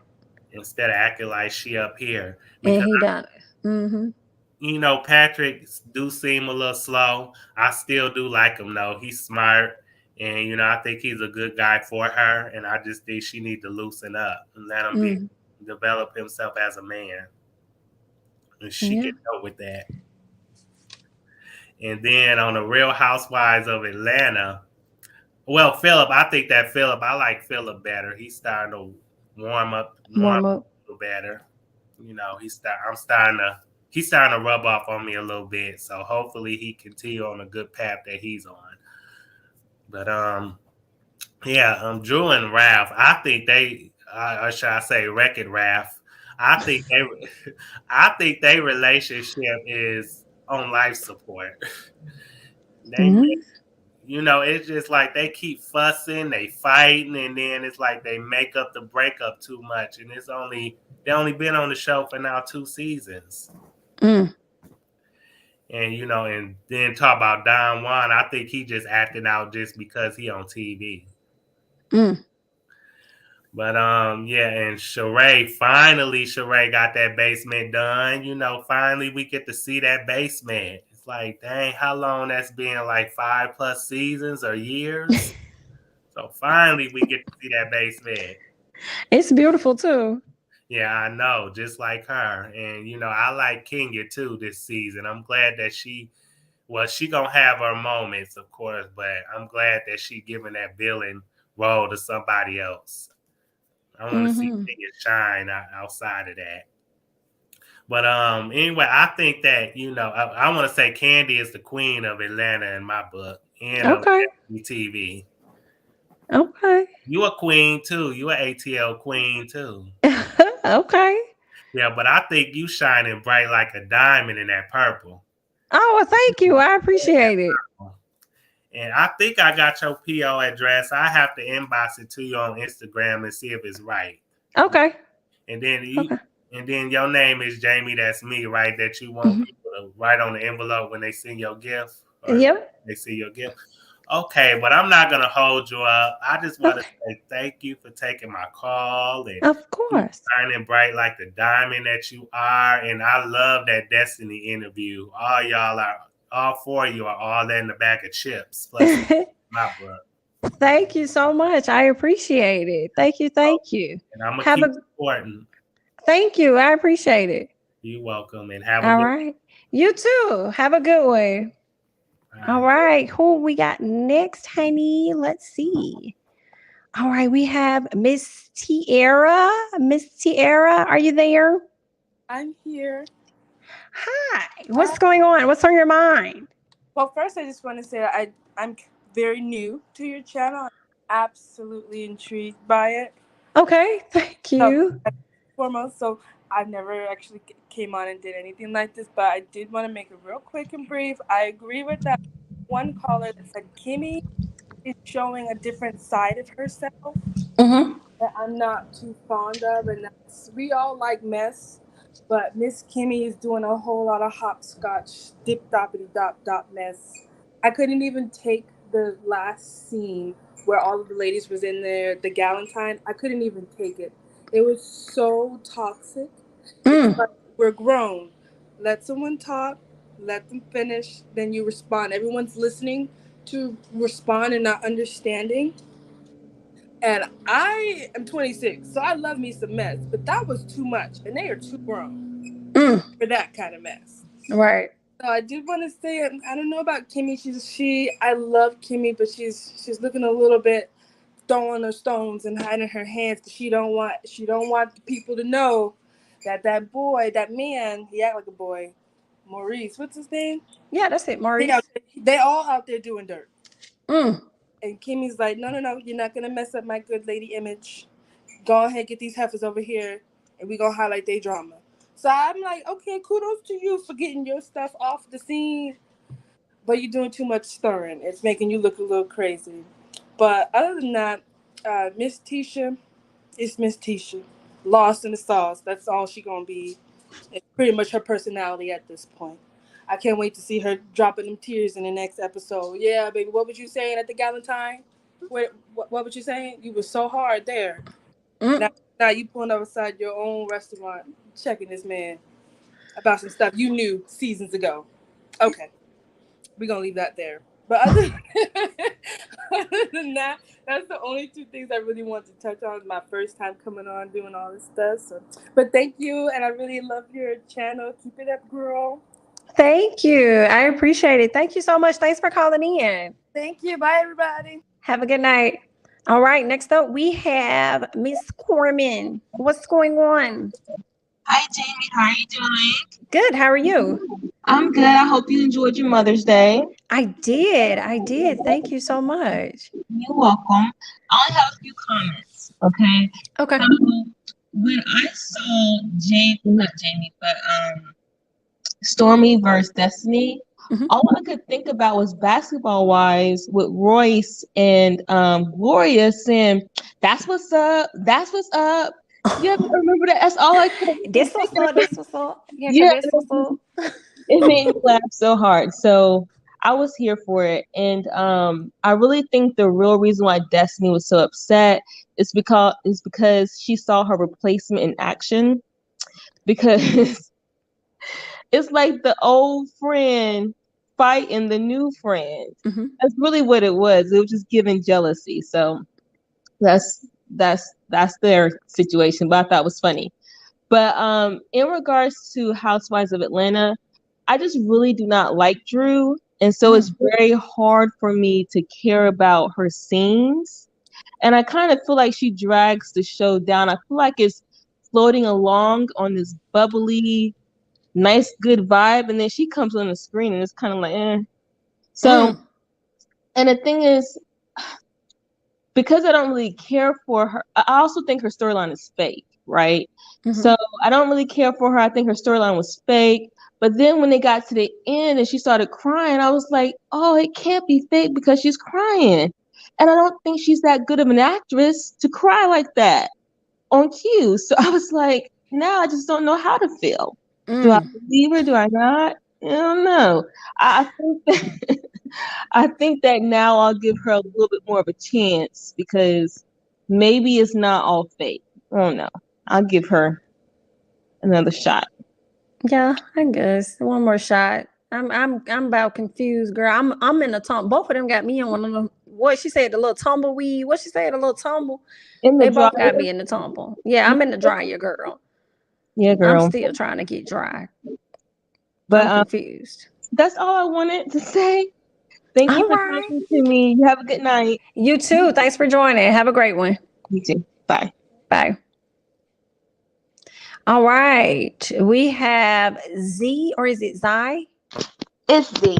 Instead of acting like she up here. And he done it. You know, Patrick do seem a little slow. I still do like him, though. He's smart. And, you know, I think he's a good guy for her. And I just think she need to loosen up and let him develop himself as a man. And she can help with that. And then on the Real Housewives of Atlanta, well, Philip, I like Philip better. He's starting to warm up a little better. You know, he's starting to rub off on me a little bit. So hopefully he continue on a good path that he's on. But Drew and Ralph, I think they, or should I say, Wreck-It Ralph. I think their relationship is on life support. You know, it's just like they keep fussing, they fighting, and then it's like they make up the breakup too much. And they only been on the show for now 2 seasons. And you know, and then talk about Don Juan, I think he just acting out just because he on TV. But and Sheree got that basement done. You know, finally we get to see that basement. It's like, dang, how long that's been, like 5+ seasons or years? So finally we get to see that basement. It's beautiful too. Yeah, I know, just like her. And you know, I like Kenya too this season. I'm glad that she gonna have her moments, of course, but I'm glad that she giving that villain role to somebody else. I want to see Kenya shine outside of that. But anyway, I think that, you know, I want to say Candy is the queen of Atlanta in my book and of TV. Okay. You a queen too. You an ATL queen too. Okay. Yeah, but I think you shining bright like a diamond in that purple. Oh, well, thank you. I appreciate it. And I think I got your PO address. I have to inbox it to you on Instagram and see if it's right. Okay. And then your name is Jamie. That's me, right? That you want people to write on the envelope when they send your gift. Yep. They see your gift. Okay, but I'm not gonna hold you up. I just want to say thank you for taking my call and of course shining bright like the diamond that you are. And I love that Destiny interview. All 4 of you are all in the bag of chips. Plus my book. Thank you so much. I appreciate it. Thank you. And I'm gonna keep supporting. Thank you. I appreciate it. You're welcome. And have a good right. You too. Have a good one. All right. Who we got next, honey? Let's see. All right. We have Miss Tiara. Miss Tiara, are you there? I'm here. Hi. What's going on? What's on your mind? Well, first, I just want to say I'm very new to your channel. I'm absolutely intrigued by it. Okay, thank you. Foremost, so I've never actually came on and did anything like this, but I did want to make it real quick and brief. I agree with that one caller that said Kimmy is showing a different side of herself Mm-hmm. that I'm not too fond of, and that's, we all like mess, but Miss Kimmy is doing a whole lot of hopscotch, dip doppity dop dop mess. I couldn't even take the last scene where all of the ladies was in there, the Galentine. I couldn't even take it. It was so toxic. It's Mm. like, we're grown. Let someone talk, let them finish, then you respond. Everyone's listening to respond and not understanding. And I am 26, so I love me some mess, but that was too much, and they are too grown for that kind of mess. Right. So I did want to say, I don't know about Kimmy. I love Kimmy, but she's looking a little bit throwing her stones and hiding her hands. She don't want the people to know that boy, that man, he act like a boy. Maurice, what's his name? Yeah, that's it, Maurice. They all out there doing dirt. Mm. And Kimmy's like, no, you're not gonna mess up my good lady image. Go ahead, get these heifers over here, and we gonna highlight their drama. So I'm like, okay, kudos to you for getting your stuff off the scene, but you're doing too much stirring. It's making you look a little crazy. But other than that, Miss Tisha is Miss Tisha, lost in the sauce. That's all she gonna be. It's pretty much her personality at this point. I can't wait to see her dropping them tears in the next episode. Yeah, baby, what was you saying at the Galentine? What was you saying? You were so hard there. Mm. Now you pulling up beside your own restaurant, checking this man about some stuff you knew seasons ago. Okay, we're gonna leave that there. But other than that, that's the only two things I really want to touch on. My first time coming on doing all this stuff. So, but thank you, and I really love your channel. Keep it up, girl. Thank you. I appreciate it. Thank you so much. Thanks for calling in. Thank you. Bye, everybody. Have a good night. All right, next up we have Miss Corman. What's going on? Hi, Jamie. How are you doing? Good. How are you? I'm good. I hope you enjoyed your Mother's Day. I did. Thank you so much. You're welcome. I only have a few comments, okay? Okay. So when I saw not Jamie, but Stormy versus Destiny, all I could think about was basketball wise with Royce and Gloria saying, "That's what's up. That's what's up." You remember that? That's all I could. This what's up. Yeah, this what's up. it made me laugh so hard. So I was here for it. And I really think the real reason why Destiny was so upset is because she saw her replacement in action. Because it's like the old friend fighting the new friend. That's really what it was. It was just giving jealousy. So that's their situation. But I thought it was funny. But in regards to Housewives of Atlanta, I just really do not like Drew. And so it's very hard for me to care about her scenes. And I kind of feel like she drags the show down. I feel like it's floating along on this bubbly, nice, good vibe. And then she comes on the screen and it's kind of like, eh. So, and the thing is, because I don't really care for her, I also think her storyline is fake, right? So I don't really care for her. I think her storyline was fake. But then when they got to the end and she started crying, I was like, oh, it can't be fake because she's crying. And I don't think she's that good of an actress to cry like that on cue. So I was like, now I just don't know how to feel. Do I believe her? Do I not? I don't know. I think that I think that now I'll give her a little bit more of a chance because maybe it's not all fake. I don't know. I'll give her another shot. Yeah, I guess one more shot. I'm about confused, girl. I'm in the tumble. Both of them got me on one of them. What she said, the little tumbleweed. What she said, the little tumble. They both got me in the tumble. Yeah, I'm in the dryer, girl. Yeah, girl. I'm still trying to get dry. But I'm confused. That's all I wanted to say. Thank you for talking to me. You have a good night. You too. Thanks for joining. Have a great one. You too. Bye. Bye. All right. We have Z, or is it Zai? It's Z.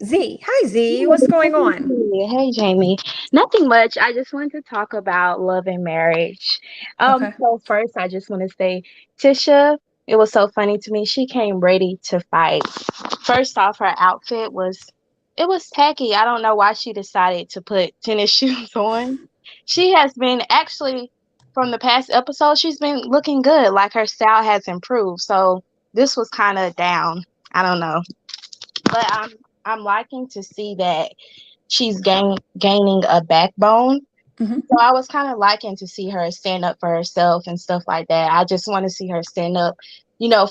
Z. Hi, Z. What's going on? Hey, Jamie. Nothing much. I just wanted to talk about love and marriage. Okay. So first, I just want to say, Tisha, it was so funny to me. She came ready to fight. First off, her outfit was tacky. I don't know why she decided to put tennis shoes on. She has been actually from the past episode, she's been looking good. Like her style has improved. So this was kind of down. I don't know. But I'm liking to see that she's gaining a backbone. Mm-hmm. So I was kind of liking to see her stand up for herself and stuff like that. I just want to see her stand up,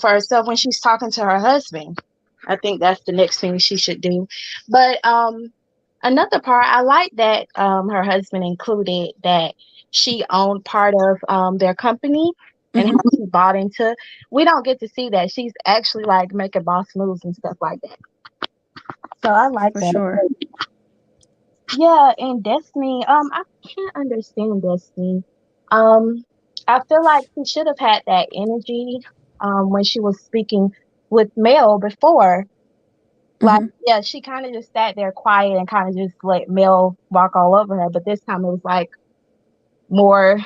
for herself when she's talking to her husband. I think that's the next thing she should do. But another part, I like that her husband included that she owned part of their company and how she bought into. We don't get to see that. She's actually like making boss moves and stuff like that. So I like For that. sure. Yeah, and Destiny, I can't understand Destiny. I feel like she should have had that energy when she was speaking with Mel before. Like, yeah, she kind of just sat there quiet and kind of just let Mel walk all over her. But this time it was like more,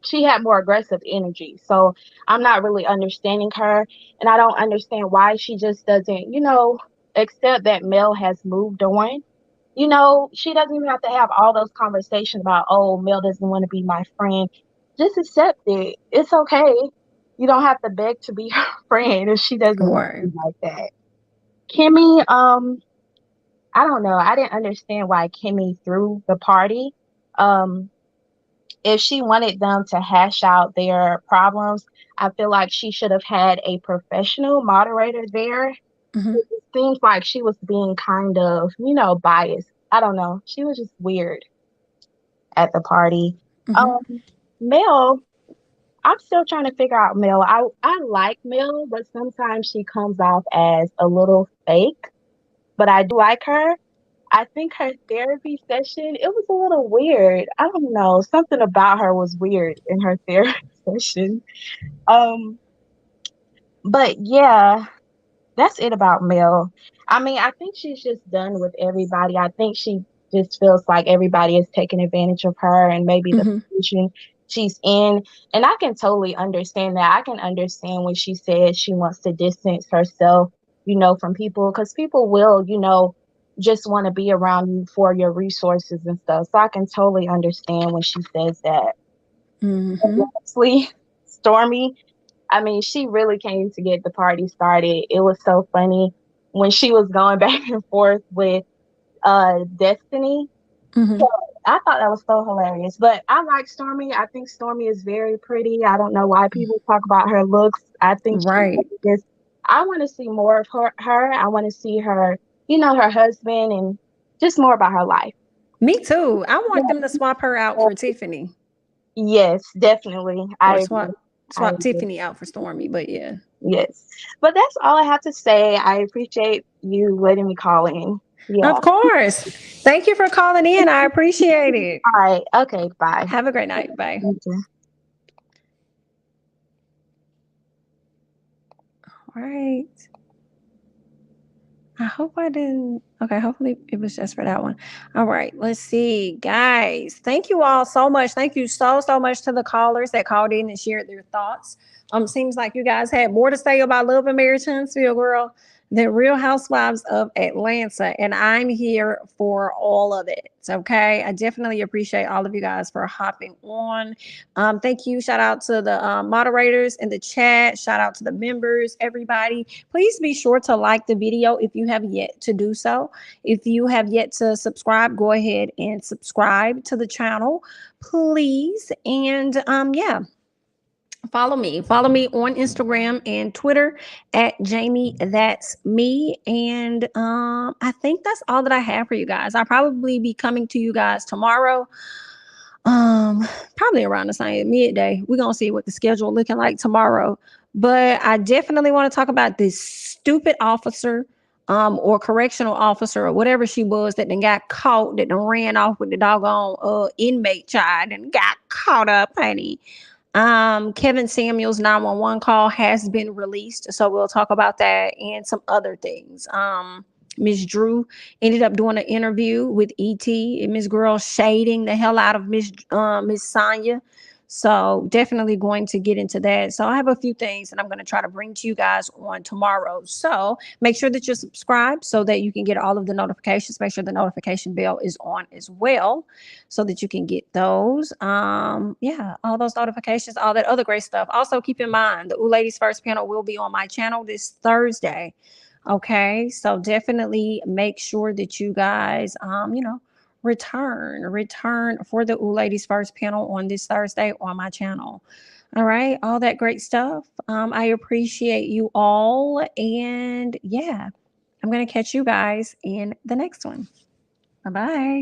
she had more aggressive energy. So I'm not really understanding her. And I don't understand why she just doesn't, accept that Mel has moved on. She doesn't even have to have all those conversations about, oh, Mel doesn't want to be my friend. Just accept it. It's okay. You don't have to beg to be her friend if she doesn't want to be like that. Kimmy, I don't know. I didn't understand why Kimmy threw the party. If she wanted them to hash out their problems, I feel like she should have had a professional moderator there. It seems like she was being kind of, biased. I don't know. She was just weird at the party. Mel, I'm still trying to figure out Mel. I like Mel, but sometimes she comes off as a little fake. But I do like her. I think her therapy session, it was a little weird. I don't know. Something about her was weird in her therapy session. But yeah, that's it about Mel. I mean, I think she's just done with everybody. I think she just feels like everybody is taking advantage of her and maybe the position she's in. And I can totally understand that. I can understand when she said she wants to distance herself, from people, because people will, just want to be around you for your resources and stuff. So I can totally understand when she says that. Lastly, Stormy, I mean, she really came to get the party started. It was so funny when she was going back and forth with Destiny. So I thought that was so hilarious. But I like Stormy. I think Stormy is very pretty. I don't know why people talk about her looks. I think I want to see more of her. I want to see her, her husband and just more about her life. Me too. I want them to swap her out for Tiffany. Yes, definitely. Or swap Tiffany out for Stormy, but yeah. Yes. But that's all I have to say. I appreciate you letting me call in. Yeah. Of course. Thank you for calling in. I appreciate it. All right. Okay. Bye. Have a great night. Bye. Thank you. All right. I hope I didn't. Okay, hopefully it was just for that one. All right, let's see. Guys, thank you all so much. Thank you so much to the callers that called in and shared their thoughts. Seems like you guys had more to say about Love and Marriage Huntsville, girl, than Real Housewives of Atlanta. And I'm here for all of it. Okay. I definitely appreciate all of you guys for hopping on. Thank you. Shout out to the moderators in the chat. Shout out to the members, everybody. Please be sure to like the video if you have yet to do so. If you have yet to subscribe, go ahead and subscribe to the channel, please. And yeah. Follow me on Instagram and Twitter at jamithatsme. And I think that's all that I have for you guys. I'll probably be coming to you guys tomorrow. Probably around the same midday. We're gonna see what the schedule looking like tomorrow. But I definitely want to talk about this stupid officer, or correctional officer or whatever she was that then got caught, that then ran off with the doggone inmate child and got caught up, honey. Kevin Samuel's 911 call has been released, so we'll talk about that and some other things. Miss Drew ended up doing an interview with ET, and Miss Girl shading the hell out of Miss Sonya. So definitely going to get into that. So I have a few things that I'm going to try to bring to you guys on tomorrow. So make sure that you're subscribed so that you can get all of the notifications. Make sure the notification bell is on as well so that you can get those. Yeah, all those notifications, all that other great stuff. Also keep in mind the Ooh Ladies First panel will be on my channel this Thursday. Okay, so definitely make sure that you guys, return for the Ooh Ladies First panel on this Thursday on my channel. All right, all that great stuff. I appreciate you all, and yeah, I'm gonna catch you guys in the next one. Bye bye.